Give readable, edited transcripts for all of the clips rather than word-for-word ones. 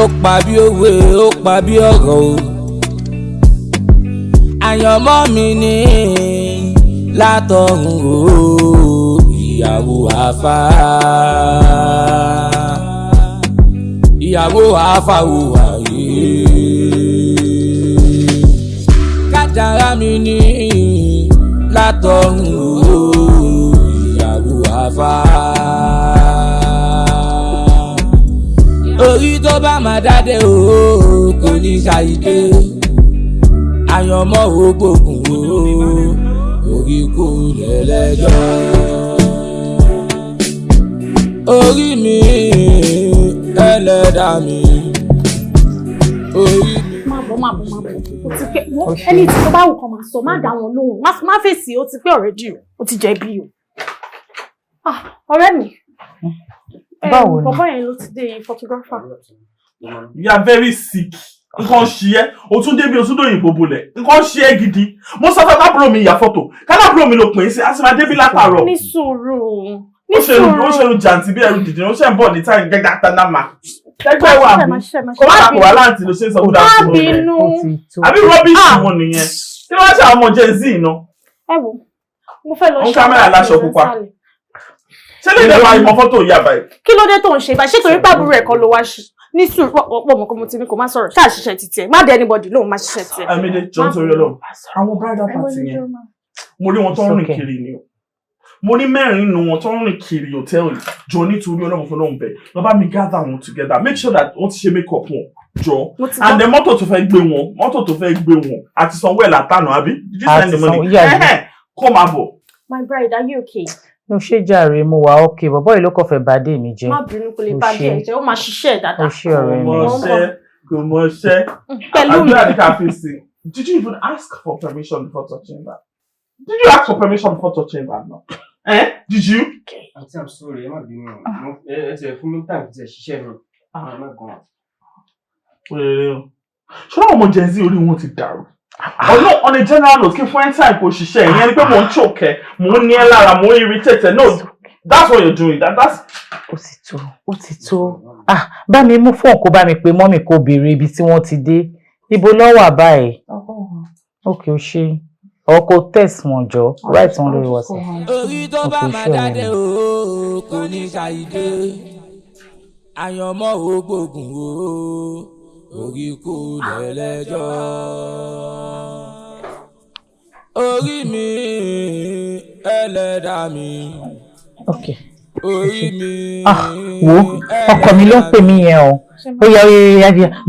ó pa bí òwe ó pa bí ọ̀rọ̀ o. Àyànmọ́ mi ní látọ̀run o, ìyàwó àfà. Ìyàwó àfà wò wáyé. Kádàrá mi ní látọ̀run o, ìyàwó àfà. Orí tó bá máa dáde o kò ní ṣàyídé. Àyànmọ́ ò gbógun o, orí kò lẹ́lẹ́jọ́. Orí mi ẹlẹ́dàá mi, orí mi. Má bọ̀. O ti pẹ́ wọ́n ẹni tí tó bá wù kàn máa sọ má dá wọn lóhùn má fèsì o ti pẹ́ already o ti jẹ̀bi o. Ọ̀rẹ́ mi. Báwo ni? Bàbá yẹn ló ti dé photographer. You are very sick. Nǹkan ṣe ẹ́, o tún débi o tún dòyìn ìbò bolẹ̀. Nǹkan ṣe ẹ́ gidi. Mo sọ fẹ́ kábúrò mi ya fọ́tò. Kábúrò mi ló pè é sí, a sì máa débi látàárọ̀. Ní sùúrù. Ó ṣe lu jàǹtì bí ẹrù dìde, ó ṣe ń bọ̀ ní táyì gẹ́gẹ́ àtànámà. Ẹgbẹ́ wà mí. Kò má kò wá láǹtì ló ṣe ń sọ fún dáàbò rẹ̀. Àbí rọ́bìṣì wọn nìyẹn. Kí ló wá ṣe àwọn ọmọ Gen Z iná? Ẹ wo, mo fẹ́ lọ ṣe. Ó ń kámẹ́rà láṣọ pupa. Ṣé lè dẹ̀ máa ìmọ̀ fọ́tò ìyá báyìí? Kí ló dé tó ń ṣe báyìí? Ṣé torí pàbúrò ẹ̀kọ́ ló wá ṣe? Ní sùúrù pọ̀ mọ̀ kó mo ti ní kó má sọ̀rọ̀ ṣáà ṣiṣẹ́ ti tiẹ̀. Má dé anybody lóhùn má ṣiṣẹ́ tiẹ̀. Amídé jọ nítorí Ọlọ́run. Àwọn bridal party yẹn, mo rí wọn tó ń rìn kiri ni o. Mo ní mẹ́rin nínú wọn tó ń rìn kiri hòtẹ́ẹ̀lì jọ nítorí Ọlọ́run fún Ọlọ́run bẹ̀. Lọ bá mi gather wọn together. Make sure that wọ́n ti ṣe make up wọn jọ. And then mọ́tò tó fẹ́ gbé wọn àti sanwó ẹ̀ látànà àbí? Did you send the money? Kó máa bọ̀. My bride, are you okay? No ṣe jàre mo wà okay bọ̀bọ́ yìí ló kàn fẹ́ bá dé mi jẹ́. Má bínú kò lè bá dé ẹ̀jẹ̀ ó máa ṣiṣẹ́ dáadáa. Ó ṣe ọ̀rẹ́ mi. Kò mọṣẹ́. Pẹ̀lú mi. Àdúrà ní ká fi sí. Did you even ask for permission before touching that? Did you ask for permission before touching that? No. Did you? Auntie, I'm sorry, má bínú. It's a full time to ṣiṣẹ́ mi. I'm not going. Ṣé àwọn ọmọ Gen Z orí wọn ti dàrú? No, on a general note, kí fún time kò ṣiṣẹ́ ìyẹn ni pé mo ń choke, mo ń ní ẹ lára, mo ń irritate. No, that's what you're doing. That's. Ó ti tó. Bá mi mú fóònù kó bá mi pé mọ́mì kó béèrè ibi tí wọ́n ti dé. Ibo ló wà báyìí? Okay, ó ṣe. Ọkọ̀ test wọn jọ, right wọn lórí WhatsApp. Orí tó bá máa dáde o kò ní ṣàyídé. Àyànmọ́ ò gbógun o, orí kò lẹ́lẹ́jọ́. Orí mi ẹlẹ́dàá mi. Okay. Orí mi. Wo ọkọ mi ló ń pè mí yẹn o. Ó yá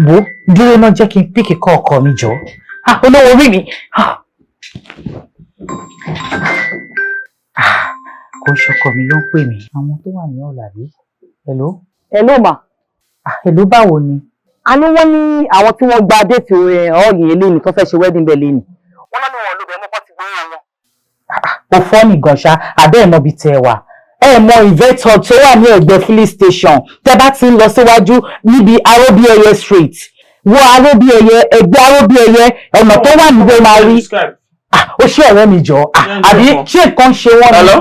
wo dúró náà jẹ́ kí n píkì kọ́ ọkọ mi jọ. Olówó orí mi. Kò ń ṣọkọ mi ló ń pè mí. Àwọn tó wà ní ọ̀là bí. Hello ma. Hello báwo ni? Àní wọ́n ní àwọn tí wọ́n gba déètì ọ̀ọ̀gì eléyìí tó fẹ́ ṣe wedding bell ni. Wọ́n lọ́nà wọn ló bẹ̀ mọ́ pọ́n ti gbé wọn. Ó fọ́ ní gànṣá àbẹ́ ẹ̀ mọ́ bí tẹ wà. Ẹ mọ event hall tó wà ní ẹ̀gbẹ́ filling station tẹ́ bá ti ń lọ síwájú níbi Aróbíẹyẹ street. Wo Aróbíẹyẹ ẹgbẹ́ Aróbíẹyẹ ọ̀nà tó wà níbẹ̀ máa rí. Ó ṣe ọ̀rẹ́ mi jọ. Àbí ṣé nǹkan ṣe wọ́n ni?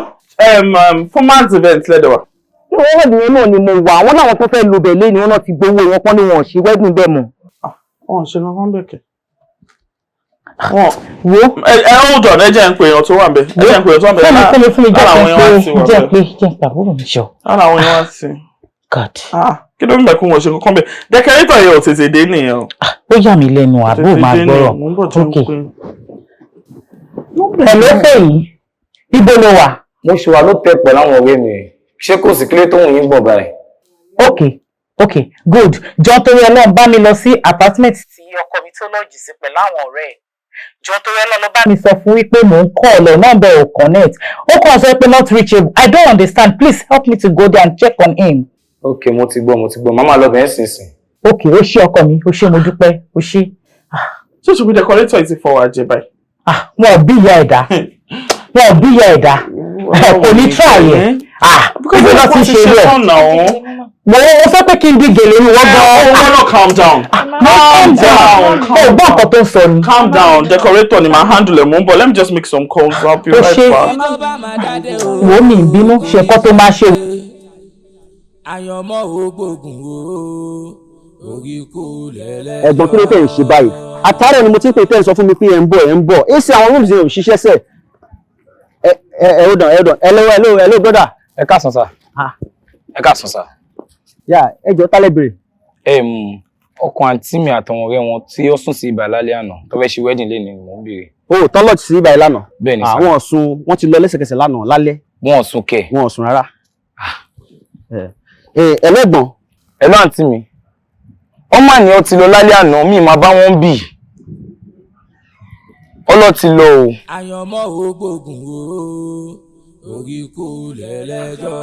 Hello, format event lẹ́dọ̀ wa. Ìwọ́n wedding náà ni mo wà. Àwọn làwọn tó fẹ́ lo bẹ̀lẹ́ ni wọ́n náà ti gbowó wọn pọ́n ní wọn ò ṣe wedding bẹ́ẹ̀ mọ́. Wọ́n ṣe máa ń bẹ̀kẹ̀. Wo hold on, ẹ jẹ́ ń pè èèyàn tó wà ń bẹ̀. Ẹ jẹ́ ń pè èèyàn tó wà ń bẹ̀. Fún mi jẹ́ pé àbúrò mi ṣọ. Lára àwọn yẹn wá sí. God. Kí ló ń bẹ̀ kún wọn ṣe kankan bẹ̀? Dẹkẹrẹ́tọ̀ yẹn ò tètè dé nìyẹn o. Ó yà mí lẹ́nu àbúrò máa gbọ́rọ̀. Okay. Ẹ ló fẹ́ yìí. Ibo ló wà? Mo ṣe wà ló tẹ pẹ̀lú àwọn ọ̀rẹ́ mi. Ṣé kò sí kílé tó ń yín bọ̀ báyìí? Okay, good. Jọ torí Ọlọ́run bá mi lọ sí apartment tí ọkọ mi tó lọ́ọ̀jì sí pẹ̀lú àwọn ọ̀rẹ́ ẹ̀. Jọ torí Ọlọ́run bá mi sọ fún wípé mò ń call ẹ̀ nọ́mbà ò connect. Ó kàn sọ pé not reachable. I don't understand. Please help me to go there and check on him. Okay, mo ti gbọ́. Màmá lọ bẹ̀ẹ́ sínsìn. Okay, ó ṣé ọkọ mi. Ó ṣé mo dúpẹ́. Ó ṣé. Ṣé ṣùgbọ́n decorator ti fọwọ́ ajé báyìí? Wọn ò bí ìyá ẹ̀dá. Kò ní try ẹ̀. Because wọ́n ti ṣe tán náà. Mo fẹ́ pé kí n di gèlè mi wọ́n gan. No, calm down. Calm down. Gbọ́ nǹkan tó ń sọ ni. Calm down. Decorator ni màá handle ẹ̀ mú bọ̀. Let me just make some calls. I'll be right back. Wo mi bínú ṣe nǹkan tó máa ṣe. Àyànmọ́ ò gbógun o, ẹ̀gbọ́n kí ló tẹ̀ ń ṣe báyìí àtàrà ni mo ti ń pè tẹ́ ẹ̀ sọ fún mi pé ẹ̀ ń bọ̀ èsì àwọn rooms yẹn ò ṣiṣẹ́ sẹ̀ hold on hello brother. Ẹ káàsán sà. Ẹ káàsán sà. Yà ẹ jọ tálẹ̀ bèrè. Ọkàn àǹtí mi àtàwọn ọ̀rẹ́ wọn tí ó sùn sí ibà lálẹ́ àná tó fẹ́ ṣe wedding lẹ́ni mò ń béèrè. O tán lọ́ọ̀tì sí ibà lánàá. Bẹ́ẹ̀ni sà. Àwọn ọ̀sùn wọ́n ti lọ lẹ́sẹ̀kẹsẹ̀ lánàá lálẹ́. Wọ́n ọ̀sùn kẹ̀. Wọ́n ọ̀sùn rárá. Ẹlẹ́gbọ̀n. Ẹ̀lọ́ àǹtí mi. Wọ́n mà ní ó ti lọ lálẹ́ àná mi máa bá wọn bì. Ọlọ́ ti lọ o. Àyànmọ́ ògbógun o, orí kò lẹ́lẹ́jọ́.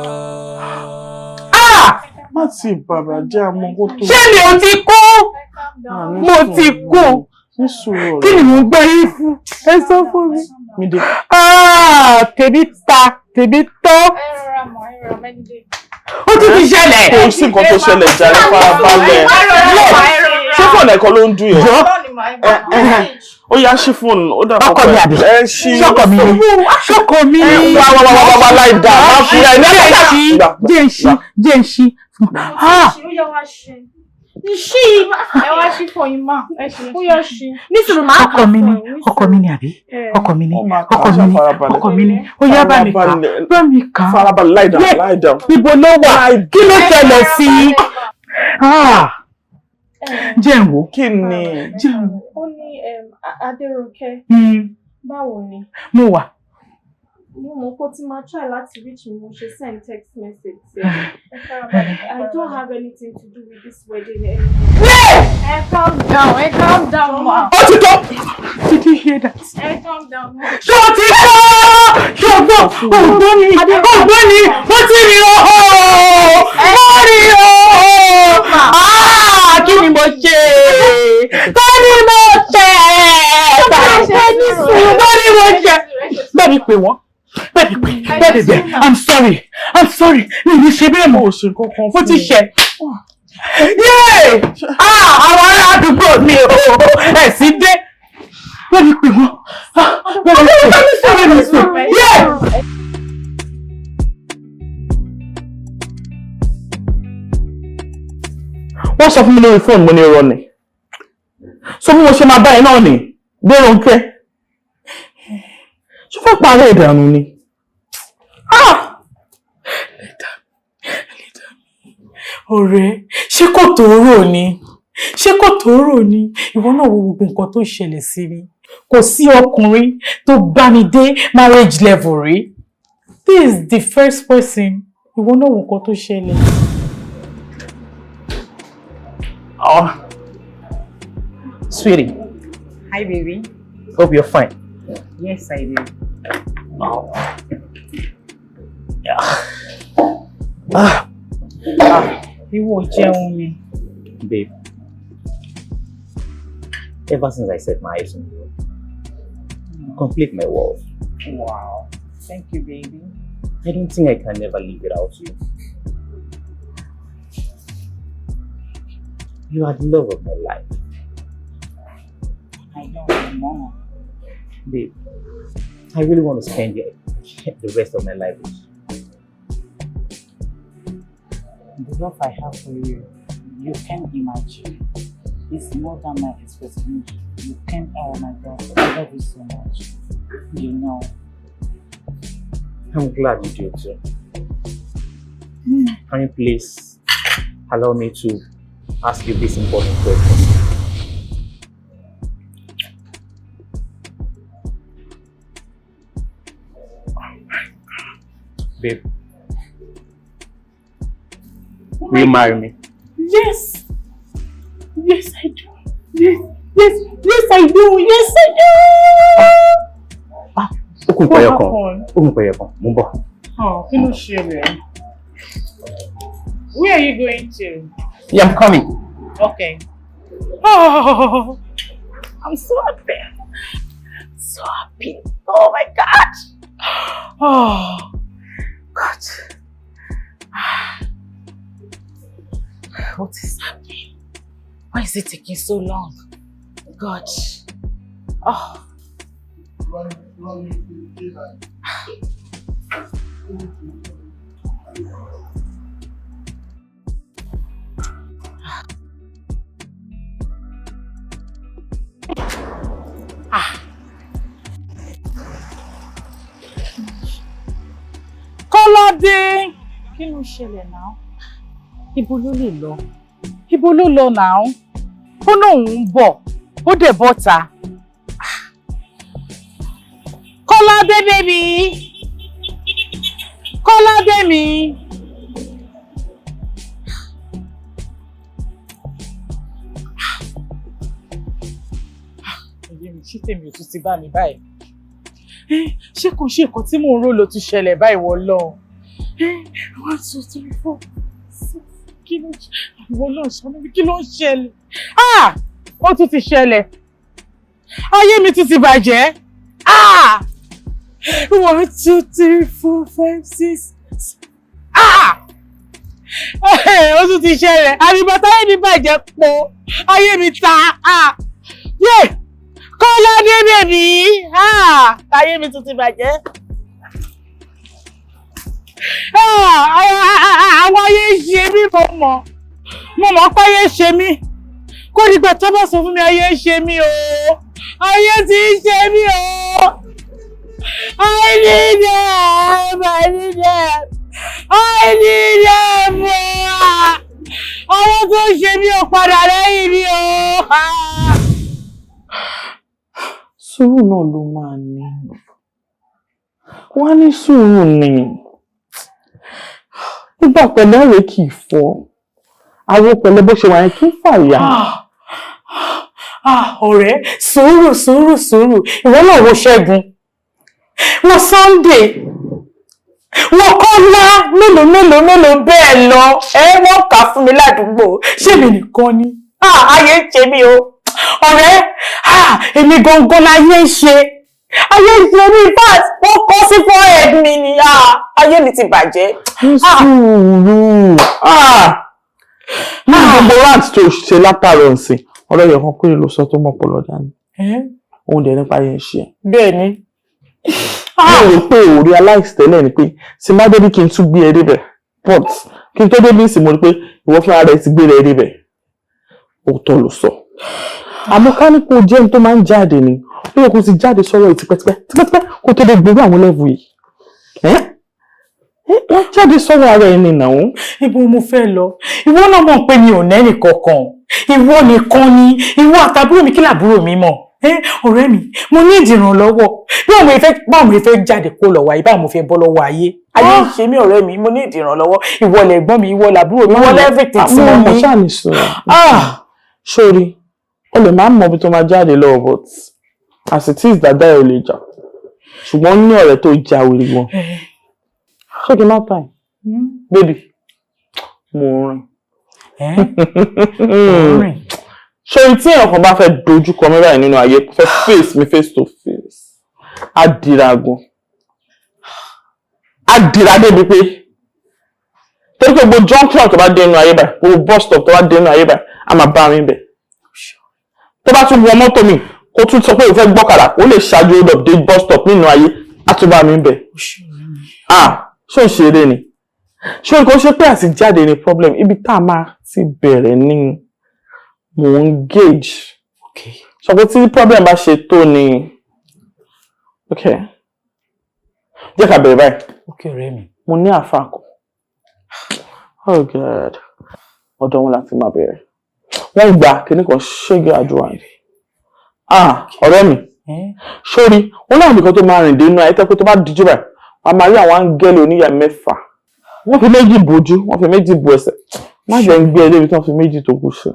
Má ti bàbá jẹ́ àmọ́gó tó. Ṣé mi ò ti kú? Mo ti kú. Kí ni mo gbọ́ yín fún? Ẹ sọ fún mi. Tèmi ta, tèmi tọ́. Ó tún ti ṣẹlẹ̀. Kò sí nǹkan tó ṣẹlẹ̀ jàre farabalẹ̀. Ṣé fóònù ẹ̀kọ́ ló ń dún yẹn? Ó yá ṣí fóònù ó dà Ọkọ mi àbí? Ṣọ́kọ mi ni. Ṣọ́kọ mi ni. Wá láì dá. Má fi ẹ̀ ní ẹ̀ka. Jẹ́ ń ṣí. Ṣí ẹ wá ṣí fún yín máa ẹ ṣe ó yọ ṣí. Nísìnyí máa ọkọ mi ni àbí? Ọkọ mi ni ó yá bá mi kà. Farabalẹ̀ láì dá. Ibo ló wà? Kí ló ṣẹlẹ̀ sí i? Jẹ́ ń wò. Kí ni? Ó ní Adérónkẹ́. Báwo ni? Mo wà. Mo mọ̀ pé ó ti máa try láti reach me, mo ṣe send text message. I don't have anything to do with this wedding anymore. Calm down, ma. Ó ti tó. Did you hear that? Calm down, ma. Ṣé o ti tó? Ṣé o gbọ́? Ògbóni, mo ti rí o. Mo rí o. Kí ni mo ṣe? Bẹ́ẹ̀ni pé wọ́n. Bẹ́ẹ̀ni, I'm sorry. Mi ṣe bẹ́ẹ̀ mọ̀. Mo ti ṣẹ̀. Àwọn ará àdúgbò mi ò ẹ̀sìn dé. Bẹ́ẹ̀ni pé wọ́n. Bẹ́ẹ̀ni pé Wọ́n sọ fún mi lórí fóònù mo ní irọ́ ni. So bí mo ṣe máa bá ẹ náà ni Dérónkẹ́. Ṣé fẹ́ parẹ́ ìdànù ni? Ọ̀rẹ́, ṣé kò tó rò ni? Ìwọ náà wo gbogbo nǹkan tó ṣẹlẹ̀ sí mi. Kò sí ọkùnrin tó bá mi dé marriage level rí. This is the first person. Ìwọ náà wo nǹkan tó ṣẹlẹ̀. Sweetie. Hi, baby. Hope you're fine. Yes, I do. Ìwọ jẹun mi. Babe. Ever since I set my eyes on you, you complete my world. Wow. Thank you, baby. I don't think I can never live without you. You are the love of my life. I know, Mama. Babe, I really want to spend the rest of my life with you. The love I have for you, you can't imagine. It's more than my expectation. You can't, oh my God, I love you so much. You know. I'm glad you do too. Can you please allow me to ask you this important question? Babe, will you marry me? Yes! Yes, I do. Yes, I do. Yes, I do. Okun pẹ̀yẹ̀kan, mo ń bọ̀. Kí ló ṣẹlẹ̀? Where are you going to? Yeah, I'm coming. Okay. Oh, I'm so happy. So happy. Oh my God. Oh, God. What is happening? Why is it taking so long? God. Oh. Kọ́ládé kí ló ṣẹlẹ̀ náà? Ibo ló lè lọ? Ibo ló lọ náà? Ó lóun ń bọ̀, ó dẹ̀ bọ́ta. Kọ́ládé baby! Kọ́ládé mi! Ṣé tèmi ò tún ti bá mi báyìí? Ṣé kò ṣe nǹkan tí mò ń rò ló tún ṣẹlẹ̀ báyìí wọ lọ? 1, 2, 3, 4, 6. Kí ló ṣe? Ìwọ náà ṣàánú mi, kí ló ń ṣẹlẹ̀? Ó tún ti ṣẹlẹ̀. Ayé mi tún ti bàjẹ́. 1, 2, 3, 4, 5, 6. Ó tún ti ṣẹlẹ̀. Àbíbátá ayé mi bàjẹ́ pọ̀. Ayé mi ta. Kọ́ládé bèbí! Ayé mi tún ti bàjẹ́. Àwọn ayé ṣe mí mo mọ̀ pé ayé ṣe mí. Kó dìgbà tó bá sọ fún mi ayé ṣe mí o. Ayé ti ṣe mí o. I need help! I need help! I need help! Àwọn tó ṣe mí ò padà lẹ́yìn mi o. Sùúrù náà ló máa ní. Wọ́n á ní sùúrù ni. Nígbà pẹ̀lẹ́ rẹ̀ kì í fọ́. Àwọn pẹ̀lẹ́ bó ṣe wà yẹn kì í fàyà. Ọ̀rẹ́, sùúrù. Ìwọ náà wo Ṣẹ́gun. Wo Sunday. Wo Kọ́lá mélòó bẹ́ẹ̀ lọ. Wọ́n kà fún mi ládùúgbò. Ṣé mi nìkan ni? Ayé ń ṣe mí o. Ọ̀rẹ́, èmi gangan láyé ń ṣe. Ayé ń ṣe ní fact, wọ́n kọ́ sí forehead mi ni. Ayé mi ti bàjẹ́. Sùúrù. Ní gbogbo rant tó ṣe látàrọ̀ ǹsìn, ọlọ́yọ̀ kan kúrò ló sọ tó mọ̀ pọ̀lọ̀ dání. Òun dẹ̀ nípa ayé ń ṣe. Bẹ́ẹ̀ ni. Mo rò pé òórí aláìsítẹ́lẹ̀ ni pé tí má débi kí n tún gbé ẹ débẹ̀. But kí n tó débi ìsìn mo rí pé ìwọ fúnra rẹ̀ ti gbé ẹ débẹ̀. Òótọ́ ló sọ. Àmọ́ ká ní kó jẹ́ ní tó máa ń jáde ni. Ó yẹ kó ti jáde sọ́rọ̀ tipẹ́tipẹ́ kó tó dé gbogbo àwọn lẹ́vù yìí. Wọ́n jáde sọ́rọ̀ ara ẹni náà. Ibo mo fẹ́ lọ? Ìwọ náà mọ̀ pé mi ò nẹ́nì kankan. Ìwọ nìkan ni. Ìwọ àtàbúrò mi kí làbúrò mi mọ̀. Ọ̀rẹ́ mi, mo ní ìdìrànlọ́wọ́. Báwo mo fẹ́ jáde kó lọ́wọ́ ayé, báwo mo fẹ́ bọ́ lọ́wọ́ ayé. Ayé ń ṣe mí ọ̀rẹ́ mi, mo ní ìdìrànlọ́wọ́. Ìwọ lẹ̀gbọ́n mi, ìwọ làbúrò mi, ìwọ everything tí mo ní. Ṣáà ní sọ̀rọ̀. Sórí, o lè máa ń mọ ibi tó máa jáde lọ́wọ́ but as it is dada ẹ̀ ò lè jà. Ṣùgbọ́n ní ọ̀rẹ́ tó já wèrè wọn. Ṣé kí n má tàn? Baby, mo rìn. Ṣé tí èèyàn kan bá fẹ́ dojú kọ mí báyìí nínú ayé, fẹ́ face mi face to face, á dira gan. Á dira débi pé torí pé gbogbo junction tó bá dé inú ayé báyìí, gbogbo bus stop tó bá dé inú ayé báyìí, a máa bá mi bẹ̀. Tó bá tún wọ mọ́tò mi, kó tún sọ pé ó fẹ́ gbọ́kàdà, ó lè ṣáájú hold up dé bus stop nínú ayé, á tún bá mi bẹ̀. Ṣé ò ṣeré ni? Ṣé nǹkan ṣe pé àti jáde ni problem? Ibi tá a máa ti bẹ̀rẹ̀ ní mò ń gauge. Sọ pé tí problem bá ṣe tó ni. Jẹ́ ká bẹ̀rẹ̀ báyìí. Ọ̀rẹ́ mi. Mo ní àfáà kan. Oh God. Ọ̀dọ̀ wọn láti máa bẹ̀rẹ̀. Wọ́n gba kíní kan ṣége àdúrà rẹ̀. Ọ̀rẹ́ mi. Sórí, wọ́n láwọn nìkan tó máa rìn dé inú ayé tẹ́kọ́ tó bá díjú báyìí. A máa rí àwọn áńgẹ́lì oníyà 6. Wọ́n fi 2 bojú, wọ́n fi 2 bo ẹsẹ̀. Má jẹ́ ń gbé ẹ débi tí wọ́n fi 2 tó kù ṣe.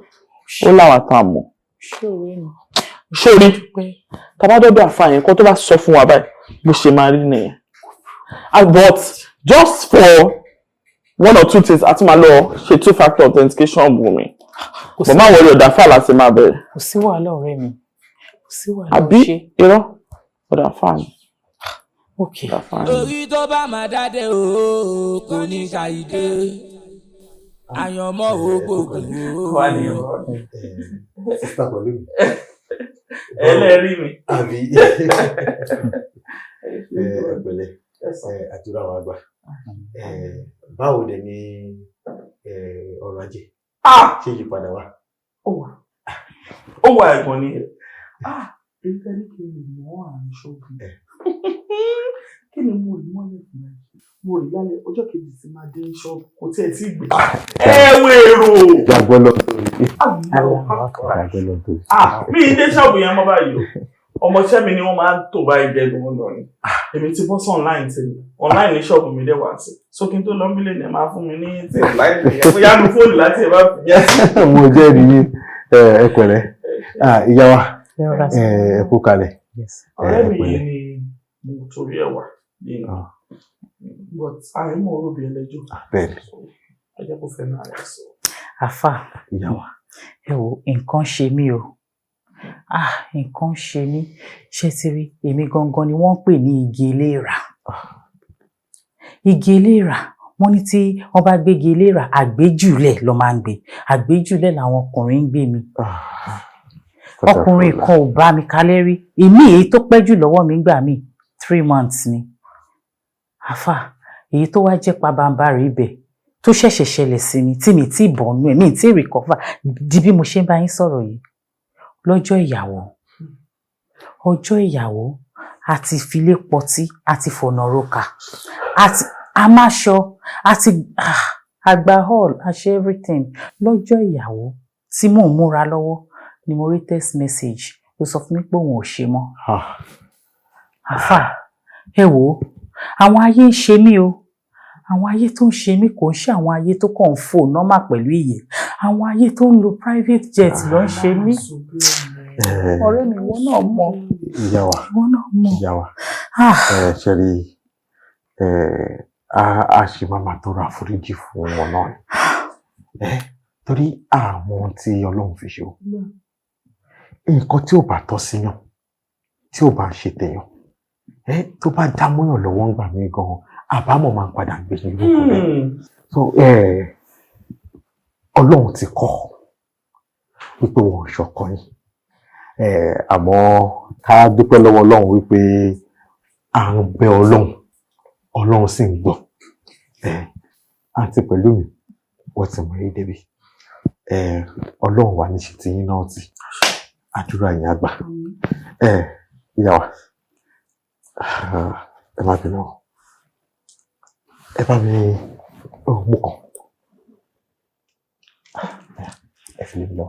Ó láwọn àtà mọ̀. Sórí, tàbádọ́dọ̀ àfáà yẹn kó tó bá sọ fún wa báyìí, bó ṣe máa rí nìyẹn. But just for 1 or 2 things, àti máa lọ ṣe 2-factor authentication bù mí. Bọ̀ máa wọlé ọ̀dà fáà láti máa bẹ̀rẹ̀. Kò sí wàhálà ọ̀rẹ́ mi. Kò sí wàhálà. Àbí irọ́ ọ̀dà fáà ni. Orí tó bá máa dáde o kò ní ṣàìdé. Àyànmọ́ ògbógbò. Wà ní sísá pẹ̀lú mi. Ẹlẹ́rìí mi. Àbí ẹ̀pẹ̀lẹ́ àdúrà wa gbà. Báwo dẹ̀ ni ọrọ̀ ajé? Ṣé ìyípadà wà? Ó wà ẹ̀gbọ́n ni. Èyí tẹ́lẹ̀ kí n mọ̀ àrùn ṣọ́ọ̀bù. Kí ni mo rí mọ́lẹ̀ fún ẹ? mo rí lálẹ́ ọjọ́ kejì tí máa dé ṣọ́ọ̀bù kò tí ẹ ti gbé. Wèrò. Gbàgbọ́ lọ mi ì dé ṣọ́ọ̀bù yẹn mọ́ báyìí o. Ọmọọṣẹ́ mi ni wọ́n máa ń tò báyìí dẹ́nu wọn lọ ni. Èmi ti bọ́ sí online tí mi. Online ní ṣọ́ọ̀bù mi dẹ̀ wá sí. So kí n tó lọ mílẹ̀ ni ẹ máa fún mi ní ti online yẹn. Mo yá nu fóònù láti ẹ bá fi yẹn. Mo jẹ́ ìrírí ẹ pẹ̀lẹ́. Ìyá wa ẹ kú kalẹ̀. Ọ̀rẹ́ mi yìí ni mo torí ẹ̀ wá. But àyè mọ̀ orúbi ẹlẹ́jọ́. Bẹ́ẹ̀ni. Ẹ jẹ́ kó fẹ́ náà rẹ̀ sọ. Àfà, Ìyá wa. ẹ wo nǹkan ṣe mí o. Nǹkan ṣe mí. Ṣé ti rí èmi gangan ni wọ́n ń pè ní igi eléèrà. Igi eléèrà, wọ́n ní tí wọ́n bá gbégi eléèrà, àgbéjùlẹ̀ ló máa ń gbé. Àgbéjùlẹ̀ làwọn ọkùnrin ń gbé mi. Ọkùnrin kan ò bá mi kalẹ̀ rí. Èmi èyí tó pẹ́ jù lọ́wọ́ mi gbà mí 3 months ni. Àfà, èyí tó wá jẹ́ pabambarì ibẹ̀ tó ṣẹ̀ṣẹ̀ ṣẹlẹ̀ sí mi tí mi tí bọ̀nú ẹ̀ mi tí recover di bí mo ṣe ń bá yín sọ̀rọ̀ yìí. Lọ́jọ́ ìyàwó, ọjọ́ ìyàwó, àti filé pọtí, àti fọ̀nà roka, àti amáṣọ, àti àgbà hall, àṣẹ everything. Lọ́jọ́ ìyàwó tí mò ń múra lọ́wọ́ ni mo rí text message ló sọ fún mi pé òun ò ṣe mọ́. Àfà, ẹ wò ó, àwọn ayé ń ṣe mí o. Àwọn ayé tó ń ṣe mí kò ń ṣe àwọn ayé tó kàn ń fò nọ́mà pẹ̀lú ìyè. Àwọn ayé tó ń lo private jet ló ń ṣe mí. Ọ̀rẹ́ mi ìwọ náà mọ̀. Ìyá wa. Ìwọ náà mọ̀. Ìyá wa. Ṣe rí a ṣe máa tọrọ àforíjì fún wọn náà. Torí àwọn tí Ọlọ́run fi ṣe o. Nǹkan tí ò bá tọ́ síyàn, tí ò bá ń ṣe tèèyàn, tó bá já mọ́yàn lọ́wọ́ ń gbà mí gan-an, àbámọ̀ máa ń padà gbé ní irú kò bẹ́ẹ̀. So Ọlọ́run ti kọ́ wípé wọn ò ṣọ̀kan yín. Àmọ́ ká dúpẹ́ lọ́wọ́ Ọlọ́run wípé à ń bẹ Ọlọ́run sì ń gbọ́. Àǹtí pẹ̀lú mi, wọ́n ti mọ̀ yín débi. Ọlọ́run wà ní ṣe ti yín náà tì. Àdúrà yín àgbà. Ìyá wa, ẹ má bínú. Ẹ bá mi mú kan. Ẹ fi lè lọ.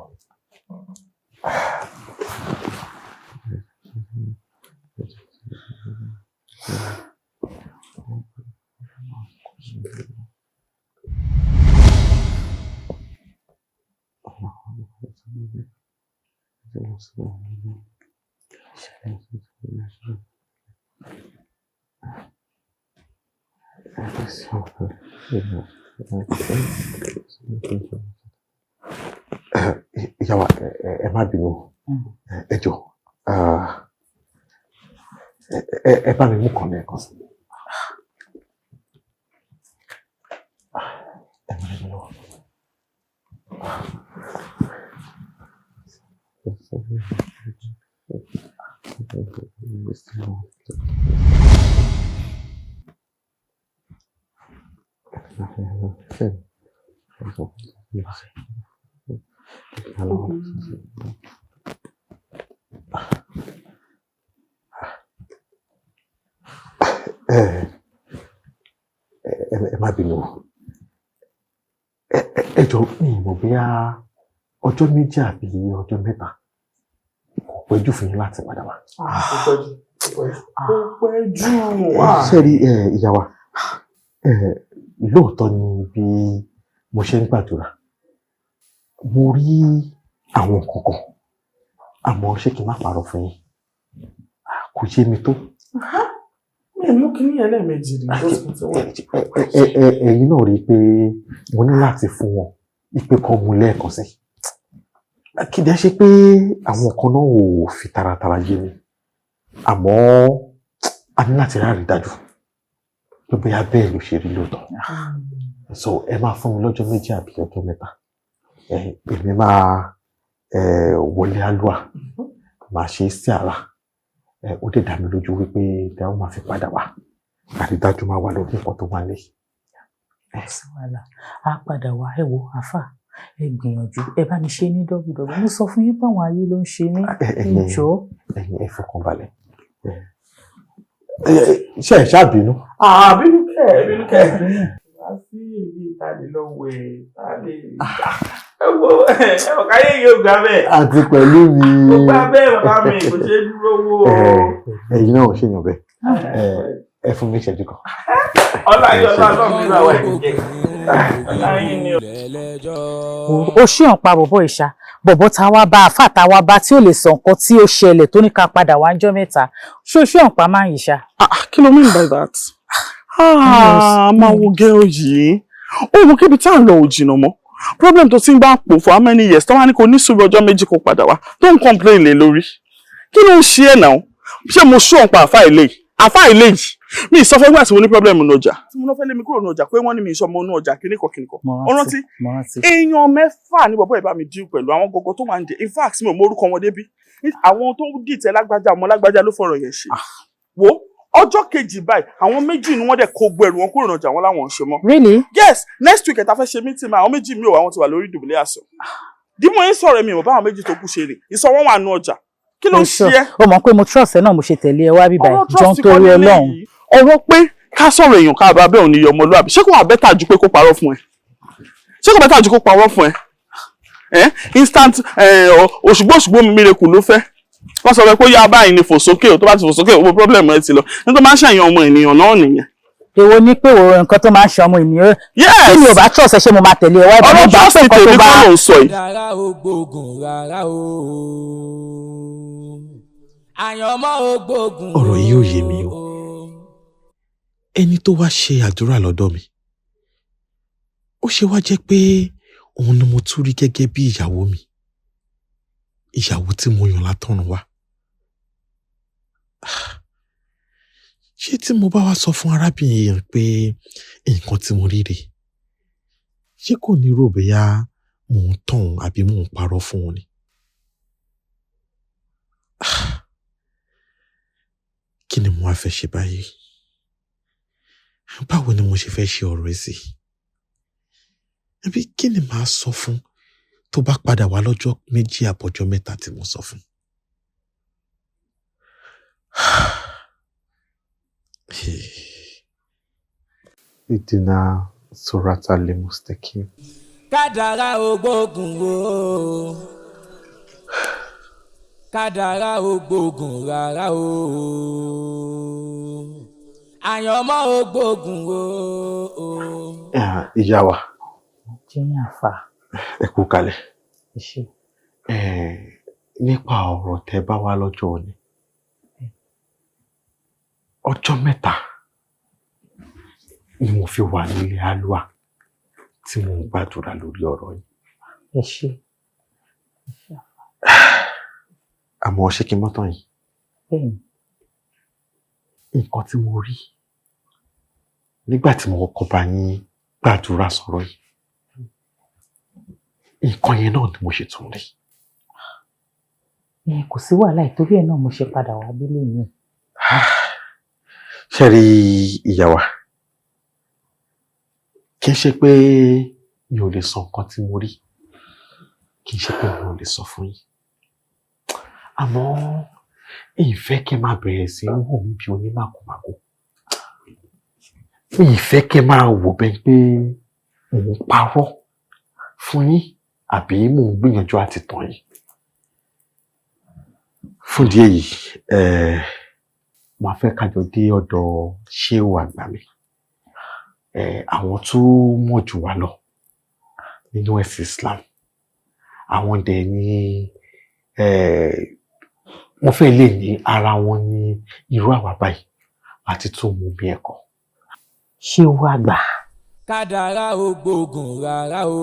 Ìyá wa, ẹ má bínú. Ẹ jọ̀ọ́, ẹ bá mi mú kan lẹ́ẹ̀kan sí. Ẹ má bínú. Ẹ má bínú. Ẹ jọ̀ọ́, mi ò mọ̀ bóyá ọjọ́ méjì àbí ọjọ́ mẹ́ta kò pẹ́ jù fún yín láti padà wá. Kò pẹ́ jù. Ṣé rí ìyá wa, lóòótọ́ ni bí mo ṣe ń gbàdúrà, mo rí àwọn kankan, àmọ́ ṣé kí n má parọ́ fún yín, kò yé mi tó. Mú kí ní ẹlẹ́ẹ̀mejì rí lọ́sùn. Ẹ̀yin náà rí i pé mo ní láti fún wọn ìpè kan mú lẹ́ẹ̀kan sí. Kì í dẹ́ ṣe pé àwọn kan náà ò fi taratara yé mi, àmọ́ a ní láti rárí dájú pé bóyá bẹ́ẹ̀ ló ṣe rí lóòótọ́. So ẹ máa fún mi lọ́jọ́ méjì àbí ọjọ́ mẹ́ta. Èmi máa wọlé àlùwà, máa ṣe sí ara. Ó dẹ̀ dá mi lójú wípé ìdáhùn máa fi padà wá. Àrídájú máa wà lórí nǹkan tó wà lé. Wàhálà á padà wá. Ẹ wo àfà, ẹ gbìyànjú, ẹ bá mi ṣe ní dọ́gbùdọ́gbù. Mo sọ fún yín pé àwọn ayé ló ń ṣe mí. Ìjọ. Ẹ̀yin ẹ fọkàn balẹ̀. Ṣé ẹ ṣàbínú? Àbínú kẹ̀. ẹbí ní kẹ́kẹ́ wá sí ibi ìtàlélọ́wọ́ ẹ̀wọ̀ káyé yóò gbà bẹ́ẹ̀. Àti pẹ̀lú mi. Ó gbà bẹ́ẹ̀ bàbá mi kò ṣe é dúró wò. Ẹ̀yin náà ò ṣèyàn bẹ́ẹ̀. Ẹ fún mi ìṣẹ́jú kan. Ọláyọ̀lá náà mi náà wà ẹ̀jẹ̀. Ó ṣíyàn pa bọ̀bọ̀ ìṣá bọ̀bọ̀ tá wá bá àfà tá wá bá tí ò lè sọ nǹkan tí ó ṣẹlẹ̀ tó ní ká padà wá ńjọ́ mẹ́ta ṣó ṣíyàn pa máa ń yìí ṣá. Kí ló mean by that? Máa wo girl yìí ó wo kébi tá à ń lọ ò jìnnà mọ́ problem tó ti ń bá pò for how many years tó wá ní kò ní sùúrù ọjọ́ méjì kó padà wá tó ń complain lé lórí kí ló ń ṣe ẹ̀ náà ṣé mo ṣó ọ̀pá àfà ilé yìí mi sọ fẹ́ gbà tí mo ní problem ní ọjà tí mo náà fẹ́ lé mi kúrò ní ọjà pé wọ́n ní mi ìṣọmọ ní ọjà kíníkọ̀ ó rántí èèyàn mẹ́fà ní bọ̀bọ̀ ìbá mi dín pẹ̀lú àwọn gọgọ tó wà ń jẹ in fact mi ò mọ orúkọ wọn débi àwọn tó dìtẹ̀ lágbájá ọmọ lágbájá ló fọ̀rọ̀ yẹn ṣe wo ọjọ́ kejì báyìí àwọn méjì ni wọ́n dẹ̀ kó gbẹrù wọn kúrò ní ọjà wọn láwọn ṣe mọ́. Really? Yes, next week ẹ̀ta fẹ́ ṣe meeting àwọn méjì mi ò àwọn ti wà lórí ìdùbúlẹ̀ àṣọ dímọ̀ yín sọ̀rọ̀ mi ò bá àwọn méjì tó kú ṣe rè ìsọ wọn wà ní ọjà kí ló ń ṣe ẹ́. O mọ̀ pé mo trust ẹ náà mo ṣe tẹ̀lé ẹ wá bíbá ẹ jọ ń torí Ọlọ́run. Ọ̀rọ̀ pé ká sọ̀rọ̀ èèyàn ká bá bẹ́ẹ̀ ò ní yọ ọmọlúwàbí ṣé kò wà bẹ́tà ju pé kó parọ́ fún ẹ instant òṣùgbọ́ mi miracle ló fẹ́ wọ́n sọ pé ó yá báyìí ni fò sókè tó bá ti fò sókè owó problem ẹ ti lọ nítorí máa ń ṣàyàn ọmọ ènìyàn náà nìyẹn. Èwo ní pé wo nǹkan tó máa ń ṣe ọmọ ènìyàn tí mi ò bá trust ẹ ṣé mo máa tẹ̀lé ẹ wá ìbọn ọ̀rọ̀ trust tèmi kọ́ ló ń sọ yìí. rárá o gbógun rárá o àyànmọ́ o gbógun. Ọ̀rọ̀ yìí ò yé mi o. Ẹni tó wá ṣe àdúrà lọ́dọ̀ mi ó ṣe wá jẹ́ pé òun ni mo tún rí gẹ́gẹ́ bí ìyàwó mi ìyàwó tí mo yàn látọ̀run wá. Ṣé tí mo bá wá sọ fún arábìnrin yẹn pé nǹkan tí mo rí rè ṣé kò ní rò bóyá mò ń tàn àbí mò ń parọ́ fún wọn ni? Kí ni mo wá fẹ́ ṣe báyìí? Báwo ni mo ṣe fẹ́ ṣe ọ̀rọ̀ ẹ̀ sí? Ẹbí kí ni màá sọ fún tó bá padà wá lọ́jọ́ méjì àbọ̀jọ́ mẹ́ta tí mo sọ fún? Ìdínà Surata Lemustaki. Kádàrá o gbógun o kádàrá o gbógun rárá o àyànmọ́ o gbógun o. Ìyá wa. Jẹ́yìn àfà. Ẹ kú kalẹ̀. Nípa ọ̀rọ̀ tẹ́ bá wá lọ́jọ́ òní. Ọjọ́ mẹ́ta ni mo fi wà nílé Alúà tí mo ń gbàdúrà lórí ọ̀rọ̀ yìí. Àmọ́ ṣé kí n mọ́tàn yìí? Nǹkan tí mo rí nígbà tí mo kọ́kọ́ bá yín gbàdúrà sọ̀rọ̀ yìí, nǹkan yẹn náà ni mo ṣe tún rí. Kò sí wàhálà ìtorí ẹ̀ náà mo ṣe padà wá délé yẹn. Ṣé rí ìyá wa? Kì í ṣe pé mi ò lè sọ nǹkan tí mo rí, kì í ṣe pé mi ò lè sọ fún yín. Àmọ́ ìfẹ́ kẹ́ máa bẹ̀rẹ̀ sí ń wò mí bí onímàkùmàkù. Ìfẹ́ kẹ́ máa wò bẹ́ẹ̀ pé mò ń parọ́ fún yín àbí mò ń gbìyànjú àti tàn yín. Fún ìdí èyí, màá fẹ́ kájọ dé ọ̀dọ̀ ṣéwù àgbà mi. Àwọn tó mọ̀ jù wá lọ nínú ẹ̀sìn Islam. Àwọn dẹ̀ ní mo fẹ́ lè ní ara wọn ní irú àwa báyìí àti tó mú bí ẹ̀kọ́. Ṣéwù àgbà. Kádàrá o gbógun rárá o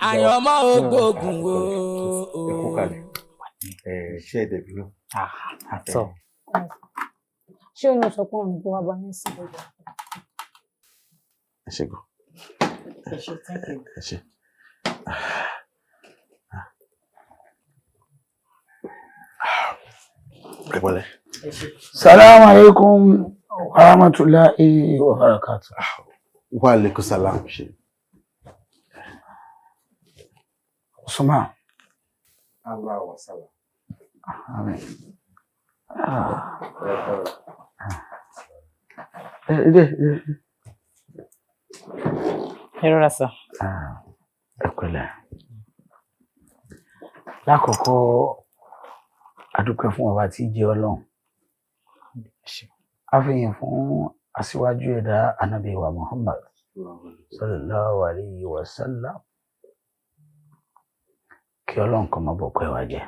àyànmọ́ o gbógun o. Ẹ kú kalẹ̀. Ṣé ẹ̀dẹ̀ bí náà? Àtọ̀. Ṣé o sọ pé òun kò wá bá yín sí ọjà? Ẹ ṣé gan. Ẹ ṣé, thank you. Ẹ ṣé. Ẹ wọlé. Salamu alaikum wa rahmatullahi wa barakatuh. Wa alaikum salam. Usman. Allah wa salam. Amen. Ẹ rọra sà. Ẹ pẹ̀lẹ́. Lákọ̀ọ́kọ́ a dúpẹ́ fún ọba tí jẹ́ Ọlọ́run. A fi yìn fún aṣíwájú ẹ̀dá Ànábì wa Muhammad sallallahu alayhi wa sallam. Kí Ọlọ́run kó má bọ̀ pẹ́ wa jẹ́.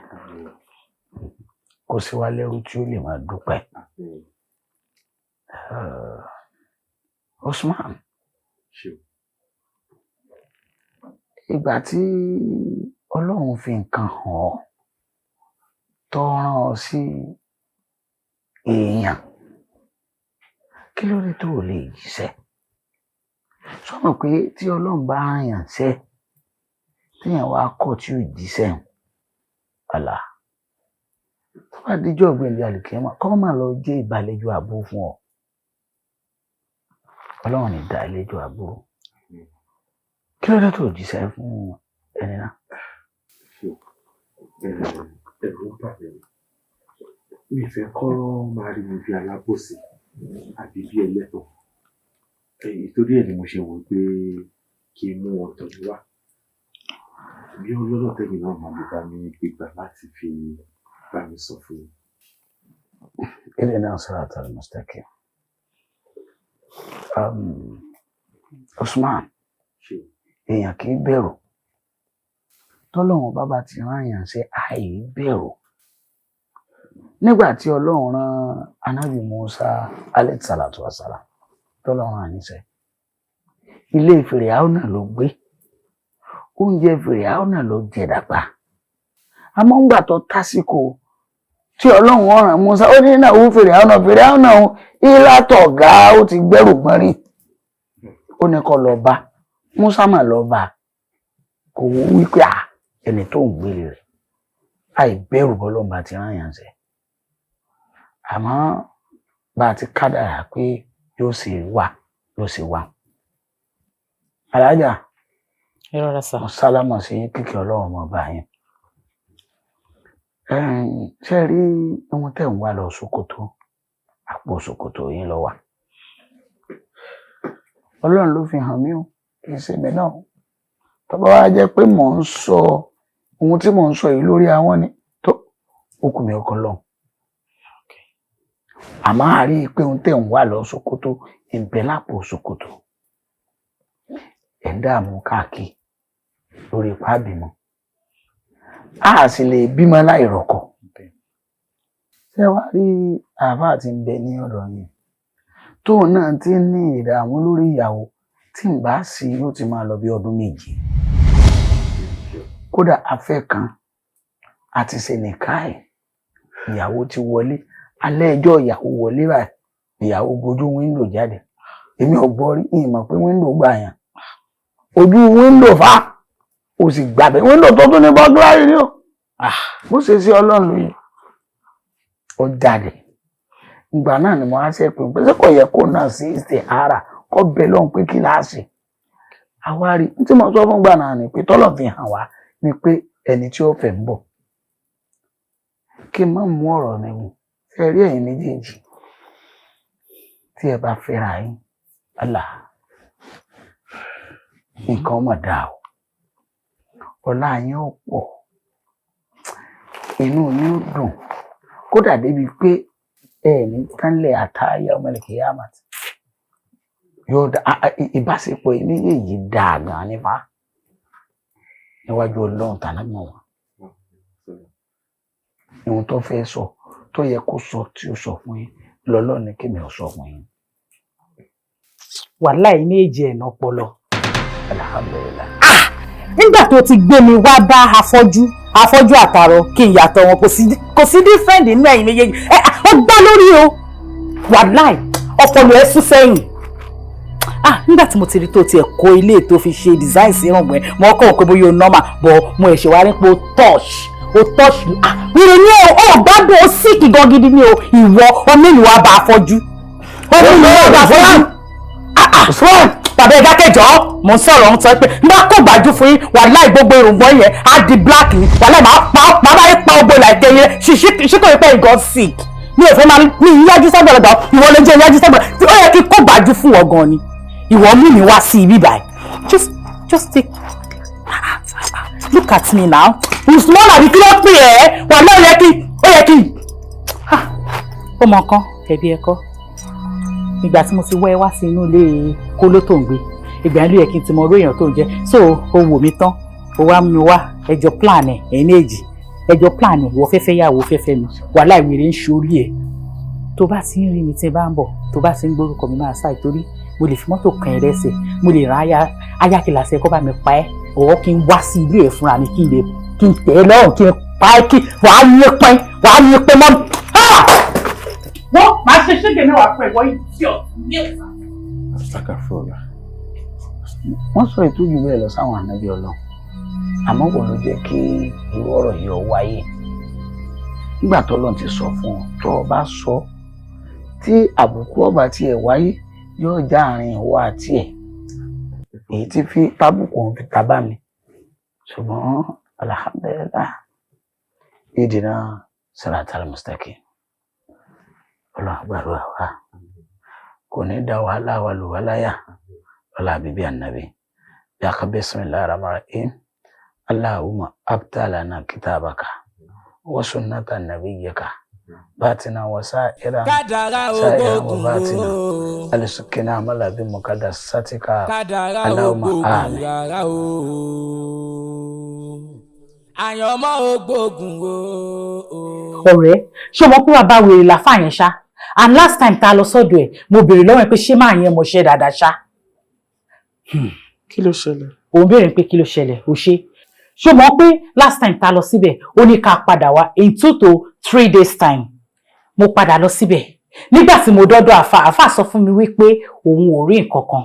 Kó sí wa lẹ́rú tí ó lè máa dúpẹ́. Usman. Ìgbà tí Ọlọ́run fi nǹkan hàn ọ́ tó rán ọ sí èèyàn, kí ló dé tó lè jíṣẹ́? Sọ́mọ̀ pé tí Ọlọ́run bá rán yàn ṣẹ́, téèyàn wá kọ̀ tí ò jíṣẹ́ hàn, àlà tó bá díjọ́ ọ̀gbìn àlùkìyámà kọ́ máa lọ jẹ́ ìbàlejò àbú fún ọ. Ọlọ́run ní dá ìlejò àbú. Kí ló dé tó jíṣẹ́ fún ẹni náà? Ẹ̀rù bà mí. Mi fẹ́ kọ́ máa rí mi bí alábòsí àbí bí ẹlẹ́tàn. Ìtorí ẹ̀ ni mo ṣe wò pé kí n mú wọn tọ́jú wá. Bí ọlọ́rọ̀ tẹ́mi náà máa lè bá mi gbégbá láti fi bá mi sọ fún mi. Ilé náà sọ̀rọ̀ àtàrí mustaqim. Usman, èèyàn kì í bẹ̀rù. Tọ́lọ́run bàbá ti rán èèyàn ṣe àì bẹ̀rù. Nígbà tí Ọlọ́run rán Ànábì Musa alayhi salatu wa salam, tọ́lọ́run àníṣẹ́. Ilé Fìràáúnà ló gbé. Oúnjẹ Fìràáúnà ló jẹ dàgbà. Àmọ́ ńgbà tó tásìkò tí Ọlọ́run rán Musa, ó ní náà ó Fìràáúnà ìlàtọ̀gá ó ti gbẹ́rù gbọ́n rí. Ó ní kó lọ bá. Musa mà lọ bá. Kò wú wípé ẹni tó ń gbélé rẹ̀ àìbẹ̀rù bọ́lọ́run bá ti rán yàn ṣe. Àmọ́ bá a ti kádàrá pé yóò sì wà. Alájà, mo sálámọ̀ sí kíkẹ́ Ọlọ́run mọ́ bá yín. Ṣé rí ohun tẹ̀ ń wá lọ Sókótó, àpò Sókótó yín lọ wà. Ọlọ́run ló fi hàn mí o, kì í ṣe mi náà. Tọ́ba wá jẹ́ pé mò ń sọ ohun tí mò ń sọ yìí lórí àwọn ni tó okùn mi ọkàn lọ. Àmọ́ a rí i pé ohun tẹ̀ ń wá lọ Sókótó ìbẹ̀ lápò Sókótó. Ẹ̀ ń dààmú káàkiri lórí ipá bímọ. A sì lè bímọ láì rọ̀kọ̀. Ṣé wá rí àáfàá tí ń bẹ ní ọ̀dọ̀ yìí? Tóun náà ti ní ìdààmú lórí ìyàwó tí ń bá sí yóò ti máa lọ bí ọdún 7. Kódà afẹ́ kan àti ṣe nìkáì ìyàwó ti wọlé. Alẹ́ ẹjọ́ ìyàwó wọlé báyìí ìyàwó gbójú wíńdò jáde. Èmi ò gbọ́ rí ìmọ̀ pé wíńdò gbà yàn. Ojú wíńdò fa ó sì gbàbẹ̀ wíńdò tó tún ní bọ́gíláàrì ni ó. Bó ṣe sí Ọlọ́run lóye ó jáde. Ìgbà náà ni mo á ṣe pé ṣé kò yẹ kó náà sí ìsìtìhárà kó bẹ lọ́hùn pé kí láàṣì. Àwárí tí mo sọ fún gbà náà ni pé tọ́lọ̀ fi hàn wá ni pé ẹni tí ó fẹ́ ń bọ̀. Kí n má mú ọ̀rọ̀ mi wù. Ṣé rí ẹ̀yin méjèèjì tí ẹ bá fẹ́ra yín, Allah nǹkan mọ̀ dáa o. Ọlá yín ó pọ̀. Inú yín ó dùn. Kódà débi pé ẹni tánlẹ̀ àtàyà ọmọlẹ̀kìyàmà yóò dá ìbáṣepọ̀ méjèèjì dáa gan nípa níwájú Ọlọ́run tànámọ̀ wọn. Ohun tó fẹ́ sọ tó yẹ kó sọ tí ó sọ fún yín lọ́lọ́run ní kí mi ò sọ fún yín. Wàláhì méjì ẹ̀ náà pọlọ. Alhamdulillah. Nígbà tó ti gbé mi wá bá afọ́jú àtàrọ kí n yàtọ̀ wọn kò sí different nínú ẹ̀yin méjèèjì. Ó gbá lórí o. Wàláhì ọpọlọ ẹ sún sẹ́yìn. Nígbà tí mo ti rí tó tiẹ̀ kó ilé tó fi ṣe design sí ìrànwọ́ ẹ̀ mo kọ́ pé bóyá o normal bọ̀ mo ẹ̀ṣẹ̀ wá rí pé o touch. Wíwọ ní o gbádùn o sick gan gidi ní o ìwọ onílù wa bá afọ́jú. Onílù wa bá afọ́jú. Tàbí ẹ dákẹ́jọ́ mo ń sọ̀rọ̀ ń sọ pé má kó gbájú fún yín wàláhì gbogbo irùngbọ̀n yẹn á di black ni wàláhì máa bá yín pa ogbó làjẹ yẹn ṣíkò yín pé ìgàn sick mi ò fẹ́ máa ní yájú sábàlọ́dọ̀ ìwọ ló jẹ́ yájú sábàlọ́dọ̀ tí ó yẹ kí kó gbájú fún ọ gan ni ìwọ mú mi wá sí ibi báyìí just take look at me now usman àbí kí ló pè ẹ́ wà náà ó yẹ kí ó mọ nǹkan ẹbí ẹ̀kọ́ ìgbà tí mo ti wọ́ ẹ wá sí inú ilé kóló tó ń gbé ìgbà yẹn ló yẹ kí n ti mọ orú èèyàn tó ń jẹ so o wò mí tán o wá mú mi wá ẹjọ́ plan ẹ̀ ẹ̀yìn méjì ẹjọ́ plan ẹ̀ ìwọ fẹ́fẹ́ yàwó fẹ́fẹ́ mi wàhálà ìwéré ń ṣorí ẹ̀ tó bá ti ń rí mi tí n bá ń bọ̀ tó bá ti ń gbórúkọ mi máa ṣáì torí mo lè fi mọ́tò kan ẹ lẹ́sẹ̀ mo lè rán ayákìlá sí ẹ kó bá mi pa ẹ́ ọ̀wọ́ kí n wá sí ilé ẹ̀ fúnra mi kí n tẹ̀ ẹ́ lọ́rùn kí n pa ẹ́ kí wàá yé pẹ́ mọ́ wọ́n máa ṣe ṣége mẹ́wàá pẹ̀ wọ́n yìí tí ọ̀ ní ẹ̀sà. Astagfirullah. Wọ́n sọ ìtújú bẹ́ẹ̀ lọ sáwọn ànábì Ọlọ́run àmọ́ kò ló jẹ́ kí irú ọ̀rọ̀ yìí ó wáyé nígbà tó lọ́n ti sọ fún ọ tó o bá sọ tí àbùkù ọba tiẹ̀ wáyé yóò já àárín ìwọ àti ẹ̀ èyí tí fi tábùkù òun fi ta bá mi ṣùgbọ́n alhamdulillah ìdìnnà siratal mustaqim Ọlọ́run gbàdúrà wa kò ní dá wàhálà wa lù wá láyà ọlá bíbí ànábì ya ka bismillahir rahmanir rahim Allahumma abtalana kitabaka wa sunnata nabiyyika batina wa sa'ira wa batina al-sukina mala bi muqaddasatika Allahumma amin àyànmọ́ ògbógun o. ọ̀rẹ́ ṣé mo kúrò bá wèrè láfà yẹn ṣá and last time tá lọ sọ́dọ̀ ẹ̀ mo béèrè lọ́wọ́ ẹ̀ pé ṣé máa yẹn mo ṣe dáadáa ṣá. Kí ló ṣẹlẹ̀? òun béèrè pé kí ló ṣẹlẹ̀ ó ṣé mo pé last time tá lọ síbẹ̀ ó ní ká padà wá in 2 to 3 days time mo padà lọ síbẹ̀ nígbà tí mo dọ́dọ̀ àfà sọ fún mi wípé òun ò rí nǹkan kan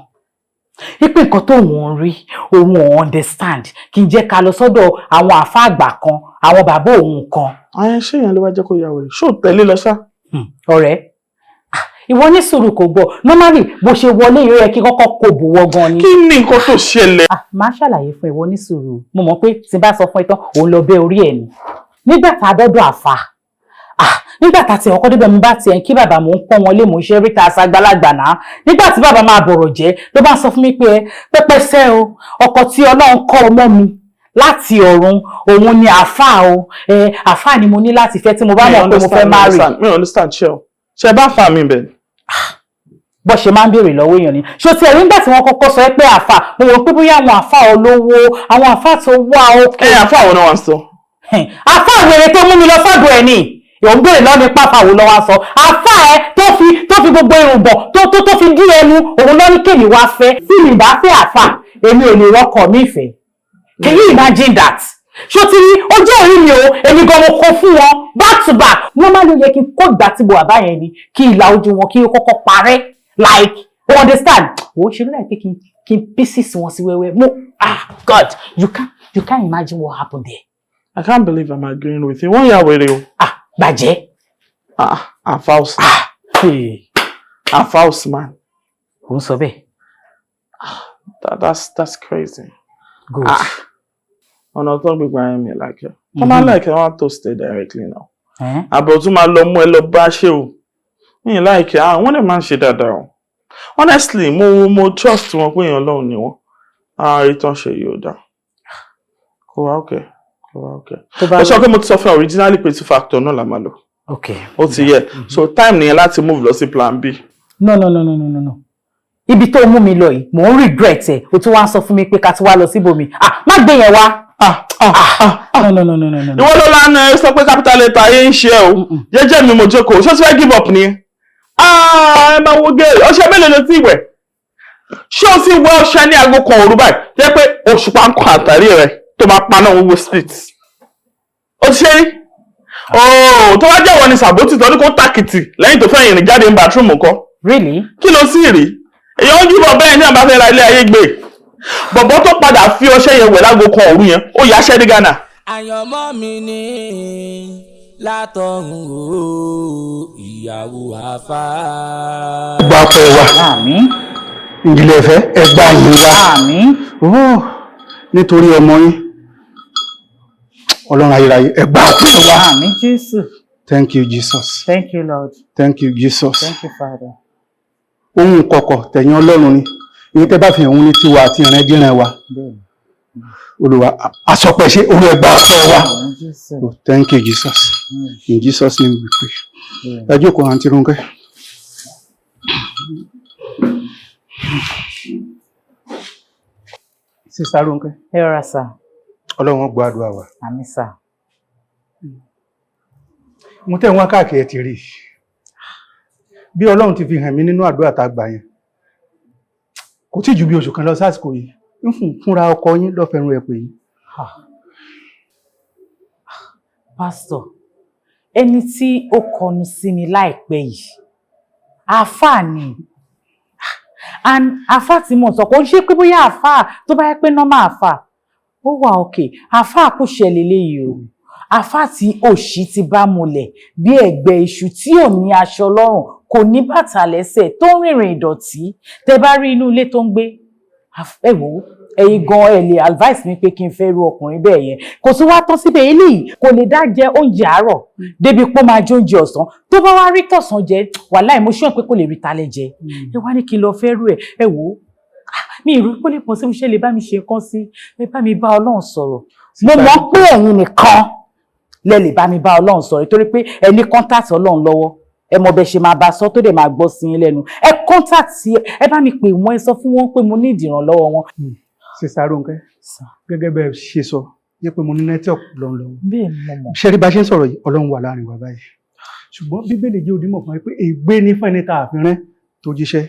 ipe nǹkan tó òun rí òun ò understand kí n jẹ́ ká lọ sọ́dọ̀ àwọn àfà àgbà kan àwọn bàbá òun kan. àwọn ṣé èèyàn ló wá jẹ́ kó yà wèrè ṣó tẹ̀lé lọ ṣá. ọ̀rẹ́ ìwọ ní sùúrù kò gbọ́ normally bó ṣe wọlé yóò yẹ kí kọ́kọ́ kò bùwọ́ gan ni. kí ni nǹkan tó ṣẹlẹ̀. máa ṣàlàyé fún ìwọ ní sùúrù mo mọ̀ pé tí n bá sọ fún ẹ tán òun lọ bẹ́ orí ẹ̀ ni nígbà tá a dọ́dọ̀ àfà nígbà tá a ti ọkọ débẹ̀ mo bá tiẹ̀ kí bàbá mo ń pọ́n wọn lé mo ń ṣe rí ta àgbàlagbà náà nígbà tí bàbá máa bọ̀rọ̀ jẹ́ ló bá sọ fún mi pé pẹ́pẹ́sẹ́ o ọkọ tí Ọlọ́run kọ́ ọmọ mi láti ọ̀run òun ni àfà o àfà ni mo ní láti fẹ́ tí mo bá mọ̀ pé mo fẹ́ marry. mi understand ṣe bá fà mí bẹ́ẹ̀. bó ṣe máa ń béèrè lọ́wọ́ èèyàn ni ṣó ti ẹ̀rí nígbà tí wọ́n kọ́kọ́ sọ pé àfà mo rò pé bóyá àwọn àfà olówó àwọn àfà tó wà ókè. àfà àwọn náà wá sọ. àfà wèrè tó mú mi lọ sọ́dọ̀ ẹ̀ ni òun béèrè lọ́ni pápá wo lọ́wọ́ sọ àfà ẹ tó fi gbogbo irun bọ̀ tó fi dí ẹnu òun lọ́ní kèmí wá fẹ́ tí mi bá fẹ́ àfà èmi ò lè rọ́kọ̀ mi ìfẹ́. Can you imagine that? ṣó ti rí ọjọ́ orí mi o èmi gan mo kó fún wọn back to back wọ́n máa ló yẹ kí n kó ìgbà tí mo wà báyẹn ni kí ìlà ojú wọn kí ó kọ́kọ́ parẹ́ like you understand wọ́n ṣe lóyè pé kí n pieces wọn sí wẹ́wẹ́ mo God you can't imagine what happened there. I can't believe I'm agreeing with you wọ́n yà wèrè o. bàjẹ́. False man. False man. Who sọ bẹ́ẹ̀? That's crazy. Good. Ọ̀nà tó ń gbégbá ẹ̀mí like it. Wọ́n máa ń like it, wọ́n tó stay directly now. Àbọ̀ tún máa lọ mú ẹ lọ bá ṣe o. Mi like it, wọ́n dẹ̀ máa ń ṣe dáadáa o. Honestly, mo trust wọn pé èèyàn Ọlọ́run ni wọ́n. Ìtàn ṣe yóò dá. Kò wá okay. Ó sọ pé mo ti sọ fún originally pé 2 factor náà la máa lò. Okay. Ó ti yẹ. So time nìyẹn láti move lọ sí plan B. No. Ibi tó mú mi lọ yìí, mò ń regret ẹ̀. O tún wá sọ fún mi pé ká tún wá lọ síbòmí. Má gbé yẹn wá. No. Ìwọ ló lánàá sọ pé capital letter ayé ń ṣe o. Jẹ́jẹ́ mi mo jókòó. Ṣé o ti fẹ́ give up ni? Ẹ máa wo gé. Ọṣẹ mélòó ló ti wẹ̀? Ṣé o ti wẹ ọṣẹ ní aago kan òru báyìí? Jẹ́ pé òṣùpá ń kọ àtàrí rẹ̀ tó máa paná owó split. O ti ṣe rí? Tó bá jẹ́ wọ́n ni sàbótì tó ní kó tàkìtì lẹ́yìn tó fẹ́ ìrìn jáde ní bathroom ńkọ́. Really? Kí ló sì rí? Èèyàn ń jùbọ̀ bẹ́ẹ̀ ní àbáfẹ́ ra ilé ayé gbé. Bọ̀bọ̀ tó padà fi ọṣẹ yẹn wẹ̀ lágo kan òru yẹn, ó yá aṣẹ́ ní Ghana. Àyànmọ́ mi ni látọ̀run o, ìyàwó àfà. Ẹgbà ọpẹ́ wa. Àmín. Ìdílé ẹ̀fẹ́, ẹgbà yìí wa. Àmín. Nítorí ọmọ yín, Ọlọ́run ayérayé, ẹgbà ọpẹ́ wa. Àmín Jésù. Thank you, Jesus. Thank you, Lord. Thank you, Jesus. Thank you, Father. Ohun kọ̀kọ̀ tẹ̀yìn Ọlọ́run ni. Èyí tẹ́ bá fi hàn ní tiwa àti ìrìnàjìnrìn wa. Olúwa àsọpẹ́ ṣe orí ẹgbà ọ̀pẹ́ wa. Oh, thank you, Jesus. In Jesus' name we pray. Ẹ jókòó Àǹtí Rónkẹ́. Sister Rónkẹ́. Ẹ rọra sà. Ọlọ́run gbọ́ àdúrà wa. Àmín sà. Mo tẹ́ wọn káàkiri ẹ ti rí. Bí Ọlọ́run ti fi hàn mí nínú àdúrà tá a gbà yẹn. Kò tí ju bí oṣù kan lọ sásìkò yìí. Ń fúnra ọkọ yín lọ́fẹ̀ẹ́rún ẹ pè yín. Pastor, ẹni tí ó kọnu sí mi láìpẹ́ yìí, àáfàá ni. And àáfàá tí mo sọ kò ń ṣe pé bóyá àáfàá tó bá yẹ pé normal àáfàá. Ó wà okay. Àáfàá kò ṣẹlẹ̀ léyìí o. Àáfàá tí òṣì ti bá mulẹ̀ bí ẹ̀gbẹ́ iṣu tí ò ní aṣọ lọ́rùn, kò ní bàtà lẹ́sẹ̀, tó ń rìnrìn ìdọ̀tí. Tẹ́ bá rí inú ilé tó ń gbé. Ẹ wò ó, ẹ̀yin gan ẹ lè advice mi pé kí n fẹ́ ru ọkùnrin bẹ́ẹ̀ yẹn. Kò sí wá tán síbẹ̀ eléyìí kò lè dá jẹ oúnjẹ àárọ̀ débi pé ó máa jẹ oúnjẹ ọ̀sán. Tó bá wá rí tọ̀sán jẹ, wàláhì mo ṣọ́ pé kò lè rí talẹ́ jẹ. Ẹ wá ní kí n lọ fẹ́ rú ẹ̀. Ẹ wò ó, mi ìrú kó lè pọ̀ sí mo ṣe lè bá mi ṣe nǹkan sí. Ẹ bá mi bá Ọlọ́run sọ̀rọ̀. Mo mọ̀ pé ẹ̀yin nìkan lẹ lè bá mi bá Ọlọ́run sọ̀rọ̀ torí pé ẹ ní contact Ọlọ́run lọ́wọ́. Ẹ mọ̀ bẹ́ ṣe máa bá sọ tó dẹ̀ máa gbọ́ sí yín lẹ́nu. Ẹ contact ẹ bá mi pè wọ́n, ẹ sọ fún wọn pé mo ní ìdìrànlọ́wọ́ wọn. Sister Rónkẹ́, gẹ́gẹ́ bẹ́ẹ̀ ṣe sọ, yẹ pé mo ní network lọ́wọ́. Bẹ́ẹ̀ ni mo mọ̀. Ṣé rí bá ṣe ń sọ̀rọ̀ yìí, Ọlọ́run wà láàrin wa báyìí. Ṣùgbọ́n Bíbélì jẹ́ òdìmọ̀ fún wa pé ègbé ní fún ẹni tá a fi rán tó jíṣẹ́.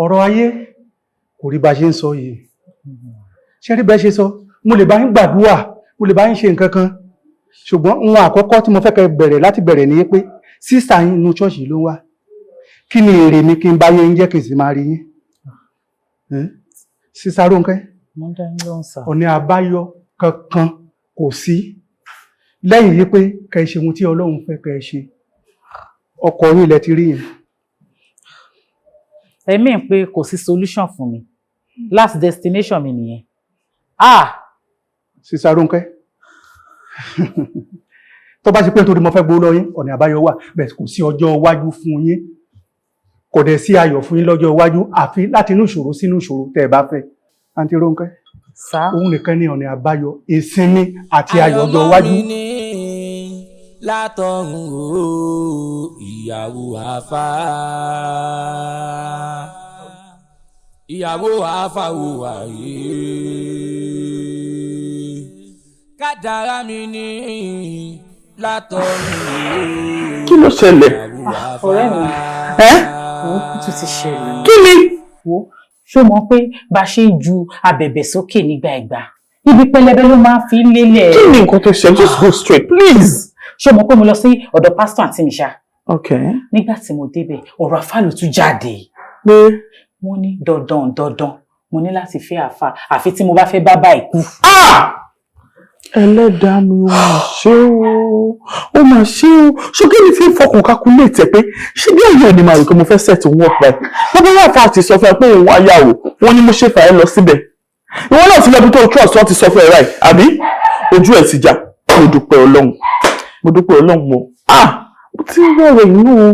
Ọ̀rọ̀ ayé kò rí bá ṣe ń sọ yìí. Ṣé rí bá ṣe sọ, mo lè bá yín gbàdúrà, mo lè bá yín ṣe nǹkan kan. Ṣùgbọ́n ohun àkọ́kọ́ tí mo fẹ́ kẹ́ bẹ̀rẹ̀ láti bẹ̀rẹ̀ ni pé sísà yín inú ṣọ́ọ̀ṣì ló wà. Kí ni èrè mi kí n bá yín jẹ́ kí n sì máa rí yín? Sísá Rónkẹ́, ọ̀nà àbáyọ kankan kò sí lẹ́yìn yí pé kẹ́ ṣe ohun tí Ọlọ́run fẹ́ kẹ́ ṣe. Ọkọ yín lẹ ti rí yẹn. Ẹ mean pé kò sí solution fún mi. Last destination mi nìyẹn. Sísá Rónkẹ́, tó bá ṣe pé nítorí mo fẹ́ gbowó lọ yín, ọ̀nà àbáyọ wà, bẹ́ẹ̀ kò sí ọjọ́ iwájú fún yín. Kò dẹ̀ sí ayọ̀ fún yín lọ́jọ́ iwájú àfi láti inú ìṣòro sínú ìṣòro tẹ́ ẹ bá fẹ́. Àǹtí Rónkẹ́, òun nìkan ní ọ̀nà àbáyọ ìsinmi àti ayọ̀ ọjọ́ iwájú. Àyànmọ́ mi ní látọ̀run o, ìyàwó àfà. Ìyàwó àfà wò wáyé. Kádàrá mi ní látọ̀run o. Kí ló ṣẹlẹ̀? Ọ̀rẹ́ mi. Ó tún ti ṣẹlẹ̀. Kí ni? Ṣó mọ̀ pé bá ṣe ju abẹ̀bẹ̀ sókè nígbà ìgbà ibi pẹlẹbẹ ló máa fi lélẹ̀. Kí ni nǹkan tó ṣe? Just go straight please. Ṣó mọ̀ pé mo lọ sí ọ̀dọ̀ pásítọ̀ àǹtí mi ṣá. Okay. Nígbà tí mo débẹ̀ ọ̀rọ̀ àfà ló tún jáde. Pé wọ́n ní dandan mo ní láti fẹ́ àfà àfi tí mo bá fẹ́ bá bá ìkú. Ẹlẹ́dàá mi ò mà ṣe o, ó mà ṣe o. Ṣókè ní fi fọkàn calculate pé ṣé bí ẹ̀yọ́ ni màá rò pé mo fẹ́ set òun ọ̀pẹ. Bàbá wà fà ti sọ fún ẹ pé òun ayáwó, wọ́n ní mo ṣe fà ẹ́ lọ síbẹ̀. Ìwọ náà ti lọ bí tó trust wọ́n ti sọ fún ẹ ráì, àbí? Ojú ẹ̀ ti jà, mo dúpẹ́ Ọlọ́run. Mo dúpẹ́ Ọlọ́run mo. Mo ti ń rọrọ̀ inú o.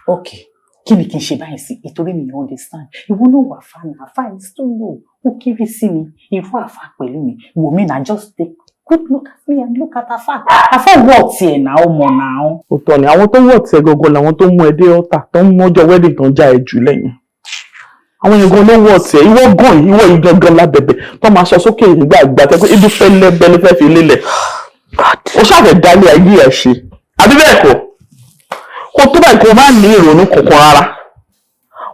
Okay, kí ni kí n ṣe báyìí sí? Ìtorí mi ò understand. Ìwọ náà wà fáànù, àfáà is too low. Ó kéré sí mi, irú àfáà pẹ̀lú mi. Wò mí náà just take good look at me and look at àfáà. Àfáà wọ̀ tiẹ̀ náà, ọmọ náà. Òótọ́ ni àwọn tó wọ̀ tiẹ̀ gangan làwọn tó mú ẹ dé ọ̀tà tó ń mọ́jọ́ wedding tó ń já ẹ jù lẹ́yìn. Àwọn yẹn gan ló wọ̀ tiẹ̀, ìwọ gan ìwọ yìí gangan lábẹ̀bẹ̀ tó máa sọ sókè nígbà ìgbà tẹ́ pé ibi fẹ́lẹ́ bẹ́lẹ́ fẹ́ fi lélẹ̀. Ó ṣàfẹ́ dálé ayé ẹ̀ ṣe. Àbí bẹ́ẹ̀ kọ́? Kó tó báyìí kó má ní ìrònú kankan rárá.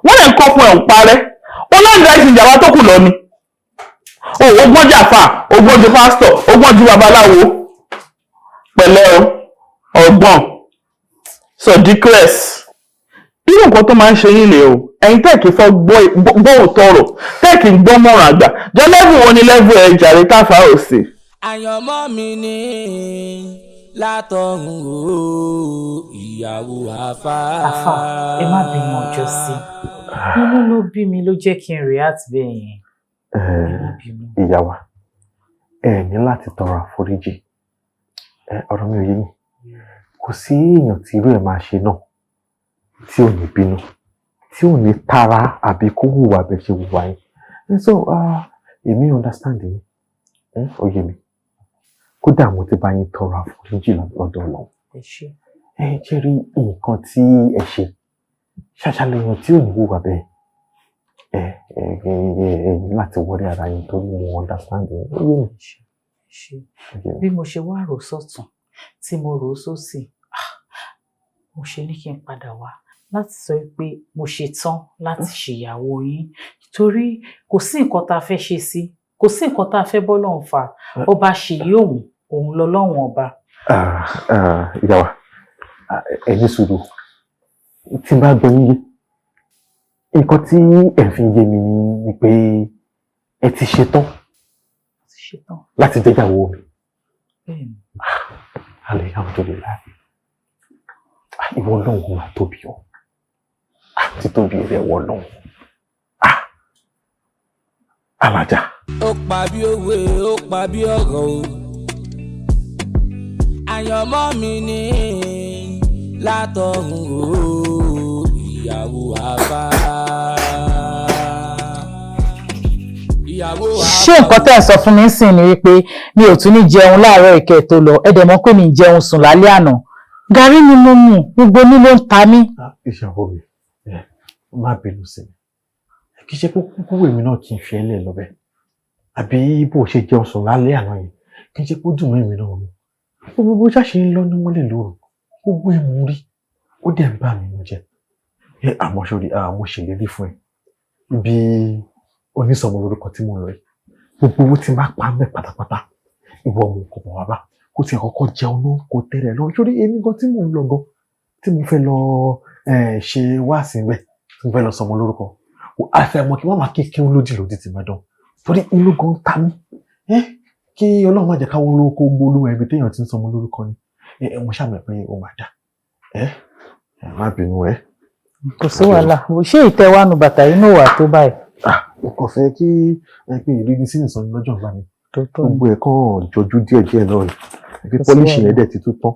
Wọ́n lè kọ́ fún ẹ̀ ń parẹ́. Ó náà ń dá ìsìn ìjàmbá tó kù lọ ni. Ogbọ́n jàfà, ogbọ́n ju pásítọ̀, ogbọ́n ju babaláwo. Pẹ̀lẹ́ o, ọgbọ́n. Sọ̀díkírẹ́s. Irú nǹkan tó máa ń ṣe yín lè o. Ẹ̀yin tẹ́ẹ̀kì fọ́ gbọ́ òótọ́ ọ̀rọ̀, tẹ́ẹ̀kì ń gbọ́ mọ̀ràn àgbà. Jọ lẹ́bù wọn ni lẹ́bù ẹ̀ jàre táfà ò sí. Àyànmọ́ mi ní látọ̀run o, ìyàwó àfà. Àfà, ẹ má bínú ọjọ́ sí. Inú ló bí mi ló jẹ́ kí n react bẹ́ẹ̀ yẹn. Ìyá wa, ẹ ní láti tọrọ àforíjì. Ọ̀rọ̀ mi ò yé yín. Kò sí èèyàn tí irú ẹ̀ máa ṣe náà tí ò ní bínú, tí ò ní tara àbí kó hùwà bẹ́ẹ̀ ṣe hùwà yín. And so èmi understand yín. Ó yé mi. Kódà mo ti bá yín tọrọ àforíjì lọ́dọ̀ Ọlọ́run. Ẹ ṣé. Ẹ jẹ́ rí nǹkan tí ẹ ṣe ṣàṣàlẹ́yìn tí ò ní hùwà bẹ́ẹ̀. Láti wọrí ara yín torí mo understand yín. Ó yé mi. Bí mo ṣe wá rò sọ́tún tí mo rò sósì, mo ṣe ní kí n padà wá láti sọ pé mo ṣe tán láti ṣèyàwó yín torí kò sí nǹkan tá a fẹ́ ṣe sí, kò sí nǹkan tá a fẹ́ bọ́ lọ́hùn fà, ọba ṣe yóò òun lọ lọ́hùn ọba. Ìyá wa, ẹ ní sùúrù. Tí n bá gbọ́ yín yé, nǹkan tí ẹ fi yé mi ni pé ẹ ti ṣetán láti jẹ́yàwó mi. Alhamdulillah. Ìwọ náà wọ́n máa tóbi ọ́. Ti tóbi rẹ̀ wọ́n náà. Alájà. Ó pa bí òwe, ó pa bí ọ̀rọ̀ o. Àyànmọ́ mi ní látọ̀run o, ìyàwó àbá. Ṣé nǹkan tẹ́ ẹ̀ sọ fún mi ń sìn ni wípé mi ò tún ní jẹun láàárọ̀ ìkẹ́ tó lọ, ẹ dẹ̀ mọ̀ pé mi jẹun sùn lálẹ́ àná. Gàrí ni mo mu, gbogbo mi ló ń ta mí. Ìṣàwọ̀ mi, má bínú sí mi. Kì í ṣe pé kúkú èmi náà kì í fi ẹlẹ́ lọ bẹ́ẹ̀. Àbí bó ṣe jẹun sùn lálẹ́ àná yìí, kì í ṣe pé ó dùn mọ́ èmi náà mu. Gbogbo ṣáṣe ń lọ ní mọ́lẹ̀ lóru, gbogbo ẹ̀ mú rí, ó dẹ̀ ń bà mí nínú jẹ́. Àmọ́ sórí, mo ṣèlérí fún ẹ. Bí onísọmọ lórúkọ tí mo lọ yìí, gbogbo owó tí n bá pa mẹ́ pátápátá, ìwọ mo kò bọ̀ wá bá. Kó tiẹ̀ kọ́kọ́ jẹun náà kó tẹ́lẹ̀ lọ. Sórí èmi gan tí mò ń lọ gan, tí mo fẹ́ lọ ṣe wáàsí bẹ́ẹ̀, tí mo fẹ́ lọ sọmọ lórúkọ. Àfẹ́mọ̀ kí wọ́n máa kéèké lódì ti máa dán. Torí inú gan ta mí. Kí Ọlọ́run má jẹ́ káwọn olórúkọ gbólú ẹbí téèyàn ti ń sọmọ lórúkọ ni. Mo ṣàmì pé ó máa dà. Má bínú ẹ. Kò sí wàhálà. Ṣé ìtẹ́wánu bàtà inú wà tó báyìí? Mo kàn fẹ́ kí pé ìrírí sí ìsọ̀ni lọ́jọ́ ìgbà mi. Gbogbo ẹ̀ kàn jọjú díẹ̀díẹ̀ náà ni. Bí pọ́líṣì yẹn dẹ̀ ti tún tán.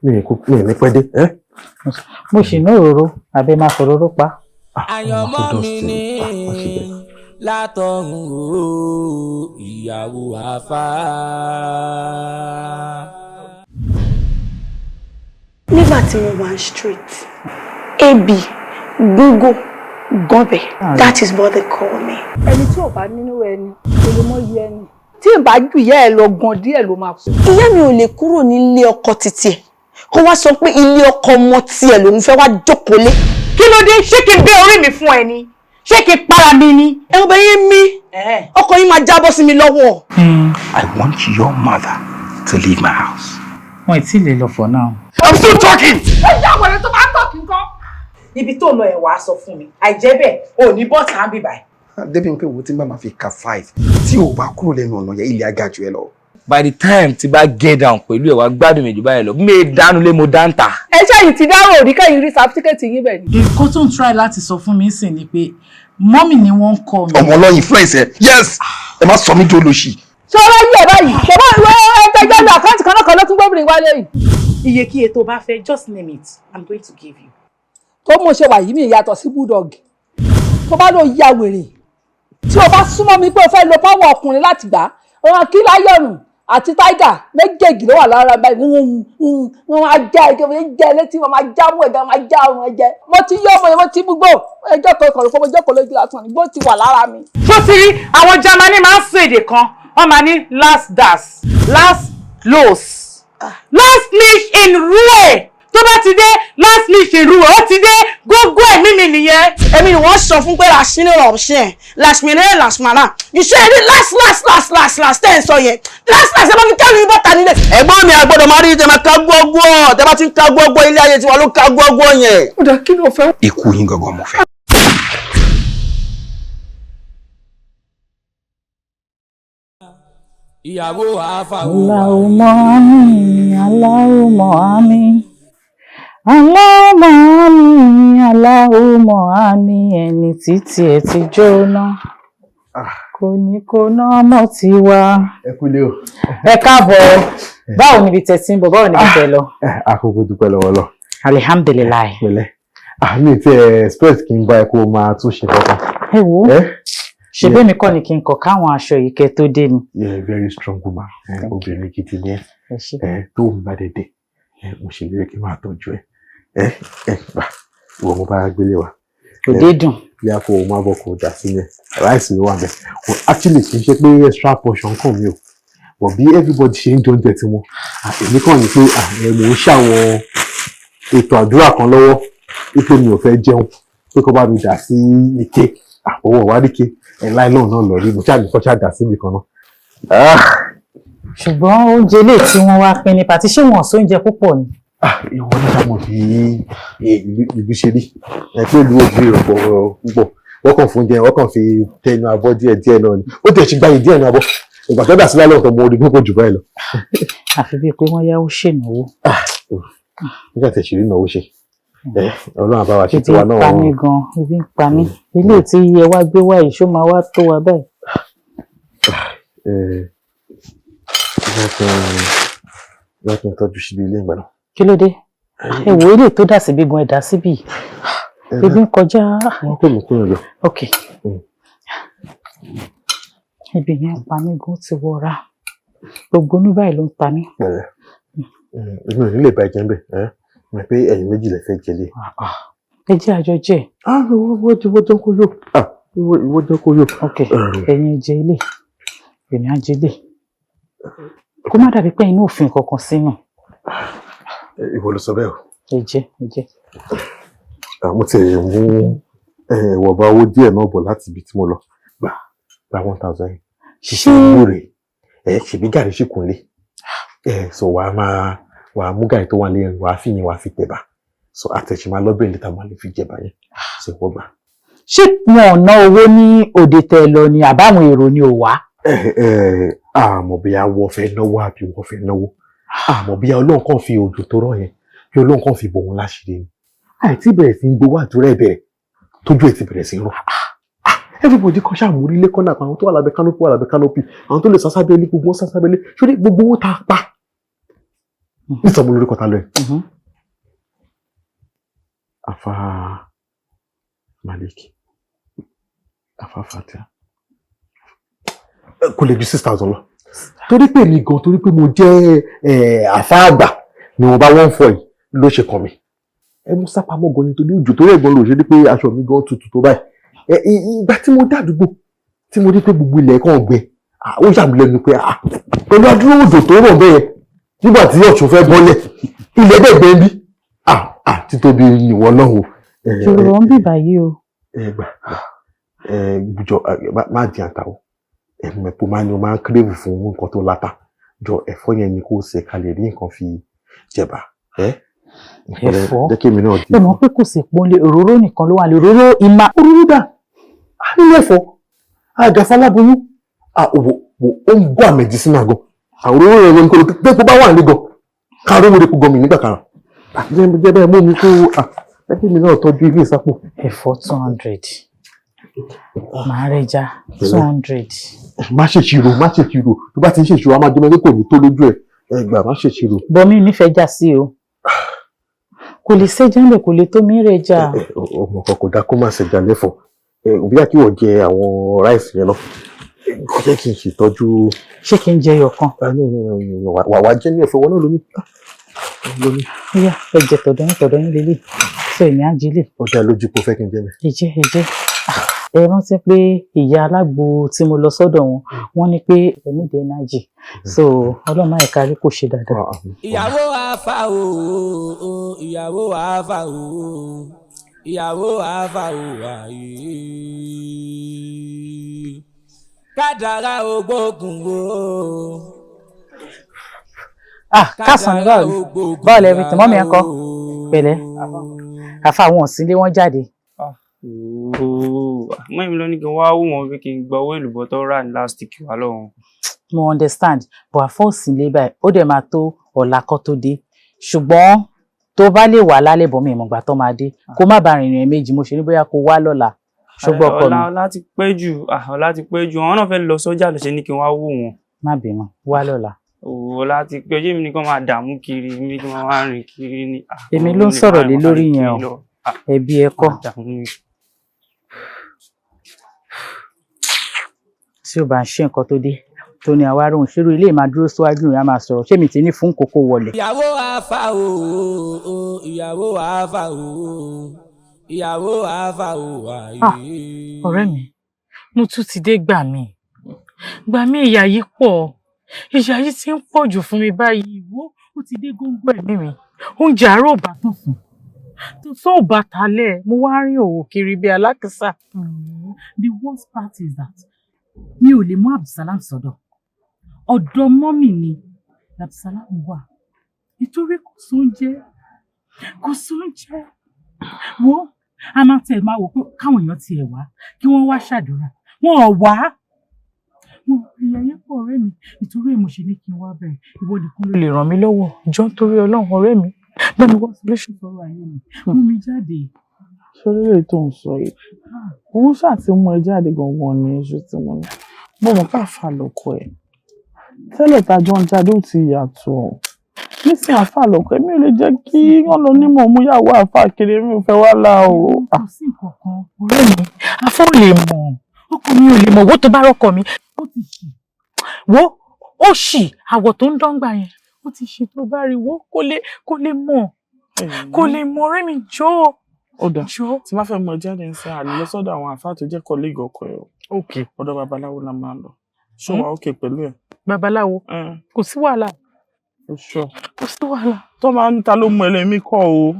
Mi ò ní pẹ́ dé. Mo ṣì ní òróró, àbí máa fòróró pa. Àyànmọ́ mi ní látọ̀run o, ìyàwó àfá. Nígbà tí mo wà street, AB, Google, Gobe, that is what they call me. Ẹni tí ò bá nínú ẹni, kò lè mọ iye ẹni. Tí ì bá ju ìyá ẹ lọ gan díẹ̀ ló máa kú. Ìyá mi ò lè kúrò nílé ọkọ títí ẹ̀. Kó wá sọ pé ilé ọkọ ọmọ tiẹ̀ lòun fẹ́ wá jókòó lé. Kí ló dé? Ṣé kí n gbé orí mi fún ẹ ni? Ṣé kí n para mi ni? Ẹ̀rọ bẹ yín mí. Ọkọ yín máa jábọ́ sí mi lọ́wọ́. I want your mother to leave my house. Wọ́n ti lè lọ for now. I'm still talking. Ẹ jẹ́ àwọn ẹ̀rọ tó bá ń tọ̀kì nǹkan. Ibi tó lọ ẹ̀ wá sọ fún mi. Àìjẹ́ bẹ́ẹ̀, ò ní bọ́ọ̀tì à ń bì báyìí. Débi pé wo tí n bá máa fi ka 5 tí o bá kúrò lẹ́nu ọ̀nà yẹn ilé aga jù ẹ lọ. By the time tí bá get down pẹ̀lú ẹ̀ wá gbádùn mi jù báyìí lọ, mi dánú lé mo dáńtà. Ẹ ṣáàyìn ti dárò òrí kẹ́yìn rí certificate yín bẹ̀ ni. Nǹkan tó ń try láti sọ fún mi sìn ni pé mọ́mì ni wọ́n ń kọ́ mi. Ọmọ ọlọ́yin influence ẹ, yes, ẹ má sọ mí tó lóṣì. Ṣé ọlá yí ẹ báyìí? Ṣèbá ìwé ẹgbẹ́ ìlú àkáǹtì kan náà kan ló tún gbóbìnrin wálé yìí. Iyekíye tó bá fẹ́, just name it, I'm going to give you. Tó mú ṣe wà yìí mi ìyàtọ̀ sí bulldog. Tó bá lọ ya wèrè. Tí o bá súnmọ́ mi pé o fẹ́ lo power ọkùnrin láti gbà, ọ̀ràn kí láyọ̀nù àti tiger méjèèjì ló wà lára báyìí. Wọ́n máa já ẹ̀jẹ̀, wọ́n jẹ́ létí, wọ́n máa já mú ẹ̀jẹ̀, wọ́n máa já ọrùn ẹ̀jẹ̀. Mo ti yọ ọmọ yẹn, mo ti mú gbò. Ẹjọ́ kan ìkọ̀rọ̀ fún mi, ẹjọ́ kan lójú lásán ni, gbó ti wà lára mi. Ṣó ti rí àwọn Germany máa ń sọ èdè kan, wọ́n máa ní last das, last los, last leash in rue. Tó bá ti dé last leash in rue, ó ti dé gógó ẹ̀mí mi nìyẹn. Èmi ni wọ́n sọ fún pé làṣínú ọ̀ṣẹ́ làṣmìnira làṣmàrà. Iṣẹ́ ẹni last tẹ́ ẹ̀ sọ yẹn. Last ẹ bá fi kẹ́lu ibọ̀ ta nílẹ̀. Ẹ̀gbọ́n mi àgbọ́dọ̀ máa rí tẹ́ máa ká gbọ́gbọ́, tẹ́ bá ti ń ká gbọ́gbọ́ ilé ayé tiwa ló ká gbọ́gbọ́ yẹn. Ó dà kí ló fẹ́. Ikú yín gangan mo fẹ́. Ìyàwó àfá. Allahumma amin, Allahumma amin. Allahumma amin, Allahumma amin, ẹni títí ẹ ti jóná. Kò ní kó náà mọ̀ tí wá. Ẹ kúlé o. Ẹ káàbọ̀. Báwo níbi tẹ́ tí ń bọ̀? Báwo níbi tẹ́ lọ? Àkókò dúpẹ́ lọ́wọ́ lọ. Alihamdulilayi. Pẹ̀lẹ́. Mi ti expect kí n bá ẹ kó máa tún ṣe kankan. Ẹ wo. Ṣé bẹ́ẹ̀ mi kọ́ ni kí n kọ̀ káwọn aṣọ yìí kẹ́ tó dé ni? Yeah, very strong woman. Obìnrin gidi ni ẹ. Tó ń bá dédé. Mo ṣe lè kí n máa tọ́jú ẹ. Gbà ìwọ mo bá gbélé wa. Òde dùn. Bí a kò máa bọ̀ kò dà sílẹ̀. Ráìsì ló wà bẹ́ẹ̀. Actually kì í ṣe pé extra portion kàn mí o. But bí everybody ṣe ń jọ oúnjẹ tiwọn. Èmi kàn ní pé mo ń ṣàwọn ètò àdúrà kan lọ́wọ́. Ipò mi ò fẹ́ jẹun. Pé kó bá mi dà sí ike. Àpòwọ̀ wádìíke. Láìlọ́ọ̀ náà lọ rí. Mo ṣáà ní kọ́ ṣáà dà sí mi kan náà. Ṣùgbọ́n oúnjẹ ilé tí wọ́n wá pín ní pàtí ṣé wọ́n sọ oúnjẹ púpọ̀ ni? Ìwọ ní sábà bí ìlú ṣe rí. Pé ìlú òbí rẹ̀ púpọ̀. Wọ́n kàn fún oúnjẹ, wọ́n kàn fi tẹnu abọ́ díẹ̀ náà ni. Ó tẹ̀ ṣe gbáyé díẹ̀ ní abọ́. Ìgbà tó dà sí lálẹ́ ọ̀tọ̀ mo rí púpọ̀ jù báyìí lọ. Àfi bíi pé wọ́n yáwó ṣènáwó. Nígbà tẹ̀ ṣe rí ìnáwó ṣe. Ọlọ́run àbáwá ṣe tiwa náà. Ebi ń pa mí gan, ebi ń pa mí. Ilé tí ẹ wá gbé wá yìí ṣó máa wá tó wa báyìí. Láti tọ́jú síbi ilé ìgbà náà. Kí ló dé? Ẹ wo ilé tó dà síbí gan, ẹ dà síbí. Ebi ń kọjá. Wọ́n pè mí kúrò lọ. Ok. Ebi yẹn ń pa mí gan, ti wọra. Gbogbo ní báyìí ló ń ta mí. Èmi ò ní lè bá ẹ jẹun bẹ́ẹ̀. Mo pé ẹ̀yin méjì lè fẹ́ jẹlé. Ẹ jẹ́ àjọ jẹ́. Ìwọ jẹ́ kó yó. Ìwọ jẹ́ kó yó. Ok, ẹ̀yin jẹ ilé. Èmi á jẹ ilé. Kó má dàbí pé inú òfin kankan sínú. Ìwọ ló sọ bẹ́ẹ̀ o. Ẹ jẹ́. Mo ti mú ìwọ̀nba owó díẹ̀ náà bọ̀ láti ibi tí mo lọ. Gba 1,000 yìí. Ṣiṣẹ́ ìlú rẹ̀. Ṣèbí gàrí ṣì kúnlé. So wàá mú gàrí tó wà lẹ́yìn wàá fi yẹn wàá fi tẹ̀bà. So àtẹ̀sí máa lọ́bẹ̀ níta máa lè fi jẹ̀bà yẹn. Ṣé wọ́n gbà? Ṣé wọn ò ná owó ní òde tẹ lọ ni àbáwọn èrò ni ò wá? Àmọ́ bí awọ fẹ́ náwó àbí wọ́n fẹ́ náwó. Àmọ́ bí Ọlọ́run kàn fi òjò tó rọ̀ yẹn bí Ọlọ́run kàn fi bò wọ́n láṣìírí ni. Àìtí bẹ̀rẹ̀ sí ń gbowó àdúrà ẹ̀bẹ̀rẹ̀ tójú ẹ̀ ti bẹ̀rẹ̀ sí ń rọ̀. Everybody kan ṣàmúrí ilé kọ́nà àwọn tó wà lábẹ́ kánópì àwọn tó lè sásábẹ́lé gbogbo wọn sásábẹ́lé ṣórí gbogbo owó tá a pa nítorí olórí kọta lọ ẹ̀. Afa Malik Afa Fatia kò lè ju 6,000 lọ torí pé mi gan torí pé mo jẹ́ àfa àgbà ni wọ́n bá wọ́n fọ yìí ló ṣe kàn mí. Mú sápamọ́ gan nítorí òjò tó rẹ̀ gan ló ṣe ní pé aṣọ mi gan tutù tó báyìí. Ìgbà tí mo dé àdúgbò tí mo rí pé gbogbo ilẹ̀ kan gbẹ ó ṣàmúlẹ́nu pé pẹ̀lú àdúró òjò tó rọ̀ bẹ́ẹ̀ nígbà tí ọ̀ṣun fẹ́ bọ́lẹ̀ ilẹ̀ dẹ̀ gbẹ bí títóbi ìwọ náà o. Ṣòro ń bì báyìí o. Jọ má di àǹtà o ẹ̀mẹ̀pọ̀ máa ní o máa ń kírèvù fún nǹkan tó láta jọ ẹ̀fọ́ yẹn ni kò ṣe kalẹ̀ rí nǹkan fi jẹ̀bà. Ẹ̀fọ́ jẹ́ kí èmi náà di. ẹ mọ̀ pé kò sí pọ́nlé òróró nìkan ló wà lè òróró ìmà. Òróró dà á nílé ẹ̀fọ́ àgàfà láboyún ó ń bọ́ àmẹ̀jì sínú àgọ́ òróró rẹ̀ lónìí kò lè pé bá wà nígọ̀ káàró mo lè kó gọmì nígbà kan jẹ́ bẹ́ẹ̀ mú mi kó jẹ́ kí èmi náà tọ́jú ilé ìsápò. Ẹ̀fọ́ 200 màá rẹ̀ já 200. Má ṣe ṣírò tó bá ti ń ṣe ṣírò a máa jẹ́ mẹ́rin kò ní tó lójú ẹ̀ gbà má ṣe ṣírò. Bọ́mí nífẹ̀ẹ́ já sí o. Kò lè ṣẹ́jà ń bẹ̀ kò lè tó mí rẹ̀ já. Ọmọ kan kò dá kó má ṣẹ̀jà lẹ́fọ̀ọ́ òbí àti ìwọ̀ jẹ àwọn ráìsì yẹn lọ kò jẹ́ kí n ṣètọ́jú. Ṣé kí n jẹ ẹyọ kan? Wà jẹ́ ní ẹ̀fọ́ wọn náà lómi. Ìyá ẹ jẹ tọ̀dọ̀ yín lélẹ̀ ṣe èmi á jí lè. Ó dá lójú pé ó fẹ́ kí n jẹ́ mi. Ẹ jẹ́ ẹ rántí pé ìyá alágbo tí mo lọ sọ́dọ̀ wọn wọ́n ní pé ẹ̀mí dé nájì so ọlọ́mọ ẹ̀ka rí kò ṣe dáadáa. Ìyàwó àfà o ìyàwó àfà o ìyàwó àfà o àyè kádàrá ògbógun o. Kásán bọ́ọ̀lù ẹ̀rí tí mọ́mí ẹ̀ kọ́ pẹ̀lẹ́ àfa àwọn òsínlé wọ́n jáde. Mọ́ ìmú lọ ní kí n wá wò wọ́n pé kí n gba owó èlùbọ́ tó rà ní last week wá lọ́wọ́. Mo understand but àfọ́ òsínlé báyìí ó dẹ̀ máa tó ọ̀la kọ́ tó dé ṣùgbọ́n tó bá lè wà lálẹ́ bọ̀ mí ìmọ̀gbà tó máa dé kó má bàa rìnrìn méjì mo ṣe ní bóyá kó wá lọ́la. ṣùgbọ́n ọkọ mi. Ọlá ti pẹ́ jù ọlá ti pẹ́ jù àwọn náà fẹ́ lọ sọ́jà lọ ṣe ní kí n wá wò wọ́n. Má bínú wá lọ́la. Ọlá ti pẹ́ ojú mi ní kí wọ́n máa dààmú kiri mi kí wọ́n máa rìn kiri ní. Èmi ló ń sọ̀rọ̀ lé lórí yẹn o ẹbí ẹ̀kọ́. Tí ó bá ń ṣe nǹkan tó dé tó ní àwa rohùn ṣerú ilé máa dúró síwájú ìyá máa sọ̀rọ̀ ṣé mi ti ní fún kókó wọlé. ìyàwó àfà o ìyàwó àfà o ìyàwó àfà o àyè. Ọ̀rẹ́ mi mo tún ti dé gbà mí ìyà yìí pọ̀ ìyà yìí ti ń pọ̀ jù fún mi báyìí wo ó ti dé góńgó ẹ̀mí mi oúnjẹ àárọ̀ ò bá tó sùn tó sọ ò bá talẹ̀ mo wá rí òwò kiri bí alákìsà. The worst part is that mi ò lè mú Abdulsalam sọ́dọ̀ ọ̀dọ̀ mọ́mì ni Abdulsalam wà nítorí kò sóúnjẹ wo a máa tẹ̀ máa wò pé káwọn èèyàn tiẹ̀ wá kí wọ́n wá ṣàdúrà wọn ò wá mo ìyá yẹn pọ̀ ọ̀rẹ́ mi nítorí èmo ṣe ní kí n wá bẹ̀rẹ̀ ìwọ nìkan ló lè ràn mí lọ́wọ́ jọ nítorí Ọlọ́run ọ̀rẹ́ mi bá mi wá solution sọ̀rọ̀ ayé mi mú mi jáde. Ṣorí lè tó ń sọ yìí òun ṣàti mú ẹ jáde gangan ní iṣu tí mo ní mo mọ̀ ká fà lọ́kọ ẹ̀ tẹ́lẹ̀ tájọ ń jáde ó ti yàtọ̀ nísìnyí àfà lọ́kọ ẹ̀ mi ò lè jẹ́ kí wọ́n lọ nímọ̀ mú yàwó àfà kiri mi ò fẹ́ wá lá o. Kò sí nǹkan kan ọ̀rẹ́ mi afọ ò lè mọ̀ ọkọ mi ò lè mọ̀ owó tó bá rọ́kọ mi ó ti ṣì wo ó ṣì àwọ̀ tó ń dọ́ngbà yẹn ó ti ṣì tó bá rí wo kó lè mọ̀ ọ̀rẹ́ mi jọ̀ọ́. Ó dà tí máa fẹ́ mọ jáde ń sẹ́ àlè lọ sọ́dọ̀ àwọn àfáà tó jẹ́ kọ́líìgì ọkọ ẹ̀ o. Ọ̀dọ̀ babaláwo la máa lọ. Ṣé wàá òkè pẹ̀lú ẹ̀? Babaláwo kò sí wàhálà. Kò sí wàhálà. Tó máa ń ta ló mọ ẹlẹ́mí kọ́ o.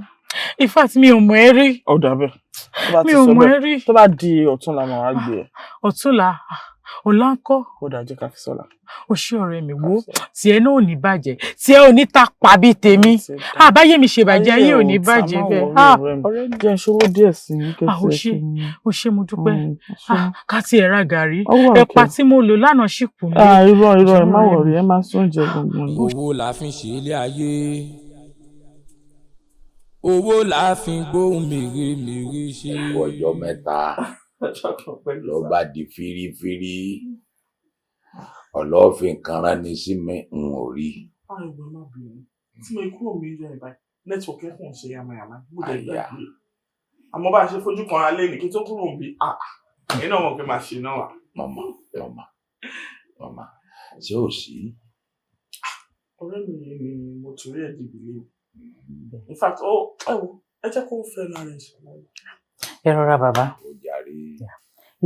In fact mi ò mọ̀ ẹ́ rí. Ó dà bẹ́ẹ̀. Mi ò mọ̀ ẹ́ rí. Tó bá di ọ̀túnla máa wá gbé ẹ. Ọ̀túnla ọ̀la ń kọ́. Ó dà jẹ́ ká fi sọ́la. O ṣé ọ̀rẹ́ mi wo tiẹ̀ náà ò ní bàjẹ́ tiẹ̀ ò ní ta pàbí tèmi àbáyé mi ṣe bàjẹ́ ayé ò ní bàjẹ́ bẹ́ẹ̀. Ọ̀rẹ́ jẹ́ ìṣòro díẹ̀ sí i kẹsì ẹ̀ o ṣé mo dúpẹ́ ká ti ẹ̀ ra gàrí ẹ̀pà tí mo lò lánàá ṣì kù ní. Irọ́ ẹ má wọ̀rí ẹ má sún oúnjẹ gbọ̀ngbọ̀n. owó la fi ń ṣe ilé ayé owó la fi ń gbóhùn mèremère ṣe. ọjọ́ mẹ́ta ló bá di fírífírí ọlọ́ọ̀fin kan rán ní sí mi n ò rí. Ẹ̀gbọ́n má bínú tí mo kúrò mi yọ ìbáyìí nẹ́tíwọ̀kì ẹ̀kún ṣe yamayama mo dẹ̀ gbàgbé àmọ́ bá a ṣe fojú kan alẹ́ ní kí tó kúrò bí ẹ̀yin náà mọ̀ pé máa ṣe náà wà. Màmá ṣé ò sí. Ọ̀rẹ́ mi yìí ni mo torí ẹ̀ dìbò lé in fact ẹ jẹ́ kó fẹ́ lára ẹ̀ ṣe. Ẹ rọra bàbá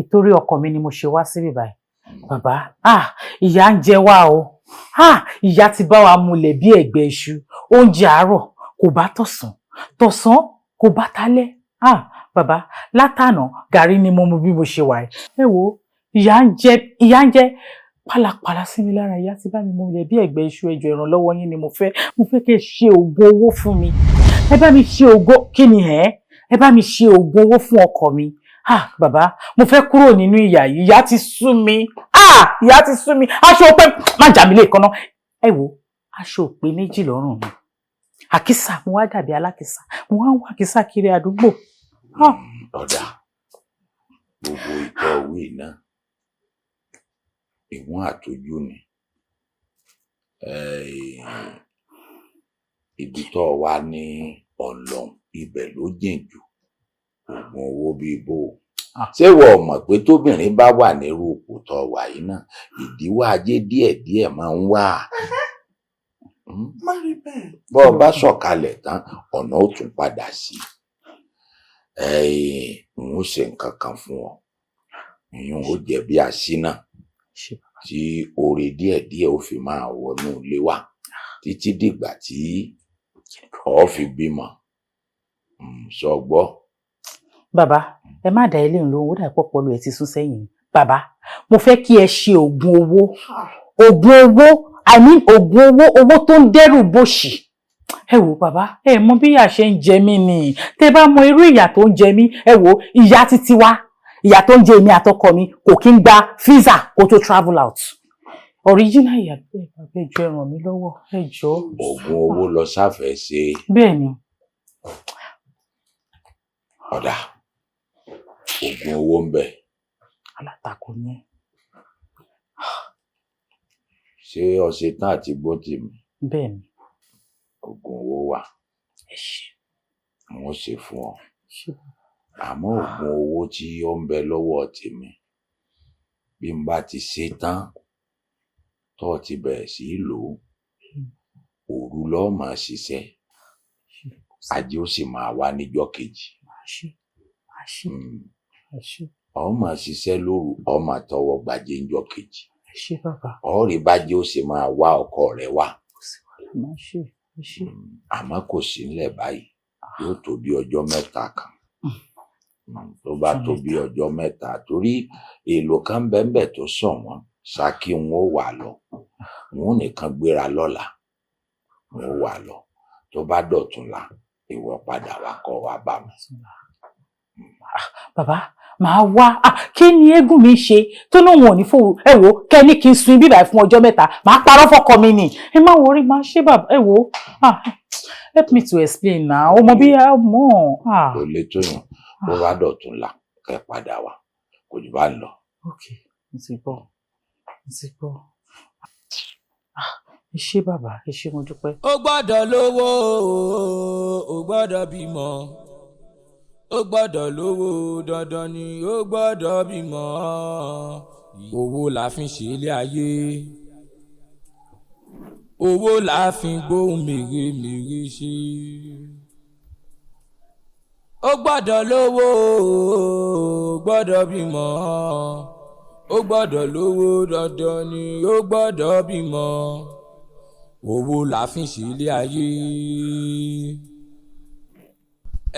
ìtorí ọkọ mi ni mo ṣe wá síbí báyìí bàbá ìyà ń jẹ wá o ìyà ti bá wa mulẹ̀ bí ẹ̀gbẹ́ iṣu oúnjẹ àárọ̀ kò bá tọ̀sán kò bá talẹ́ bàbá látànà gàrí ni mo mu bí mo ṣe wà ẹ wo ìyà ń jẹ pálapàla sí mi lára ìyà ti bá mi mulẹ̀ bí ẹ̀gbẹ́ iṣu ẹjọ́ ìrànlọ́wọ́ yín ni mo fẹ́ kẹ́ ṣe oògùn owó fún mi ẹ bá mi ṣe oògùn kí ni ẹ bá mi ṣe oògùn owó fún ọkọ mi bàbá mo fẹ́ kúrò nínú ìyà yìí ìyà ti sú mi aṣọ òpè má jà mí lẹ́ẹ̀kan náà ẹ wo aṣọ òpè méjì lọ́rùn mi àkísà mo wá dàbí alákìsà mo wá ń wá àkísà kiri àdúgbò. Ọ̀dà gbogbo ìtọ́ òwe náà ìwọ̀n àtọ́jú ni ibi tó wà ní ọlọ́run ibẹ̀ ló jìn jù oògùn owó bíi bò ṣé wọ́n mọ̀ pé tóbìnrin bá wà nírú ipò tó wà yìí náà ìdíwọ́ ajé díẹ̀díẹ̀ máa ń wà bọ́ ọ bá sọ̀kalẹ̀ tán ọ̀nà ó tún padà sí n ó ṣe nǹkan kan fún ọ ìyún ó jẹ́ bí àṣínà tí oore díẹ̀díẹ̀ ó fi máa wọnú ilé wa títí dìgbà tí ọ fi bímọ sọ gbọ́. Bàbá ẹ má dá ilé ìlú owó dà pọ̀pọ̀ lu ẹ̀ ti sún sẹ́yìn bàbá mo fẹ́ kí ẹ ṣe oògùn owó oògùn owó tó ń dẹ́rù bòṣì ẹ wò bàbá ẹ mọ bí ìyà ṣe ń jẹ mí ni tẹ bá mọ irú ìyà tó ń jẹ mí ẹ wò ìyà títí wá ìyà tó ń jẹ èmi àtọkọ mi kò kí ń gba visa kó tó travel out original ìyà bẹ́ẹ̀ bàbá ẹ jọ̀ọ́ ẹ ràn mí lọ́wọ́ ẹ jọ̀ọ́. oògùn owó lọ sáfẹ́ ṣe. bẹ́ẹ̀ ni. Ọ̀dà oògùn owó ń bẹ. Alátakò ni. Ṣé o ṣe tán àti gbọ́ tèmi? Bẹ́ẹ̀ni. Oògùn owó wà. Wọ́n ṣe fún ọ. Àmọ́ oògùn owó tí ó ń bẹ lọ́wọ́ tèmi, bí n bá ti ṣe tán tó ti bẹ̀rẹ̀ sí í lò ó, òru lọ́ọ́ máa ṣiṣẹ́, ajé ó sì máa wá níjọ́ kejì. Ọ máa ṣiṣẹ́ lóru, ọ máa tọwọ́ gbajé níjọ́ kejì. Ọ rí bájé ó sì máa wá ọkọ rẹ̀ wá. Àmọ́ kò sí nílẹ̀ báyìí, yóò tó bí ọjọ́ mẹ́ta kan. Tó bá tó bí ọjọ́ mẹ́ta, torí èlò kan bẹ́ẹ̀ tó sọ wọ́n Ṣakí wọn ó wà lọ, wọn ò nìkan gbéra lọ́la, wọn ó wà lọ. Tó bá dọ̀túnla, ìwọ padà wá kọ́ wa bá mi. Bàbá, màá wá. Kí ni eégún mi ṣe tó lóun ò ní fòrò? Ẹ wo, kẹ́ni kí n sun bíbà fún ọjọ́ mẹ́ta, màá parọ́ fọ́kọ mi nì. Ẹ má worry, máa ṣe bàbá. Ẹ wo, help me to explain now. Ọmọ bí a mọ̀. Kò lè tó yàn, bó bá dọ̀túnla, kẹ́ padà wá, kò jù bá ń lọ. Okay, mo ti gbọ́. Ẹ ṣé bàbá, ẹ ṣé mo dúpẹ́. Ó gbọ́dọ̀ lówó, ó gbọ́dọ̀ bímọ. Ó gbọ́dọ̀ lówó, dandan ni ó gbọ́dọ̀ bímọ. Owó la fi ń ṣe ilé ayé. Owó la fi ń gbóhùn mèremère ṣe. Ó gbọ́dọ̀ lówó, ó gbọ́dọ̀ bímọ. Ó gbọ́dọ̀ lówó, dandan ni ó gbọ́dọ̀ bímọ. Owó la fi ń ṣe ilé ayé.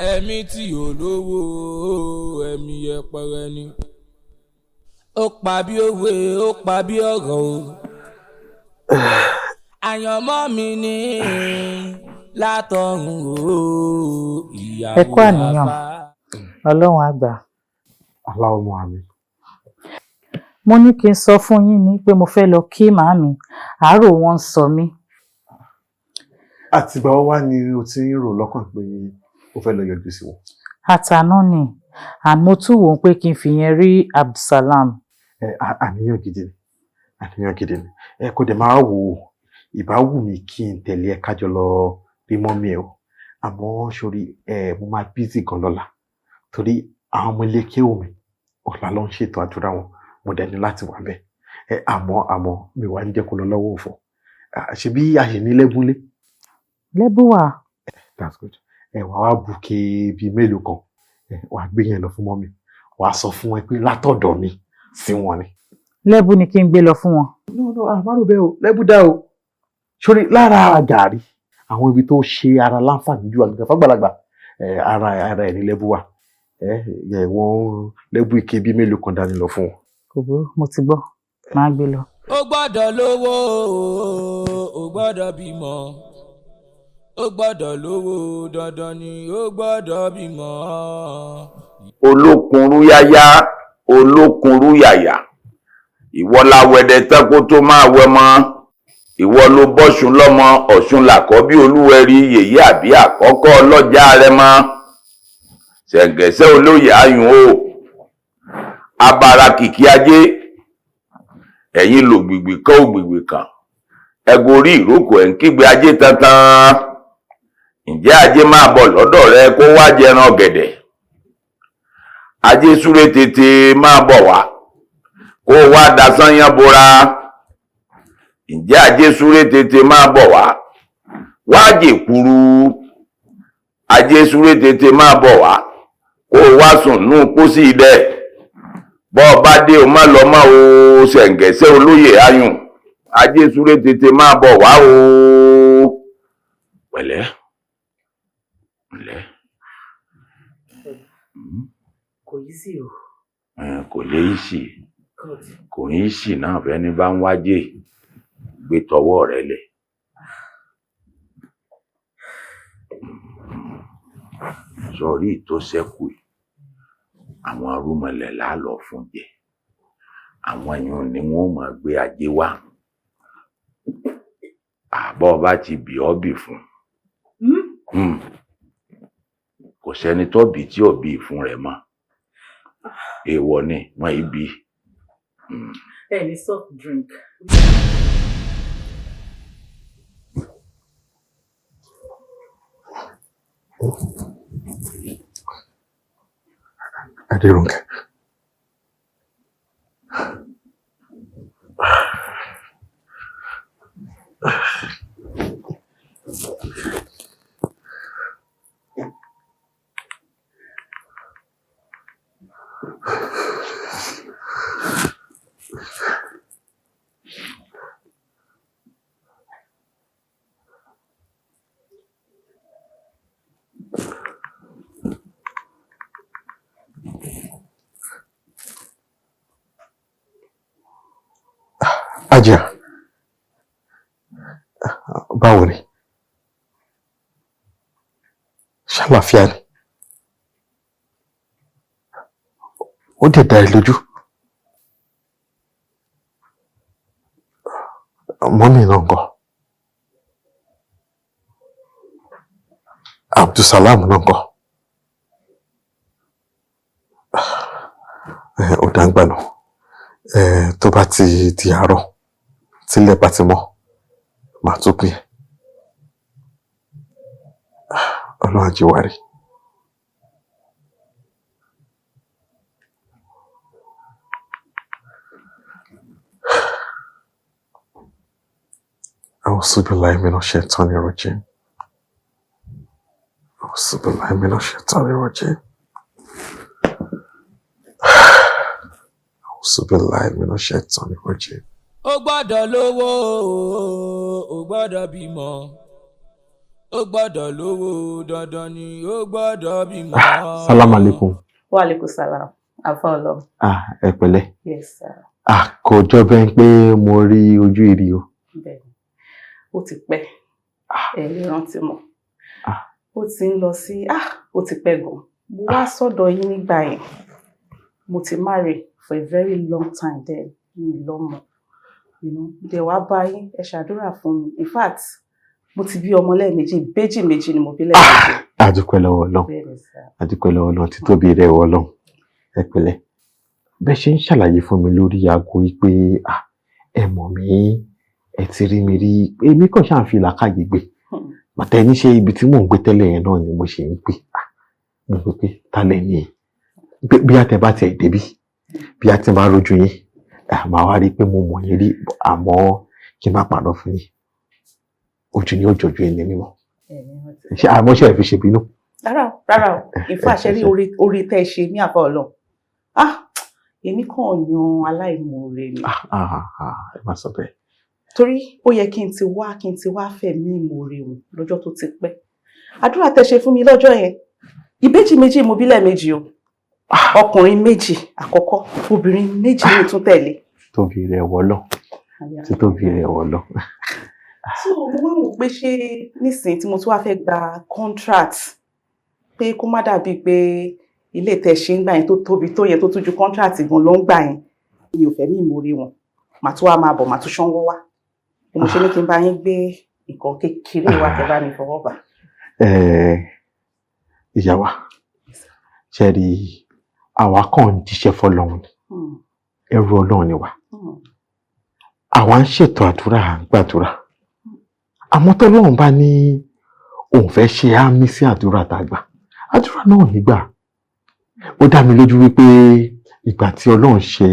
Ẹ̀mí tí ò lówó, ẹ̀mí yẹpẹrẹ ni. Ó pa bí òwe, ó pa bí ọ̀rọ̀ o. Àyànmọ́ mi ní látọ̀run o. Ẹ kú àníyàn, Ọlọ́run àgbà. Aláwọ̀ àmì. Mo ní kí n sọ fún yín ní pé mo fẹ́ lọ kí màámi, àárò wọn ń sọ mí. Àtìgbà wo wá ni o ti ń rò lọ́kàn pé o fẹ́ lọ yọjú sí wọn? Àtàná ni, àmọ́ tún wò ó pé kí n fi yẹn rí Abdulsalam. Àníyàn gidi ni. Kò dẹ̀ máa wò ó, ìbá wù mí kí n tẹ̀lé ẹ kájọ lọ rí mọ́mí ẹ o. Àmọ́ sórí mo máa bízì gan lọ́la, torí àwọn ọmọ ilé kéwù mi ọ̀la ló ń ṣètò àdúrà wọn, mo dẹ̀ ní láti wà bẹ́ẹ̀. Àmọ́ mi wá ń jẹ́ kó lọ lọ́wọ́ òfò. Ṣebí àyè ní lẹ́bùnlé? Lẹ́bùn wà. That's good. Wà wá bùkẹ́ bíi mélòó kan, wà gbé yẹn lọ fún mọ́mí, wà sọ fún ẹ pé látọ̀dọ̀ mi sí wọn ni. Lẹ́bùn ni kí n gbé lọ fún wọn. No, àmárò bẹ́ẹ̀ o, lẹ́bùn dá o. Sórí lára gàrí, àwọn ibi tó ṣe ara láǹfààní ju àgbẹ̀ fàgbàlagbà, ara ẹ̀ ní lẹ́bùn wà. Wọ́n lẹ́bùn ike bíi mélòó kan dání lọ fún wọn. Kò burú, mo ti gbọ́, máa gbé lọ. Ó gbọ́dọ̀ lówó, ó gbọ́dọ̀ bímọ. Ó gbọ́dọ̀ lówó, dandan ni ó gbọ́dọ̀ bímọ. Olókunrú yáyá, olókunrú yàyà. Ìwọ la wẹ̀dẹ̀ tán kó tó máa wẹ mọ́. Ìwọ ló bọ́ṣun lọ́mọ, Ọ̀ṣun làkọ́bí olúwẹ̀rí, yèyé àbí àkọ́kọ́ ọlọ́jà rẹ mọ́. Ṣẹ̀ǹgẹ̀ṣẹ́ olóyè ayùn o. Abara kìkì ajé. Ẹ̀yin lò gbìgbì kan ò gbìgbì kan. Ẹ̀gùn orí ìrókò ẹ̀ ń kígbe ajé tantan. Ǹjẹ́ ajé máa bọ̀ lọ́dọ̀ rẹ kó wá jẹran ọ̀gẹ̀dẹ̀? Ajé súré tètè máa bọ̀ wá kó wá dasán yán bora. Ǹjẹ́ ajé súré tètè máa bọ̀ wá jèkúrú. Ajé súré tètè máa bọ̀ wá kó wá sùn nú pósí ilẹ̀. Bọ́ ọba dé o má lọ mọ́ o, Ṣẹ̀ǹgẹ̀ṣẹ́ olóyè ayùn. Ajé súré tètè máa bọ̀ wá o. Pẹ̀lẹ́. Kò yí sí o. Kò lè yí sí. Kò yí sí náà fẹ́ni bá ń wájé gbé tọwọ́ rẹ lẹ̀. Sọ̀rí tó ṣẹ́kù àwọn arúmọlẹ̀ lálọ́ fún jẹ. Àwọn èèyàn ni wọ́n máa gbé ajé wá. Àbọ̀ bá ti bì ọ́ bì fún. Kò sẹ́ni tó bì tí ò bì fún rẹ̀ mọ́. èèwọ̀ ni wọ́n yìí bí. Any soft drink. Adérónkẹ́. Ajá, báwo ni? Ṣàlàáfíà ni? Ó dẹ̀ dá ẹ lójú? Mọ́mì náà ńkọ́? Abdulsalam náà ńkọ́? Ó dá ń gbà náà. Tó bá ti di àárọ̀ tílẹ̀ bá ti mọ́ màá tún pè é. Ọlọ́run á jẹ́ wá rí. أعوذ بالله من الشيطان الرجيم. أعوذ بالله من الشيطان الرجيم. أعوذ بالله من الشيطان الرجيم. Ó gbọ́dọ̀ lówó, ó gbọ́dọ̀ bímọ. Ó gbọ́dọ̀ lówó, dandan ni ó gbọ́dọ̀ bímọ. Salam alaikum. Wa alaikum salam. Afa Ọlọ́run. Ẹ pẹ̀lẹ́. Yes sir. Kò jọ bẹ́ẹ̀ pé mo rí ojú ìrì o. Bẹ́ẹ̀ni. Ó ti pẹ́. Ẹ lè rántí mọ́. Ó ti ń lọ sí ó ti pẹ́ gan. Mo wá sọ́dọ̀ yín nígbà yẹn. Mo ti marry for a very long time then. Mi lọ́mọ. Dẹ̀ wá bá yín, ẹ ṣàdúrà fún mi. In fact, mo ti bí ọmọ lẹ́ẹ̀mejì, méjì ni mo bí lẹ́ẹ̀mejì. Adúpẹ́ lọ́wọ́ Ọlọ́run. Adúpẹ́ lọ́wọ́ Ọlọ́run, títóbi rẹ̀ wọ Ọlọ́run. Ẹ pẹ̀lẹ́. Bẹ́ẹ̀ ṣe ń ṣàlàyé fún mi lórí aago yìí pé ẹ mọ̀ mí, ẹ ti rí mi rí, èmi kàn ṣáà ń fi làákàyè gbé. Bàtà ẹni ṣe ibi tí mò ń gbé tẹ́lẹ̀ yẹn náà ni mo ṣe ń pè. Mo rò pé tálẹ̀ ni ẹ̀. Bí a tẹ bá tẹ̀ débí, bí a ti bá rójú yín, màá wá rí i pé mo mọ̀ yín rí, àmọ́ kí n má pàdán fún yín. Ojú ni ó jọjú ẹni mímọ́. Ṣé àmọ́ṣẹ́ ẹ̀ fi ṣe bínú? Rárá o. Ìfẹ́ àṣẹrí orí tẹ́ ṣe ní Àfà Ọlọ́run. Èmi kàn yan aláìmoore ni. Ẹ má sọ bẹ́ẹ̀. Torí ó yẹ kí n ti wá fẹ̀mí ìmoore wọn lọ́jọ́ tó ti pẹ́. Àdúrà tẹ́ ṣe fún mi lọ́jọ́ yẹn. Ìbejì méjì mo bí lẹ́ẹ̀mejì o. Ọkùnrin méjì àkọ́kọ́, obìnrin méjì ní tún tẹ̀lé. Tóbi rẹ̀ wọ́lọ́. Títóbi rẹ̀ wọ́lọ́. So mo wá wò pé ṣé nísìnyí tí mo tún wá fẹ́ gba contract pé kó má dàbí pé ilé tẹ́ ṣe ń gbà yẹn tó tóbi tó yẹn tó tún ju contract gan ló ń gbà yẹn, mi ò fẹ́ ní ìmoore wọn. Màá tún wá máa bọ̀, màá tún ṣánwó wá. Mo ṣe ní kí n bá yín gbé nǹkan kékeré wá kẹ́ bá mi fọwọ́ bà. Ìyá wa, ṣe rí àwa kàn ń jíṣẹ́ fọ́lọ́run ni. Ẹrú Ọlọ́run ni wá. Àwa ń ṣètò àdúrà, à ń gbàdúrà. Àmọ́ tọ́lọ́run bá ní òun fẹ́ ṣe àmì sí àdúrà tá a gbà, àdúrà náà nígbà. Ó dá mi lójú wípé ìgbà tí Ọlọ́run ṣe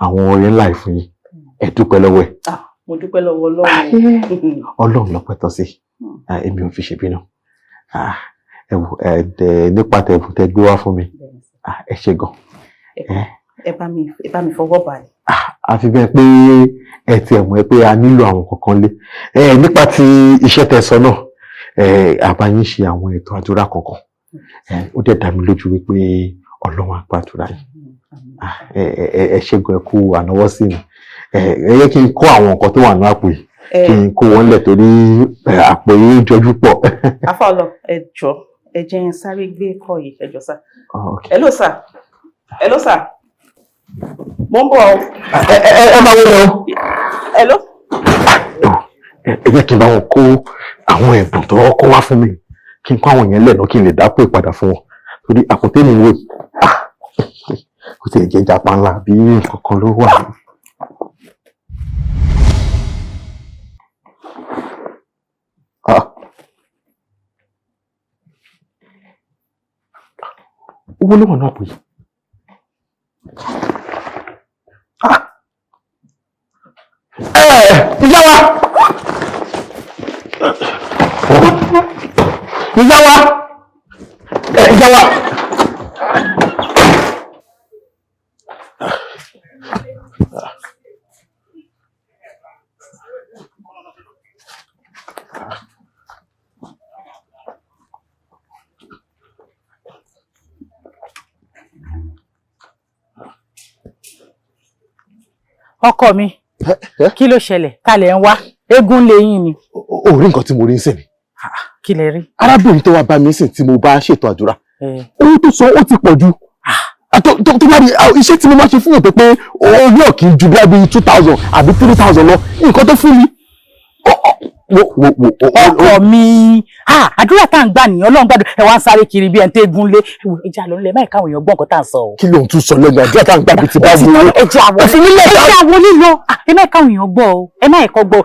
àwọn oore ńlá yìí fún yín, ẹ dúpẹ́ lọ́wọ́ ẹ̀. Mo dúpẹ́ lọ́wọ́ Ọlọ́run. Ọlọ́run lọ́pẹ́ tọ́ sí. Èmi ò fi ṣe bínú. Nípa tẹ̀bù tẹ gbé wá fún mi, ẹ ṣé gan. Ẹ bá mi fọwọ́ bà ní. Àfi bẹ́ẹ̀ pé ẹ ti ẹ̀mọ́ ẹ pé a nílò àwọn kankan lé. Nípa ti iṣẹ́ tẹ́ sọ náà, àbá yín ṣe àwọn ètò àdúrà kankan. Ó dẹ̀ dá mi lójú wípé Ọlọ́run á gbàdúrà yín. Ẹ ṣé gan, ẹ kú ànáwọ́ sí mi. Ẹ yẹ kí n kó àwọn nǹkan tó wà ní àpò yìí, kí n kó wọn lẹ̀ torí àpò yìí jọjú pọ̀. Àfà Ọlọ́run, ẹ jọ̀ọ́, ẹ jẹ́ n sáré gbé kọ́ yìí, ẹ jọ̀ọ́ sà. Hello sir. Hello sir. Mo ń bọ̀ o. Ẹ máa wọlé o. Hello. Ẹ jẹ́ kí n bá wọn kó àwọn ẹ̀bùn tó kọ́ wá fún mi, kí n kó àwọn yẹn lẹ́nu kí n lè dápò ìpadà fún wọn torí àpótí mi wò. kò tiẹ̀ jẹ́ japa ńlá bí nǹkan kan ló wà. Owó ló wà náà pè. Ìyá wa! Ìyá wa! Ìyá wa! Ọkọ mi, kí ló ṣẹlẹ̀? Kalẹ̀ ń wá, eégún lẹ́yìn ni. Ó rí nǹkan tí mo rí ń sìn ni. Kí lẹ rí? Arábìnrin tó wá bá mi sìn tí mo bá ṣètò àdúrà. Owó tó sọ ó ti pọ̀ jù. Tó bá rí iṣẹ́ tí mo máa ṣe fún yàn pé orí ọ̀kì ju bí 2,000 àbí 3,000 lọ, nǹkan tó fún mi. Ọkọ mi, àdúrà tá à ń gbà nìyẹn, Ọlọ́run gbàdúrà ẹ wá ń sáré kiri bí ẹni tó eégún lé. Ẹja lọ nílẹ̀ máì káwọn èèyàn gbọ́ nǹkan tá à ń sọ. Kí ló ń tún sọ lẹ́nu àdúrà tá à ń gbà bí ti bá wù ú? Ẹja wo lílo, ẹ má káwọn èèyàn gbọ́ o, ẹ má ẹ̀kọ́ gbọ́ o,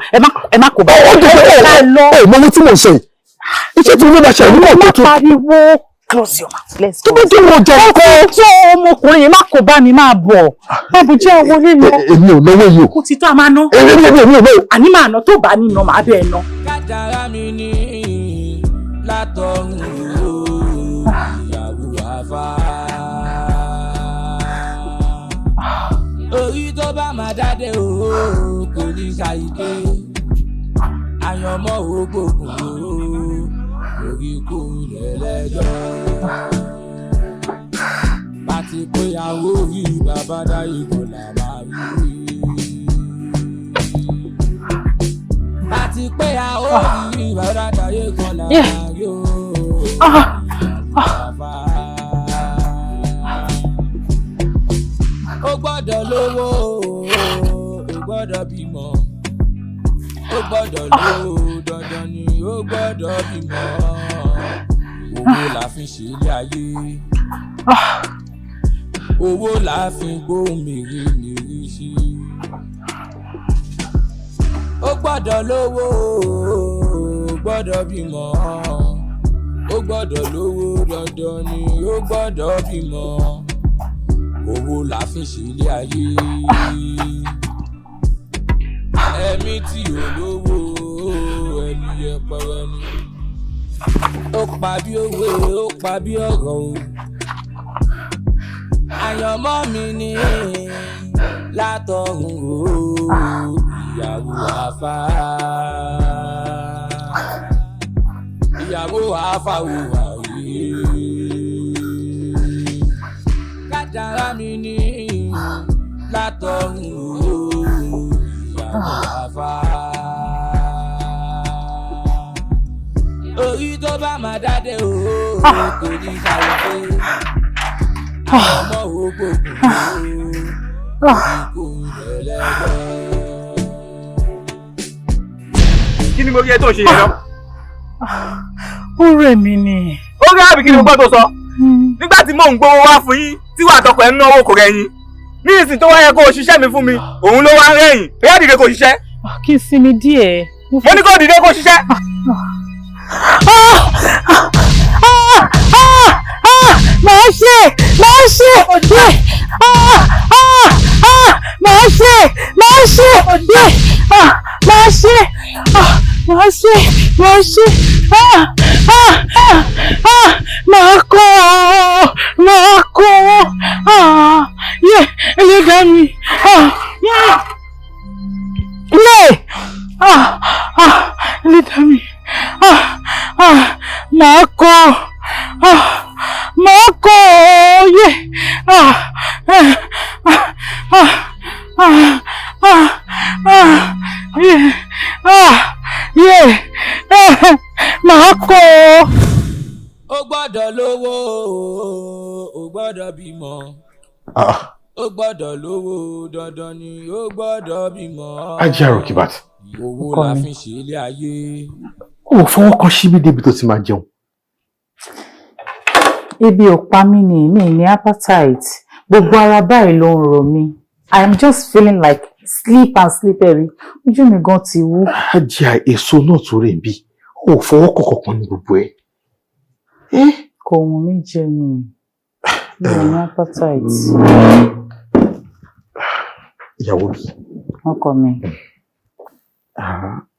ẹ má kò bá wọn. Ẹ mọ ohun tí mo sọ yìí, iṣẹ́ tí mo bá ṣe àìní mọ̀ tó. Pariwo, close your mouth, let's go. Tó bá dé wọ́n jẹ ọkọ̀. Ọjọ́ ọmọkùnrin yìí má kò bá mi máa bọ̀. Báwo jẹ́ owó lílo? Èmi ò náwó yìí o. Kò ti tó a máa ná. Èmi ò náwó. Àní máa ná tó bá ní ná màá bẹ́ẹ̀ ná. Kádàrá mi ní látọ̀run ìyàwó àfà. Orí tó bá máa dáde o kò ní ṣàyíké. Àyànmọ́ ògbógun orí kò lẹ́lẹ́jọ́. Bàtí péyàwó rí bàbá dáyé kò là máa rí. Bàtí péyàwó rí bàbá dáyé kò là máa rí. Ó gbọ́dọ̀ lówó, ó gbọ́dọ̀ bímọ. Ó gbọ́dọ̀ lówó, dandan ni ó gbọ́dọ̀ bímọ. Owó la fi ṣe ilé ayé. Owó la fi gbóhùn mèremère ṣe. Ó gbọ́dọ̀ lówó, ó gbọ́dọ̀ bímọ. Ó gbọ́dọ̀ lówó, dandan ni ó gbọ́dọ̀ bímọ. Owó la fi ṣe ilé ayé. Ẹ̀mí tí ò lówó ẹni yẹpẹrẹ ni. Ó pa bí òwe, ó pa bí ọ̀rọ̀ o. Àyànmọ́ mi ni látọ̀run o, ìyàwó àfà. Ìyàwó àfà wò wáyé. Kádàrá mi ni látọ̀run o, ìyàwó àfà. Orí tó bá máa dáde o kò ní ṣàyẹ̀wò. Ọmọ ògbógun kò lẹ́lẹ́gbẹ́. Kí ni mo rí ẹ tó ṣe yẹn lọ? Ó rẹ̀ mí ni. Ó rí àbí kí ni mo gbọ́ tó sọ? Nígbà tí mò ń gbowó wá fún yín tí wà tọkọ ẹ̀ ń náwó kò rẹ̀yìn. Ní ìsìn tó wáyé kó o ṣiṣẹ́ mi fún mi, òun ló wá ń rẹ̀yìn. Bóyá dìde kò ṣiṣẹ́. Kí n sinmi díẹ̀. Mo ní kó dìde kó ṣiṣẹ́. Màá ṣe màá ṣe màá ṣe màá ṣe màá ṣe màá ṣe màá ṣe màá kọ́ yẹ ẹlẹ́dàá mi yẹ ẹlẹ́dàá mi màá kọ́ yẹ màá kọ́. Ó gbọ́dọ̀ lówó, ó gbọ́dọ̀ bímọ. Ó gbọ́dọ̀ lówó, dandan ni ó gbọ́dọ̀ bímọ. Ajé Àròkìbàt. Owó la fi ṣe ilé ayé. Ó fọwọ́ kan síbí débi tó ti máa jẹun. Ebi ò pa mí ni, mi ní appetite. Gbogbo ara báyìí ló ń ro mí. I am just feeling like sleep and slippery. Ojú mi gan ti wú. Ajá èso náà tó rè bí. O fọwọ́ kọ̀ọ̀kan ní gbogbo ẹ̀. Kò wù mí jẹ ni. Mi ò ní appetite. Ìyàwó mi. Ọkọ mi.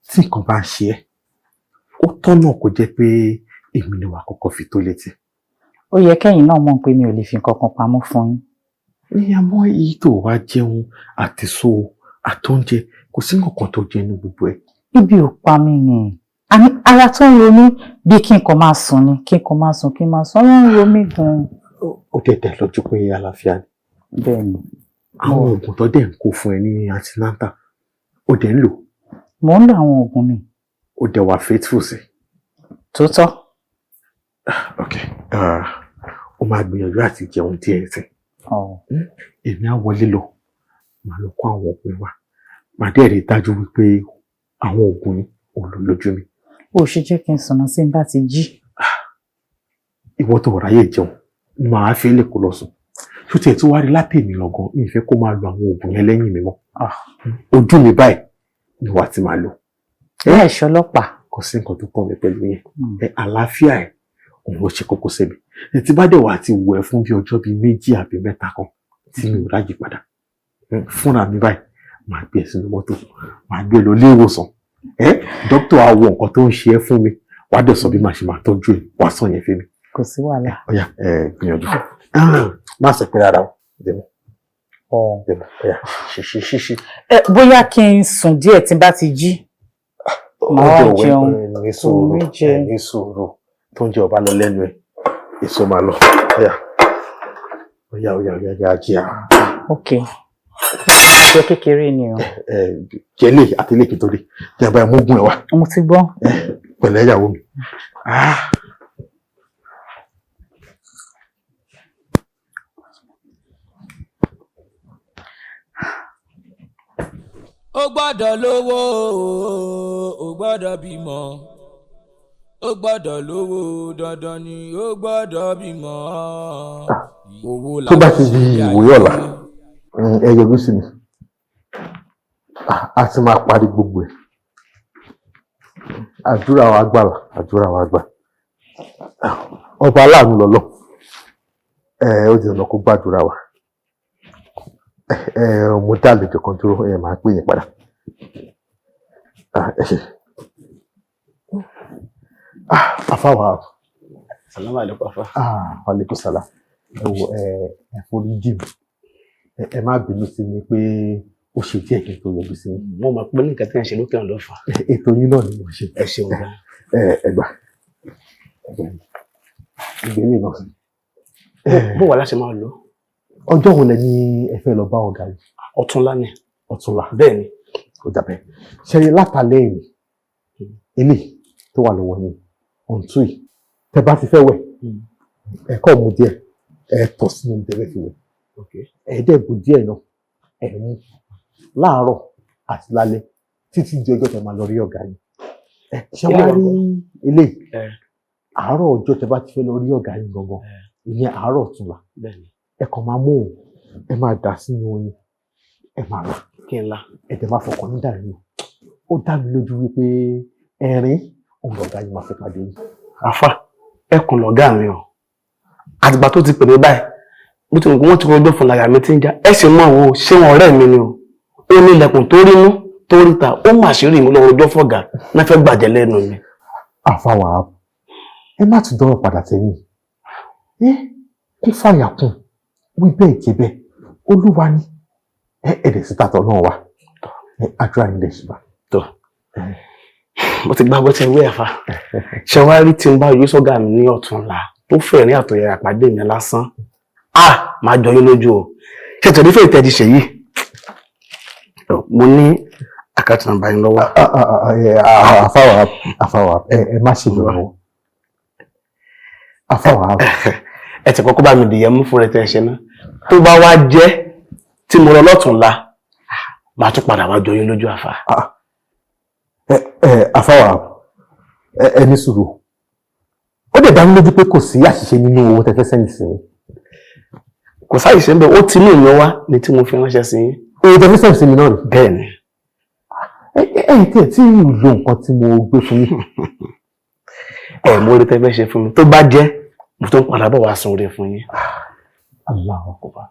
Tí nǹkan bá ń ṣe ẹ́, ó tọ́nà kó jẹ́ pé èmi ni wàá kọ́kọ́ fi tó létí. Ó yẹ kẹ́yìn náà mọ̀ pé mi ò lè fi nǹkan kan pamọ́ fún yín. Ìyàmọ́ èyí tó wá jẹun àti so àtóúnjẹ kò sí nǹkan tó jẹ inú gbogbo ẹ̀. Ibi ò pa mí ni. Àní ara tó ń ro mí bí kí n kàn máa sùn ni, kí n kàn máa sùn, kí n máa sùn. Ó ń ro mí gan-an. Ó dẹ̀dẹ̀ lọ́jọ́ pé àlàáfíà ni. Bẹ́ẹ̀ni. Àwọn oògùn tó dẹ̀ ń kó fún ẹ ní antinata, ó dẹ̀ ń lò. Mò ń lo àwọn oògùn mi. Ó dẹ̀ wà faithful sí. Tótọ́. Ok. Ó máa gbìyànjú àti jẹun díẹ̀ sí. Èmi á wọlé lọ, màá lọ kó àwọn oògùn wa. Màá dẹ̀ rí dájú wípé àwọn oògùn ni ò lò lójú mi. Ó ṣe jẹ́ kí n sọ̀nà sí n bá ti jí. Ìwọ tó ráyè jẹun, màá fi lè kó lọ sùn. Tó tiẹ̀ tí wàá rí látẹ̀mí lọ́gán, mi fẹ́ kó máa lo àwọn oògùn yẹn lẹ́yìn mi mọ́. Ojú mi báyìí ni wàá ti máa lò. Ẹ ẹ̀ṣọ́ ọlọ́pàá. Kò sí nǹkan tó kàn mí pẹ̀lú yẹn. Àlàáfíà ẹ̀ òun ló ṣe kókó sẹ́mi. Tí bá dẹ̀ wà ti wù ẹ́ fún bí ọjọ́ bíi 2 àbí 3 kan tí mi ò ráyè padà. Fúnra mi báyìí, màá gbé ẹ sínú mọ́tò, màá gbé ẹ lọ ilé ìwòsàn. Dókítà á wo nǹkan tó ń ṣe ẹ́ fún mi, wàá dẹ̀ sọ bí màá ṣe máa tọ́jú ẹ̀, wàá sọ yẹn fún mi. Kò sí wàhálà. Ọ̀yá gbìyànjú. Má ṣe pé rárá o. Ṣíṣí. Bóyá kí n sùn díẹ̀ tí n bá ti jí. Màá wá jẹun. Ní sùúrù tó ń jẹ ọba lọ lẹ́nu ẹ̀, èso máa lọ. Ọ̀yá jẹ́ à. Ok. Jẹ́ kékeré ni o. Jẹ́lé àti ilé kìtó dé. Jẹ́ àbáyé mú gún ẹ̀ wá. Mo ti gbọ́. Pẹ̀lẹ́ ìyàwó mi. Ó gbọ́dọ̀ lówó, ó gbọ́dọ̀ bímọ. Ó gbọ́dọ̀ lówó, dandan ni ó gbọ́dọ̀ bímọ. Tó bá ti di ìwòye ọ̀la, ẹ yọjú sí mi. A ti máa parí gbogbo ẹ̀. Àdúrà wa gbà. Ọba aláàánú lọ́lọ́. Ó di ọ̀nà kó gbàdúrà wa. Mo dá àlejò kan dúró, máa pè yín padà. Afáwà. Salamu alaikum afa. Alaikum salam. Ẹ forí jì mí. Ẹ má bínú sí mi pé ó ṣe díẹ̀ kí n tó yọjú sí mi. Mo mọ̀ pé nǹkan tí wọ́n ṣe lókè ọ̀hún ló fà. Ètò yín náà ni mo ṣe. Ẹ ṣeun gan. Ẹgbà. Ìgbélé náà sí. Bó wà láti máa lọ? Ọjọ́ wo lẹ ní ẹ fẹ́ lọ bá ọ̀gá yìí? Ọ̀túnla ni. Ọ̀túnla. Bẹ́ẹ̀ ni. Ó dàbẹ̀. Ṣẹ́yìn látàlẹ́ èmi, ilé tó wà lọ́wọ́ ni ọ̀ǹtún yìí. Tẹ bá ti fẹ́ wẹ̀, ẹ̀kọ́ mu díẹ̀, ẹ tọ̀ sínú ìdẹ́rẹ́ fi wẹ̀. Ẹ̀ẹ́dẹ́gbù díẹ̀ náà, ẹ̀ mú láàárọ̀ àti lálẹ́ títí di ọjọ́ tẹ máa lọ rí ọ̀gá yìí. Ṣé wàá rí ilé àárọ̀ ọjọ́ tẹ bá ti fẹ́ lọ rí ọ̀gá yìí gangan, ìyẹn àárọ̀ ọ̀túnla. Ẹ kàn máa mú òun, ẹ máa dà sínú oyin, ẹ máa rà. Kí n la. Ẹ tẹ máa fọkàn ní dàrí. Ó dá mi lójú wípé ẹ̀rín òun lọ̀gá yìí máa fẹ́ pàdé yìí. Àfà, ẹkùn lọ̀gá mi o. Àtìgbà tó ti pè mí báyìí, bó ti wọ́n ti rọjọ́ fún láyà mi ti ń já. Ẹ sì mọ̀ wo ṣé wọn ọ̀rẹ́ mi ni o. Ó ní ilẹ̀kùn tó rí mú, tó rí ta, ó mà ṣírí mi lọ́wọ́ ọjọ́ fọ̀gà náà fẹ́ gbàjẹ́ lẹ́nu mi. Àfàwà, ẹ má tún dọ́rọ̀ padà sẹ́yìn. Kún fàyà kún, wí bẹ́ẹ̀ jẹ́ bẹ́ẹ̀, Olúwa ni. Ẹ̀dẹ̀ sí tàtọ̀ náà wà. Àdúrà ní ilẹ̀ ṣùgbọ́n. Tó. Mo ti gbàgbọ́ tí ẹ wé ẹ̀fà. Ṣé wàá rí tí n bá yóò sọ́gà mi ní ọ̀túnla tó fẹ́ ní àtọ̀yẹ àpàdé mi lásán? Máa jọ yín lójú o. Ṣé tẹ̀lé fẹ́ ìtẹ́jú ṣe yìí? Mo ní àkáǹtì nàmbà yín lọ́wọ́. Àfàwà, ẹ má ṣe lọ́wọ́. Àfàwà. Ẹ ti kọ́kọ́ bá mi dìyẹ mú fún rẹ tẹ́ ẹ ṣe náà. Tó bá wá jẹ́ tí mo lọ lọ́túnla, màá tún padà wá jọ yín lójú àfà. Àfàwà, ẹ ní sùúrù. Ó dẹ̀ dá mi lójú pé kò sí àṣìṣe nínú owó tẹ́fẹ́ sẹ́yìn sí mi. kò sáyè ṣe ń bẹ ó ti ní ìyẹn wá ní tí mo fi ránṣẹ́ sí yín. èyí tẹ́ fi sẹ́yìn sí mi náà ni. bẹ́ẹ̀ ni. ẹ̀yin tí ẹ̀ tí ì lo nǹkan tí mo gbé fún yín. Mo rí tẹ́ fẹ́ ṣe fún mi tó bá jẹ́ mo tó ń padà bọ̀ wá sun oore fún yín. Allahu Akbar.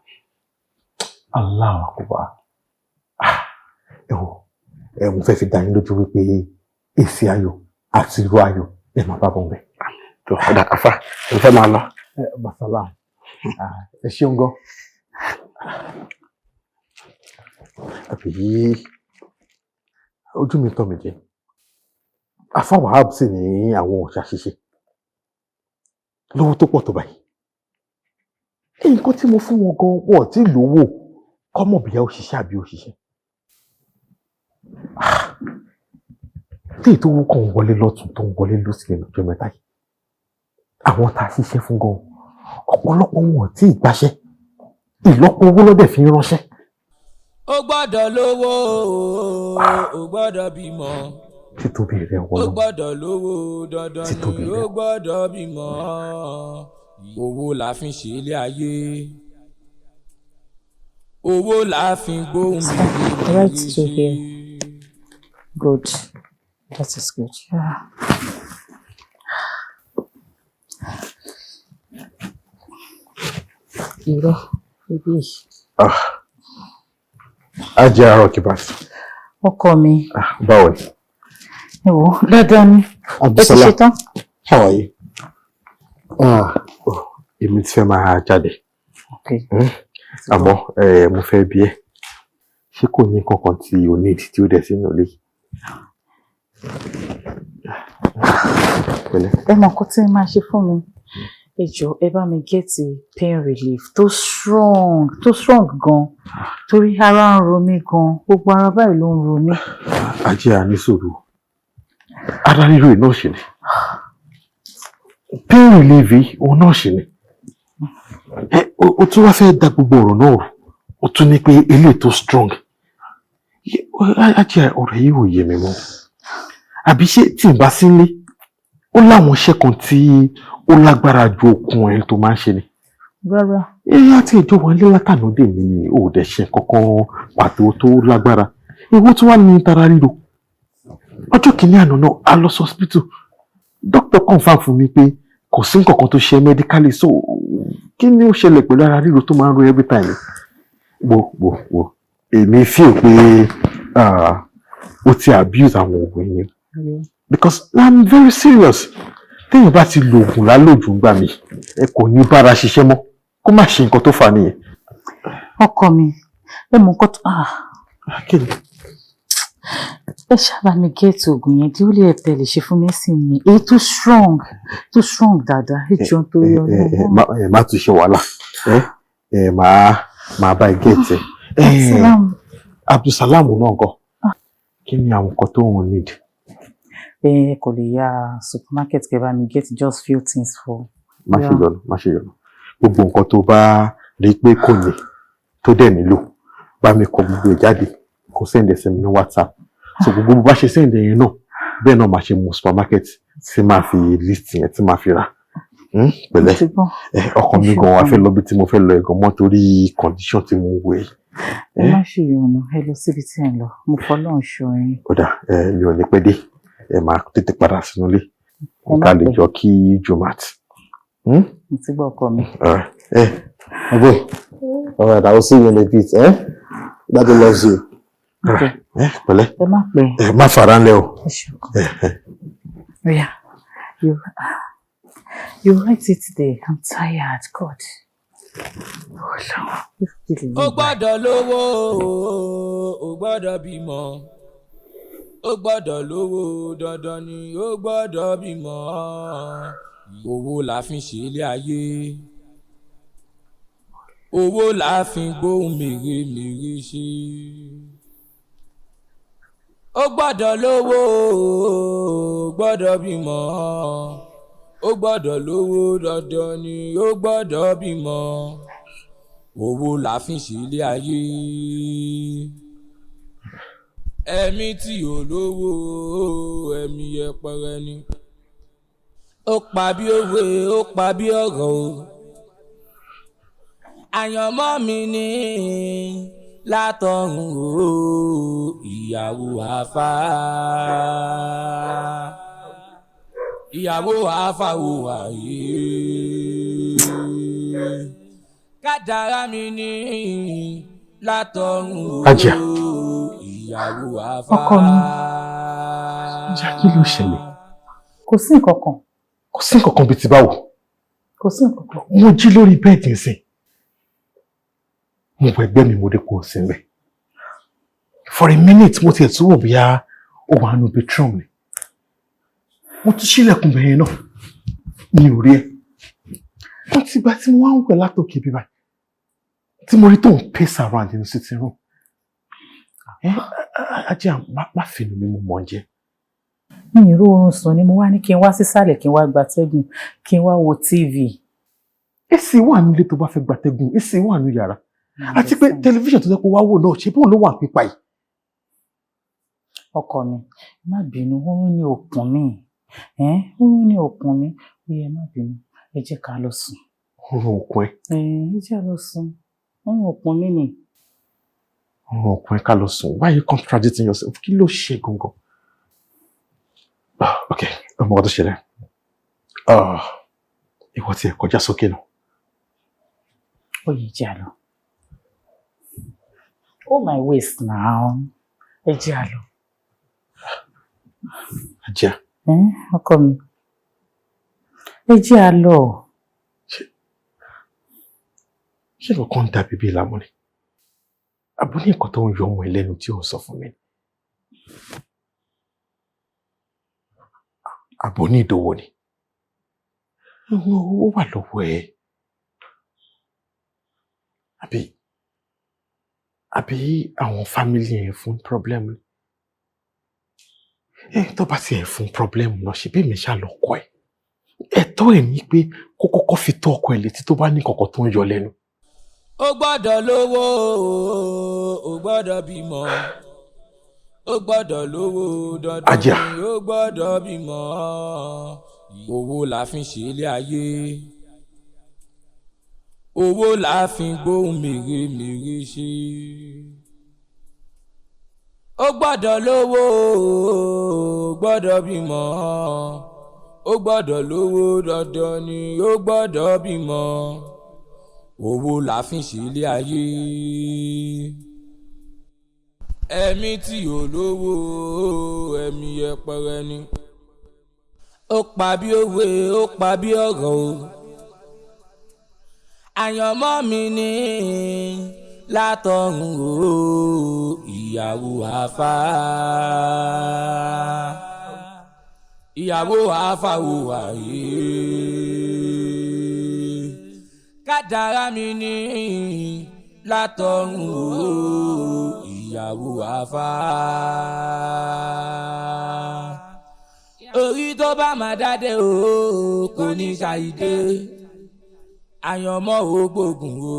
Allahu Akbar. Mo fẹ́ fi dá yín lójú wípé èsì ayọ̀ àti irú ayọ̀ ẹ máa bá bọ̀ bẹ́ẹ̀. tó ọ̀dà àfà ẹ fẹ́ máa lọ. Masala ẹ ṣeun gan. àbí ojú mi tọ́ mi jẹ Àfà Wahab sì ní àwọn òòṣà ṣíṣe lówó tó pọ̀ tó báyìí. nǹkan tí mo fún wọn gan wọn ò tí ì lówó kọ́mọ̀ bíyà ó ṣiṣẹ́ àbí ó ṣiṣẹ́. tí ètò owó kan ń wọlé lọ́tún tó ń wọlé lọ́sì lẹ́nu ọjọ́ mẹ́ta yìí àwọn tá a ṣiṣẹ́ fún gan ọ̀pọ̀lọpọ̀ wọn ò tí ì gbaṣẹ́ ìlọ́po owó lọ́dẹ̀ fi ń ránṣẹ́. ó gbọ́dọ̀ lówó ó gbọ́dọ̀ bímọ. títóbi rẹ̀ wọ́n ó lọ. gbọ́dọ̀ lówó dandan ni ó gbọ́dọ̀ bímọ. owó la fi ń ṣe ilé ayé. owó la fi ń gbóhùn mi. Right to hear. Good. That is good. Yeah. Irọ́ ibi. Ajé àárọ̀ kí bá sí. Ọkọ mi. Báwo ni? Ẹ wò dáadáa ni. Ẹ ti ṣe tán. How are you? Èmi ti fẹ́ máa jáde. Àmọ́ mo fẹ́ bi ẹ́. Ṣé kò ní kankan tí o ní ìdí tí ó dẹ̀ sínú ilé? Ẹ mọ nǹkan tí ẹ máa ṣe fún mi. Ẹ jọ̀ọ́ ẹ bá mi get pain relief tó strong gan. Torí ara ń ro mí gan. Gbogbo ara báyìí ló ń ro mí. Ajé a ní sùúrù. Ara ríro náà ṣe ni. Pain relief òun náà ṣe ni. O tún wá fẹ́ da gbogbo ọ̀rọ̀ náà rò. O tún ní pé eléyìí tó strong. Ajé ọ̀rọ̀ yìí ò yé mi mọ́. Àbí ṣé tí n bá sílé ó láwọn iṣẹ́ kan tí ó lágbára ju okun ẹ̀ tó máa ń ṣe ni. Rárá. Àti ìjọ wọn lé látànúdè mi ni ò dẹ̀ ṣe kankan pàtó tó lágbára. Èwo tí wàá ní tara ríro. Ọjọ́ kìíní àná náà a lọ sí hospital. Dókítà confirm fún mi pé kò sí nǹkan tó ṣe medically so kí ni ó ṣẹlẹ̀ pẹ̀lú ara ríro tó máa ń ro every time. Wo èmi feel pé ó ti abuse àwọn oògùn yẹn. Because I'm very serious. Téèyàn bá ti lo oògùn lálòjù gbà mí ẹ kò ní bára ṣiṣẹ́ mọ́ kó má ṣe nǹkan tó fà nìyẹn. Ọkọ mi ẹ mọ nǹkan tó kí ni. ẹ ṣábà mi gẹ́ẹ̀tì oògùn yẹn tí ó lè tẹ̀lé ṣe fún mi sí ni èyí tó strong dáadáa ẹ jọ tó yọ ẹ má tún ṣe wàhálà máa bá ẹ gẹ́ẹ̀tì Abdulsalam náà kọ kí ni àwọn nǹkan tó ń need. Kò lè ya supermarket kẹ́ bá mi get just few things for. Má ṣe yọnu gbogbo nǹkan tó bá rí pé kò ní tó dẹ̀ nílò bá mi kọ gbogbo ẹ̀ jáde kó send ẹ̀ sí mi ní WhatsApp so gbogbo bá ṣe send ẹ̀ yẹn náà bẹ́ẹ̀ náà máa ṣe mú supermarket tí máa fi list yẹn tí máa fi rà pẹ̀lẹ́ ọkàn mi gan wá fẹ́ lọ bí tí mo fẹ́ lọ ẹ̀gàn mọ́ torí condition tí mo wẹ̀. Ẹ má ṣe ìrònú ẹ lọ síbi tí ẹ lọ mo fọlọ́run ṣọ́ yín. Kódà mi ò ní pẹ́ dé ẹ máa tètè padà sínú ilé ká lè jọ kí Jomat. Mo ti gbọ́ ọkọ mi. Okay. All right, I will see you in a bit. Daddy loves you. Okay. Pẹ̀lẹ́. Ẹ má pẹ́. Má fara ńlẹ̀ o. Yeah. You write it there. I'm tired. God. ó gbọ́dọ̀ lówó ó gbọ́dọ̀ bímọ. ó gbọ́dọ̀ lówó dandan ni ó gbọ́dọ̀ bímọ. owó la fi ń ṣe ilé ayé. owó la fi ń gbóhùn mèremère ṣe. ó gbọ́dọ̀ lówó ó gbọ́dọ̀ bímọ. ó gbọ́dọ̀ lówó dandan ni ó gbọ́dọ̀ bímọ. owó la fi ń ṣe ilé ayé. ẹ̀mí tí ò lówó ẹ̀mí yẹpẹrẹ ni. ó pa bí òwe ó pa bí ọ̀rọ̀ o. àyànmọ́ mi ní látọ̀run o ìyàwó àfà ìyàwó àfà ò wáyé kádàrá mi ní látọ̀run o ìyàwó àfà. Ọkọ mi, ìjà kí ló ṣẹlẹ̀? Kò sí nǹkan kan. Kò sí nǹkan kan bíi ti báwo? Kò sí nǹkan kan. Mo jí lórí bẹ́ẹ̀dì nsìn. Mo wọ ẹgbẹ́ mi mo dé kó o sí mbẹ̀. For a minute mo tiẹ̀ tún wò bóyá ó wà nínú bedroom ni. Mo tún ṣílẹ̀kùn bẹ̀yẹn náà. Mi ò rí ẹ. Wọ́n ti gba tí mo wá ń wẹ̀ látòkè bíbá. Tí mo rí tó ń pace around nínú sitting room. Ajá má fínú mi mo mọ̀ ń jẹ. Mi ì rí oorun sùn ni mo wá ní kí n wá sísàlẹ̀ kí n wá gbatẹ́gùn kí n wá wo TV. Èsì wà nílé tó bá fẹ́ gbatẹ́gùn, èsì wà ní yàrá. Àti pé tẹlifíṣàn tó jẹ́ pé wá wò náà ṣe bóun ló wà pípa yìí. Ọkọ mi, má bínú, oorun ní òkun mi. Oorun ní òkun mi. Ó yẹ má bínú, ẹ jẹ́ ká lọ sùn. Oorun òkun ẹ? Ẹ jẹ́ lọ sùn. Oorun òkun mi ni. Oorun òkun ẹ ká lọ sùn. Why are you contradicting yourself? Kí ló ṣe gangan? Okay, ọmọ ọdún ṣẹlẹ̀. Ìwọ tí ẹ kọjá sókè náà. Ó yẹ jẹ́ lọ. Oh my waist now. Ẹ jẹ́ lọ. Ajá. Ọkọ mi. Ẹ jẹ́ lọ. Ṣé kankan ń dàbí bí ìlàmú ni? Àbú ní nǹkan tó ń yọ ọmọ ẹlẹ́nu tí ò ń sọ fún mi. Àbò ní ìdòwò ni. Ó wà lọ́wọ́ ẹ. Àbí àwọn fámílì ẹ̀ fún pọ́blẹ́mù. Tó bá ti ẹ̀ fún pọ́blẹ́mù náà ṣe bí mi ṣá lọ́kọ ẹ̀. Ẹ̀tọ́ ẹ̀ ní pé kó kọ́kọ́ fi tó ọkọ ẹ̀ létí tó bá ní kọ̀kọ̀ tó ń yọ lẹ́nu. Ó gbọ́dọ̀ lówó, ó gbọ́dọ̀ bímọ. Ó gbọ́dọ̀ lówó dandan ni ó gbọ́dọ̀ bímọ. Owó la fi ń ṣe ilé ayé. Owó la fi ń gbóhùn mèremère ṣe. Ó gbọ́dọ̀ lówó, ó gbọ́dọ̀ bímọ. Ó gbọ́dọ̀ lówó dandan ni ó gbọ́dọ̀ bímọ. Owó la fi ń ṣe ilé ayé. Ẹ̀mí tí ò lówó ẹ̀mí yẹpẹrẹ ni. Ó pa bí òwe, ó pa bí ọ̀rọ̀ o. Àyànmọ́ mi ní látọ̀run o ìyàwó àfà. Ìyàwó àfà ò wáyé. Kádàrá mi ní látọ̀run o ìyàwó àfà. Orí tó bá máa dádé o kò ní ṣàìdé. Àyànmọ́ ò gbógun o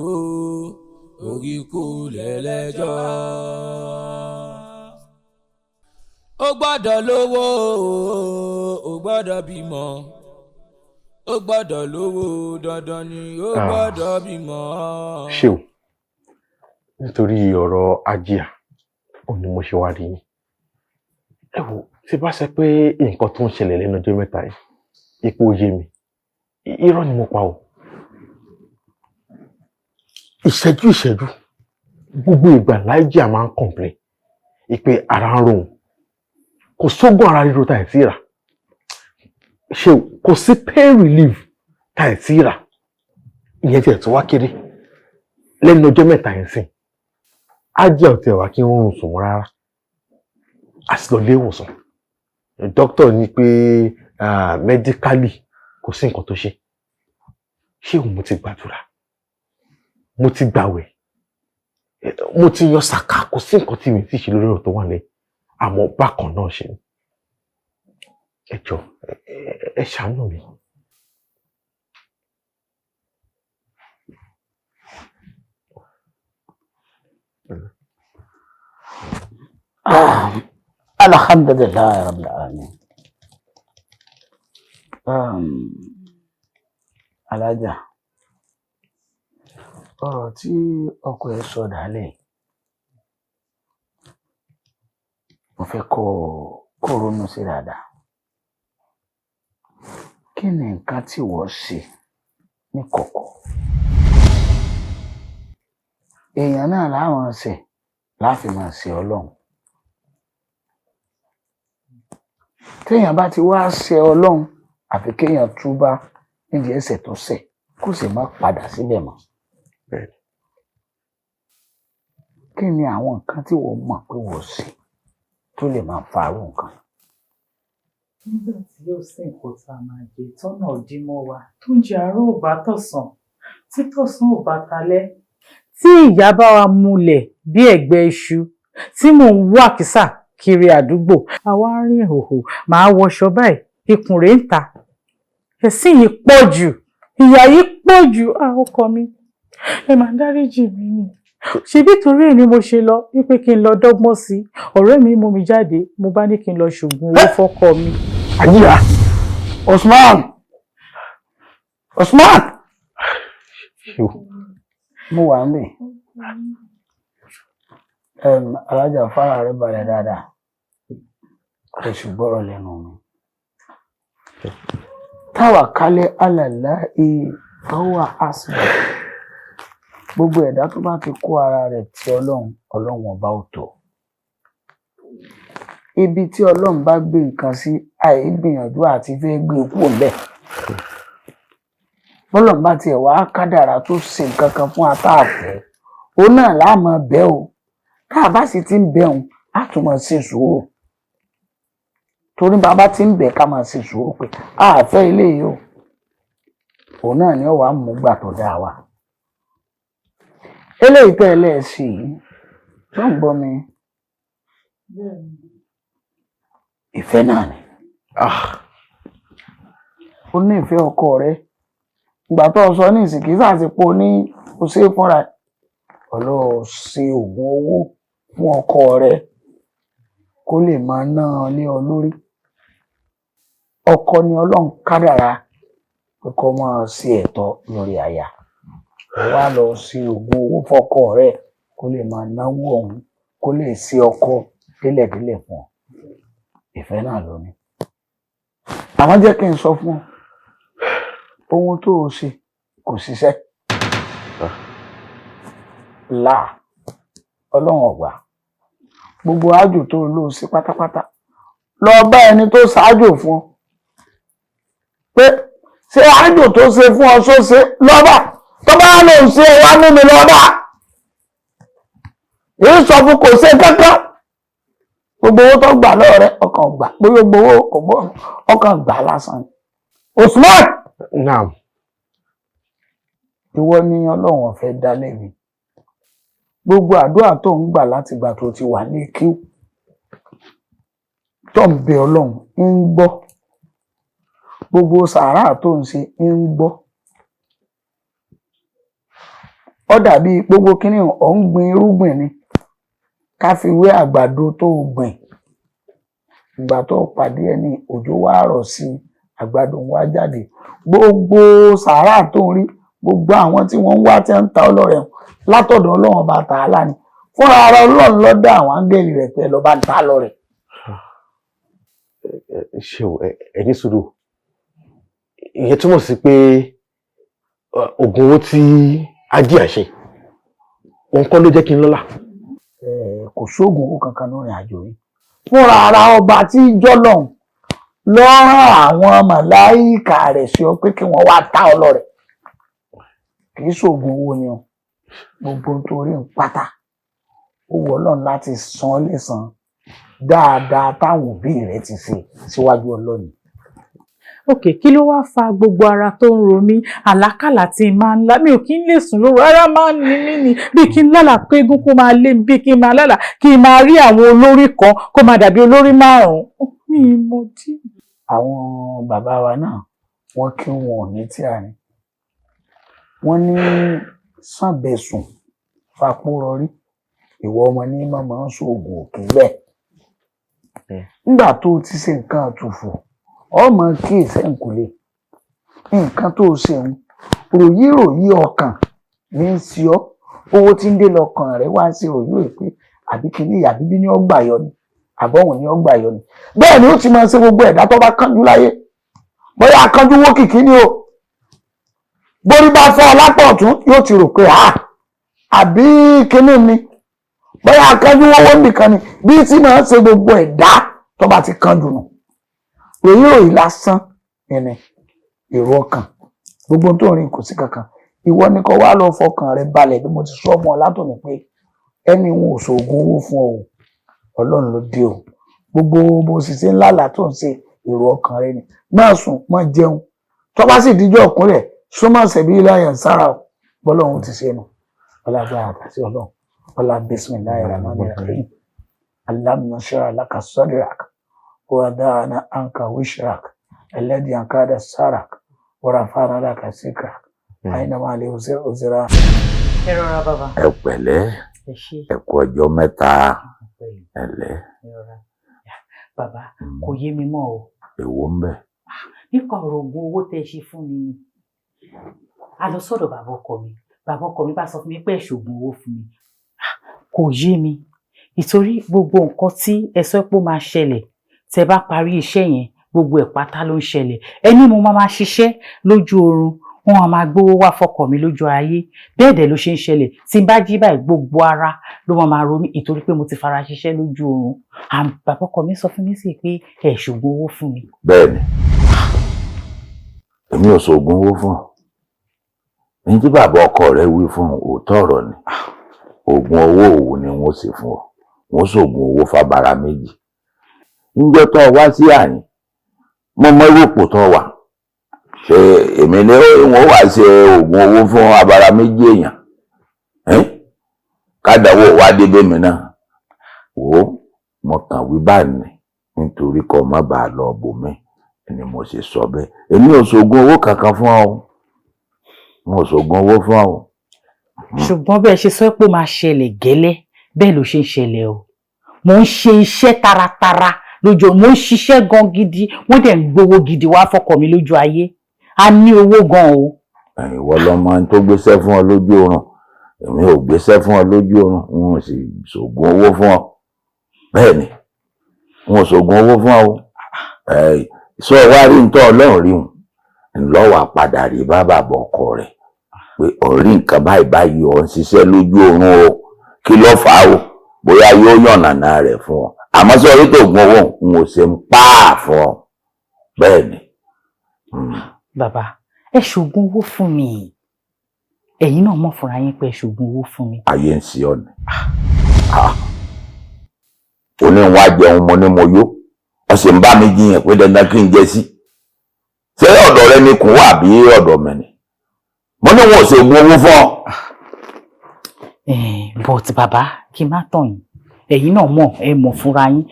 orí kò lẹ́lẹ́jọ́. Ó gbọ́dọ̀ lówó, ó gbọ́dọ̀ bímọ. Ó gbọ́dọ̀ lówó dandan ni ó gbọ́dọ̀ bímọ. Ṣé o nítorí ọ̀rọ̀ Ajíà ò ní mo ṣe wá rí yín. Ẹ wò tí bá ṣe pé nǹkan tó ń ṣẹlẹ̀ lẹ́nu ọjọ́ mẹ́ta yìí ipò yé mi irọ́ ni mo pa o. Ìṣẹ́jú gbogbo ìgbà Láíjà máa ń complain ìpè ara ń rohun kò sógun ara ríro tá ẹ̀ tí rà ṣe kò sí pain relief tá ẹ̀ tí rà ìyẹn tí ẹ̀ tó wá kéré lẹ́nu ọjọ́ mẹ́ta yẹn sìn Ajíà ò tiẹ̀ wá kí wọ́n sùn rárá a sì lọ ilé ìwòsàn dókítà ní pé medically kò sí nǹkan tó ṣe òun mo ti gbàdúrà mo ti gbàwẹ̀ mo ti yọ sàká kò sí nǹkan tí mi ti ṣe lórí ọ̀rọ̀ tó wà lẹ́yìn àmọ́ bákan náà ṣe ẹ jọ̀ọ́ ẹ ṣàánú mi. Alhamdulillah rabbil alamin. Alájà ọ̀rọ̀ tí ọkọ ẹ sọ dálẹ̀ mo fẹ́ kó ronú sí dáadáa. Kí ni nǹkan tí wọ́n ṣe ní kọ̀kọ̀? Èèyàn náà láwọn ṣe láfi máa ṣe Ọlọ́run. Téèyàn bá ti wá ṣe Ọlọ́run àfi kéèyàn túbá nídìí ẹ̀ṣẹ̀ tó ṣẹ̀ kó sì má padà síbẹ̀ mọ́. Kí ni àwọn nǹkan tí wọ́n mọ̀ pé wọ́n ṣe tó lè máa farú nǹkan? Nígbà tí yóò sí nǹkan tá a máa jẹ tọ́nà dímọ́ wa tó ń jẹ àárọ̀ ò bá tọ̀sán tí tọ̀sán ò bá talẹ́. Tí ìyá bá wa múlẹ̀ bí ẹ̀gbẹ́ iṣu tí mò ń wá kìsà kiri àdúgbò àwa ń rìn ìhòhò màá wọṣọ báyìí ikùn rẹ̀ ń ta. Ẹ̀sìn yìí pọ̀ jù ìyà yìí pọ̀ jù ọkọ mi ẹ máa dáríjì mí ni. Ṣebí torí ẹ̀ ni mo ṣe lọ wípé kí n lọ dọ́gbọ́n sí i ọ̀rẹ́ mi mú mi jáde mo bá ní kí n lọ ṣògùn owó fọ́kọ mi. Àjíyá Osman mo wà ń bẹ̀. Alájà fara rẹ̀ balẹ̀ dáadáa kò sì gbọ́rọ̀ lẹ́nu mi. Tawakkali ala Allahi fahuwa hasbuh. Gbogbo ẹ̀dá tó bá ti kó ara rẹ̀ tí Ọlọ́run ọba ò tó. Ibi tí Ọlọ́run bá gbé nǹkan sí àìgbìyànjú àti fẹ́ gbé kúrò ńbẹ̀. Bọ́lọ́run bá tiẹ̀ wá kádàrá tó ṣe nǹkan kan fún atáàfẹ́ òun náà láàmú bẹ́ o tá a bá sì ti ń bẹ̀ òun á tún máa ṣe sùúrù torí bàbá ti ń bẹ̀ ká máa ṣe sùúrù pé àfẹ́ ilé yìí o òun náà ni ó wàá mú gbà tó dáa wa. Eléyìí tẹ́ ẹ lẹ́ẹ̀sì yìí tó ń gbọ́ mi ìfẹ́ náà ni. Ó ní ìfẹ́ ọkọ rẹ ìgbà tó sọ ní ìsìnkí sàtìpó ní o ṣe fúnra ọlọ́ọ̀ ṣe oògùn owó fún ọkọ rẹ kó lè máa ná lé ọ lórí. Ọkọ ni Ọlọ́run kádàrá pé kó máa ṣe ẹ̀tọ́ lórí aya. Ó wá lọ ṣe oògùn owó fọ́kọ rẹ kó lè máa náwó ọ̀hún kó lè ṣe ọkọ délẹ̀délẹ̀ fún ọ. Ìfẹ́ náà ló ní. Àmọ́ jẹ́ kí n sọ fún ọ ohun tó o ṣe kò ṣiṣẹ́. Ọlọ́run ọ̀gbà gbogbo àjò tó lò sí pátápátá lọ bá ẹni tó ṣáájò fún ọ pé ṣé àjò tó ṣe fún ọ ṣó ṣe lọ́bà tó bá lò ṣe wá mú mi lọ́bà èyí sọ fún kò ṣe kankan gbogbo owó tó gbà lọ́wọ́ rẹ ọkàn gbà bóyá gbowó kò gbọ́ ọkàn gbà lásán. Usman naam ìwọ ni Ọlọ́run ọ̀fẹ́ dá lẹ́bi gbogbo àdúrà tó ń gbà láti gbà tó ti wà ní kíw tó ń bẹ Ọlọ́run ń gbọ́ gbogbo sàárà tó ń ṣe ń gbọ́. Ó dàbí gbogbo kíní ọ̀ ń gbin irúgbìn ni ká fi wé àgbàdo tó gbìn ìgbà tó pàdé ẹni òjò wá rọ̀ sí àgbàdo wá jáde gbogbo sàárà tó ń rí gbogbo àwọn tí wọ́n ń wá tí ń ta ọlọ́rẹ̀ látọ̀dọ̀ Ọlọ́run bá ta á láni fúnra ara Ọlọ́run ló dá àwọn áńgẹ́lì rẹ̀ pé lọ bá ń ta lọ́rẹ̀. ṣé o ẹni sùúrù ìyẹn túmọ̀ sí pé oògùn owó tí ajé àṣẹ òun kọ́ ló jẹ́ kí n lọ́lá. Kò sóògùn owó kankan lórí àjò yìí fúnra ara ọba tí jọlọ́hún lọ rán àwọn màláìkà rẹ̀ sí ọ pé kí wọ́n wá ta ọ lọ́rẹ̀ kì í sóògùn owó ni o gbogbo nítorí ń pátá ó wọ Ọlọ́run láti san ọ́ lẹ́san dáadáa táwọn òbí rẹ̀ ti ṣe síwájú Ọlọ́run. Ok, kí ló wá fa gbogbo ara tó ń ro mí àlákàlà tí n máa ń lá mi ò kí ń lè sùn lóru ara máa ń ní mí ni bí kí n lálà pé eégún kó máa lé mi bí kí n máa lálà kí n máa rí àwọn olórí kan kó máa dàbí olórí márùn-ún mi mo tí. Àwọn bàbá wa náà wọ́n kí wọn ò ní tí a ní wọ́n ní sànbẹ̀sùn fapó rọrí ìwọ ọmọ ní màmá ń ṣoògùn òkè bẹ́ẹ̀ nígbà tó ti ṣe nǹkan àtùfù ọmọ kí ìsẹ́ǹkùlé nǹkan tó ṣe ń ròyíròyí ọkàn ní í sí ọ owó tí ń dé lọ́kàn rẹ̀ wá ń ṣe òyìn rẹ̀ pé àbí kíní àbí bí ní ọgbà yọ ni àbọ̀wọ̀n ní ọgbà yọ ni bẹ́ẹ̀ ni ó ti máa ṣe gbogbo ẹ̀dá tó bá kánjú láyé bóyá akánjú wó kìkì ni o borí bá fọ́ lápọ̀ ọ̀tún yóò ti rò pé àbí kíní ni bóyá akánjú wọ́wọ́ nìkan ni bí tí máa ṣe gbogbo ẹ̀dá tó bá ti kánjú nù èyí ò ì lásán ẹni èrò ọkàn gbogbo tó rìn kò sí kankan ìwọ ni kó wá lọ fọkàn rẹ balẹ̀ bí mo ti sọ fún ọ látòní pé ẹni wọn ò ṣoògùn owó fún ọ Ọlọ́run ló dé o gbogbo bó sì ṣe ńlá là tó ń ṣe èrò ọkàn rẹ ni máa sùn máa jẹun tó bá sì díjọ ọkùnrin súnmọ́ ṣẹ̀bí láyàn sára o bọ́lọ́run ti ṣe nù ọlágbára àtàtì Ọlọ́run ọlá bismillahir rahmanir rahim Allahumma shrah laka sadrak wa wada'na anka wishrak alladhi anqadha sarak wa rafa'na laka zikrak àyìnà máa lè òzìrà. Ẹ rọra bàbá. Ẹ pẹ̀lẹ́ ẹ kú ọjọ́ mẹ́ta ẹ̀lẹ́. Bàbá kò yé mi mọ́ o. Èwo ń bẹ. Nípa ọ̀rọ̀ oògùn owó tẹ́ ẹ ṣe fún mi ni a lọ sọ́dọ̀ bàbá ọkọ mi bá sọ fún mi pé ẹ ṣoògùn owó fún mi kò yé mi ìtorí gbogbo nǹkan tí ẹ sọ pé ó máa ṣẹlẹ̀ tẹ́ bá parí iṣẹ́ yẹn gbogbo ẹ̀ pátá ló ń ṣẹlẹ̀ ẹni mo máa ṣiṣẹ́ lójú oorun wọn a máa gbówó wá fọkọ mi lójú ayé bẹ́ẹ̀ dẹ̀ ló ṣe ń ṣẹlẹ̀ tí n bá jí báyìí gbogbo ara ló máa ro mí ìtorí pé mo ti fara ṣiṣẹ́ lójú oorun bàbá ọkọ mi sọ fún mi sí pé ẹ ṣoògùn owó fún mi. Bẹ́ẹ̀ni èmi ò ṣoògùn owó fún ọ ní tí bàbá ọkọ rẹ wí fún òótọ́ ọ̀rọ̀ ni oògùn owó òwò ni wọ́n ṣe fún ọ wọ́n ṣoògùn owó fábàrà méjì níjọ́ tó wá sí àyìn mo mọ irúpò tó wà ṣe èmi ni wọ́n wá ṣe oògùn owó fún abara méjì èèyàn kádàwó wá débé mi náà wò ó mo kàn wí báyìí nítorí kó má bàa lọ bòmí ni mo ṣe sọ bẹ́ẹ̀ èmi ò ṣoògùn owó kankan fún ọ mo ṣoògùn owó fún ọ. Ṣùgbọ́n bẹ́ẹ̀ ṣe sọ pé ó máa ṣẹlẹ̀ gẹ́lẹ́ bẹ́ẹ̀ ló ṣe ń ṣẹlẹ̀ o mo ń ṣe iṣẹ́ taratara lójú mo ń ṣiṣẹ́ gan gidi wọ́n dẹ̀ ń gbowó gidi wá fọkọ mi lójú ayé a ní owó gan o. ìwọ lọmọ tó gbéṣẹ́ fún ọ lójú oorun èmi ò gbéṣẹ́ fún ọ lójú oorun n ò sì ṣoògùn owó fún ọ bẹ́ẹ̀ ni n ò ṣoògùn owó fún ọ sọ wá rí ntọ́ Ọlọ́run rí ńlọ́wọ́ àpadà rí bàbá ọkọ rẹ̀ pé ọ̀rí nǹkan báyìí ọ̀ ń ṣiṣẹ́ lójú oorun o kí ló fà á o bóyá yóò yànnàná rẹ̀ fún ọ àmọ́ sọ orí tó gun owó n ò ṣe ń pa á fún ọ bẹ́ẹ̀ ni. Bàbá ẹ ṣoògùn owó fún mi ẹ̀yin náà mọ̀ fúnra yín pé ẹ ṣoògùn owó fún mi. ayé ń ṣe ọ̀nà òní wá jẹun mo ní mo yó ọ sì ń bá mi jiyàn pé dandan kí n jẹ sí ṣé ọ̀dọ̀ rẹ ni kùn wà bí ọ̀dọ̀ mẹ́ni mo ní wọn ò ṣe gun owó fún ọ. but bàbá kí n má tàn yín ẹ̀yin náà mọ̀ ẹ mọ̀ fúnra yín.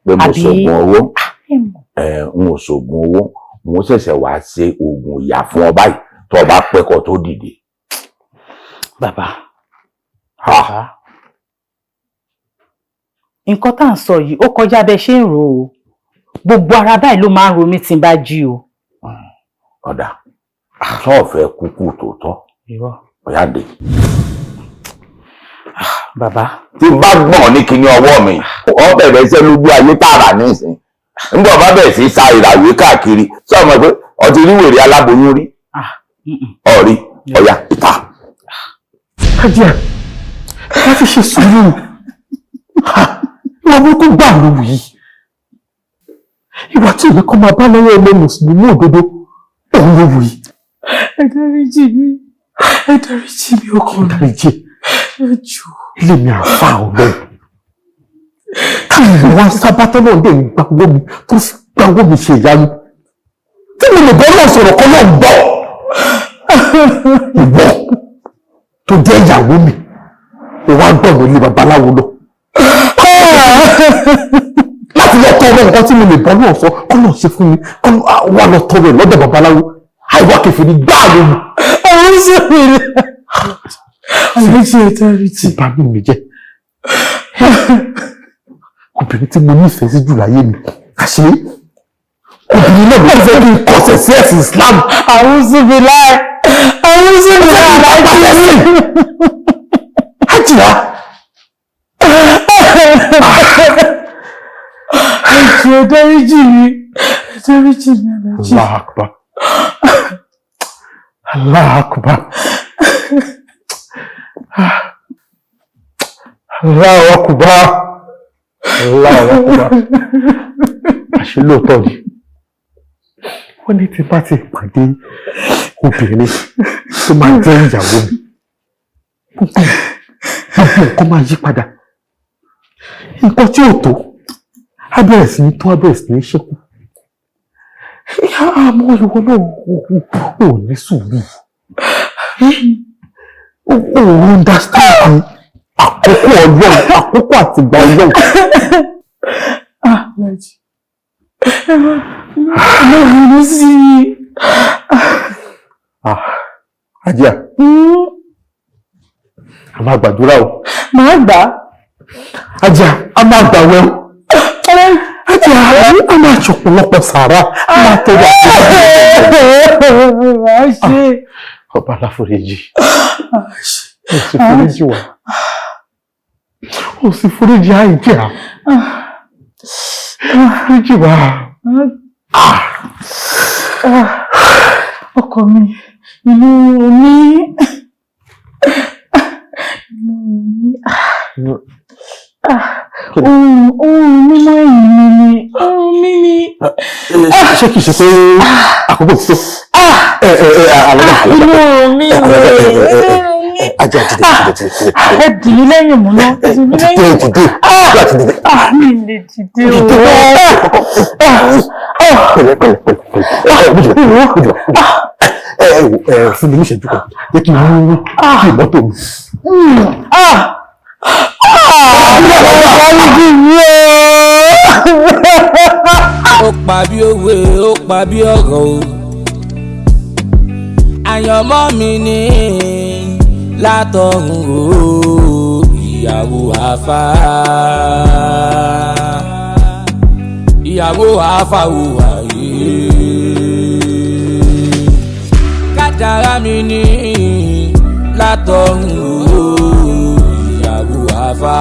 pé mo ṣoògùn owó n ò ṣoògùn owó mo ṣẹ̀ṣẹ̀ wá ṣe oògùn ìyà fún ọ báyìí tó o bá pẹ́kọ̀ tó dìde. Bàbá nǹkan tá à ń sọ yìí ó kọjá bẹ́ẹ̀ ṣe ń rò ó gbogbo ara báyìí ló máa ń ro mí tí n bá jí o. ọ̀dà tó o fẹ́ kúkú tòótọ́ ọ̀yá dé. Bàbá. tí bá gbọ̀n ní kinní ọwọ́ mi wọ́n bẹ̀rẹ̀ iṣẹ́ lójú ayé tààrà nísìn nígbà bá bẹ̀rẹ̀ sí sa ìràwé káàkiri sọ ma pé ọtí rí wèrè aláboyún rí ọ̀rí ọ̀yá ìta. kájíà láti ṣe sùúrù ìwà burúkú gbà lówù yìí ìwà tí ìwé kan máa bá lọ́wọ́ ọmọ mùsùlùmí òdodo òun lówù yìí. ẹ dáríjì mi ọkùnrin dáríjì ilé mi àfa ọlọ́run káyọ̀ wá sábàtọ́ náà dé gba owó mi tó fi gba owó mi ṣe ìyanu tí mo lè bọ́ náà sọ̀rọ̀ kan náà gbọ́ ìwọ tó jẹ́ ìyàwó mi ò wá gbọ̀nà ilé babaláwo lọ láti lọ tọrọ nǹkan tí mo lè bọ́ náà sọ kọ́ náà ṣe fún mi kọ́ wá lọ tọrọ ẹ̀ lọ́dọ̀ babaláwo àìwá kẹfìrí gbáà lómi. àwọn sọ̀rọ̀ àlejò ìtàrí tí bá mi jẹ́ obìnrin tí mo nífẹ̀ẹ́ sí jù láyé mi àṣé obìnrin náà ló fẹ́ kí n kọsẹ̀ sí ẹ̀sìn Islam. àwọn sọ̀rọ̀ láì. Àwọn sọ̀rọ̀ aláàjì. Hajiya. Ẹ̀jẹ̀ dáríjì mi. Dáríjì mi aláàjì. Allah akbar. Allah akbar. Allah akbar. Allah akbar. Àṣé lóòótọ́ ni. Wọ́n ní tí bá ti pàdé obìnrin tó máa jẹ́ ìyàwó mi. Gbogbo nǹkan máa yí padà. Nǹkan tí ò tó, á bẹ̀rẹ̀ sí ní tó, á bẹ̀rẹ̀ sí ní ṣẹ́kù. Àmọ́ ìwọ náà ò ní sùúrù. Ò understand àkókò ọlọ́run, àkókò àtìgbà ọlọ́run. Láti. Ẹ̀rọ sí i. Hajiya. A máa gbàdúrà o. Màá gbà. Hajiya, a máa gbàwẹ̀ o. Hajiya, a máa ṣọ̀pọ̀lọpọ̀ sàárà. A máa tẹ̀lé àti ọba aláforíjì. Ó sì foríjì wá. Ó sì foríjì Hajiya. Foríjì wá. Ọkọ mi, inú mi. Ohun mímọ́ ẹ̀yìn mi ni. Ohun mi ni. Ṣé kìí ṣe pé àkókò ti tó? Inú mi ni. Ajá ti dé. Ẹ dì í lẹ́yìn mú náà. Dìde. Mi lè dìde o. Fún mi ní ìṣẹ́jú kan, jẹ́ kí n mú mọ́tò mi. Ó pa bí òwe, ó pa bí ọ̀rọ̀ o. Àyànmọ́ mi ní látọ̀run o, ìyàwó àfà. Ìyàwó àfà ò wáyé. Kádàrá mi ní látọ̀run o, ìyàwó àfà.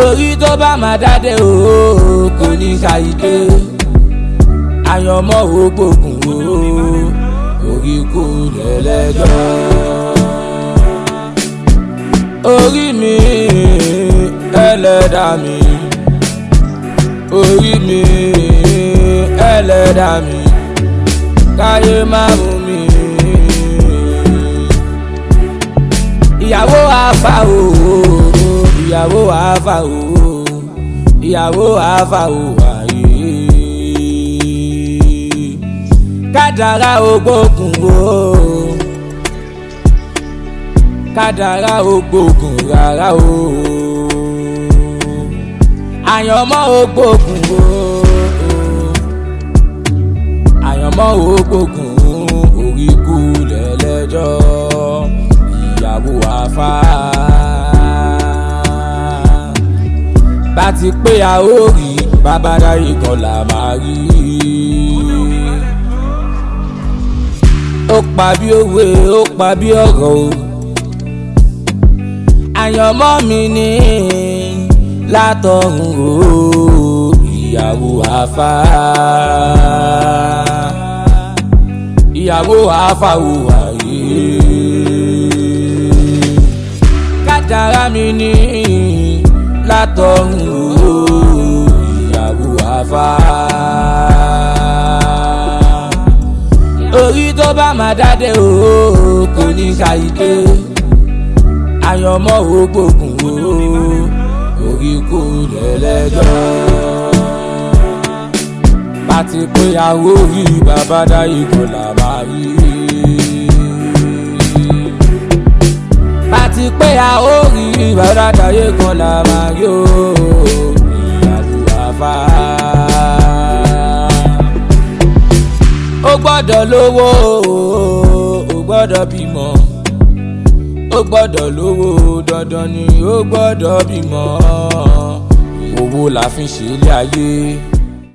Orí tó bá máa dádé o kò ní ṣàyíké. Àyànmọ́ ò gbógun o, orí kò lẹ́lẹ́jọ́. Orí mi ẹlẹ́dàá mi, orí mi ẹlẹ́dàá mi, káyé má mú mi. Ìyàwó àfà o, ìyàwó àfà o, ìyàwó àfà o wáyé. Kádàrá ò gbógun o, kádàrá ò gbógun rárá o. Àyànmọ́ ò gbógun o, àyànmọ́ ò gbógun orí kú lẹ́lẹ́jọ́. Ìyàwó àfà. Bá ti pé a ó rí bàbára ìkan là máa rí. Ó pa bí òwe, ó pa bí ọ̀rọ̀ o. Àyànmọ́ mi ní látọ̀run o, ìyàwó àfà. Ìyàwó àfà ò wáyé. Kádàrá mi ní látọ̀run o, ìyàwó àfà. Orí tó bá máa dádé o kò ní ṣàyíké. Àyànmọ́ ò gbógun o, orí kò lẹ́lẹ́jọ́. Bá ti pé àwọ̀ rí bàbá dáyé kò là máa rí. Bá ti pé àwọ̀ rí bàbá dáyé kò là máa rí o, ìyàwó àfà. Ó gbọ́dọ̀ lówó, ó gbọ́dọ̀ bímọ. Ó gbọ́dọ̀ lówó, dandan ni ó gbọ́dọ̀ bímọ. Owó la fi ń ṣe ilé ayé.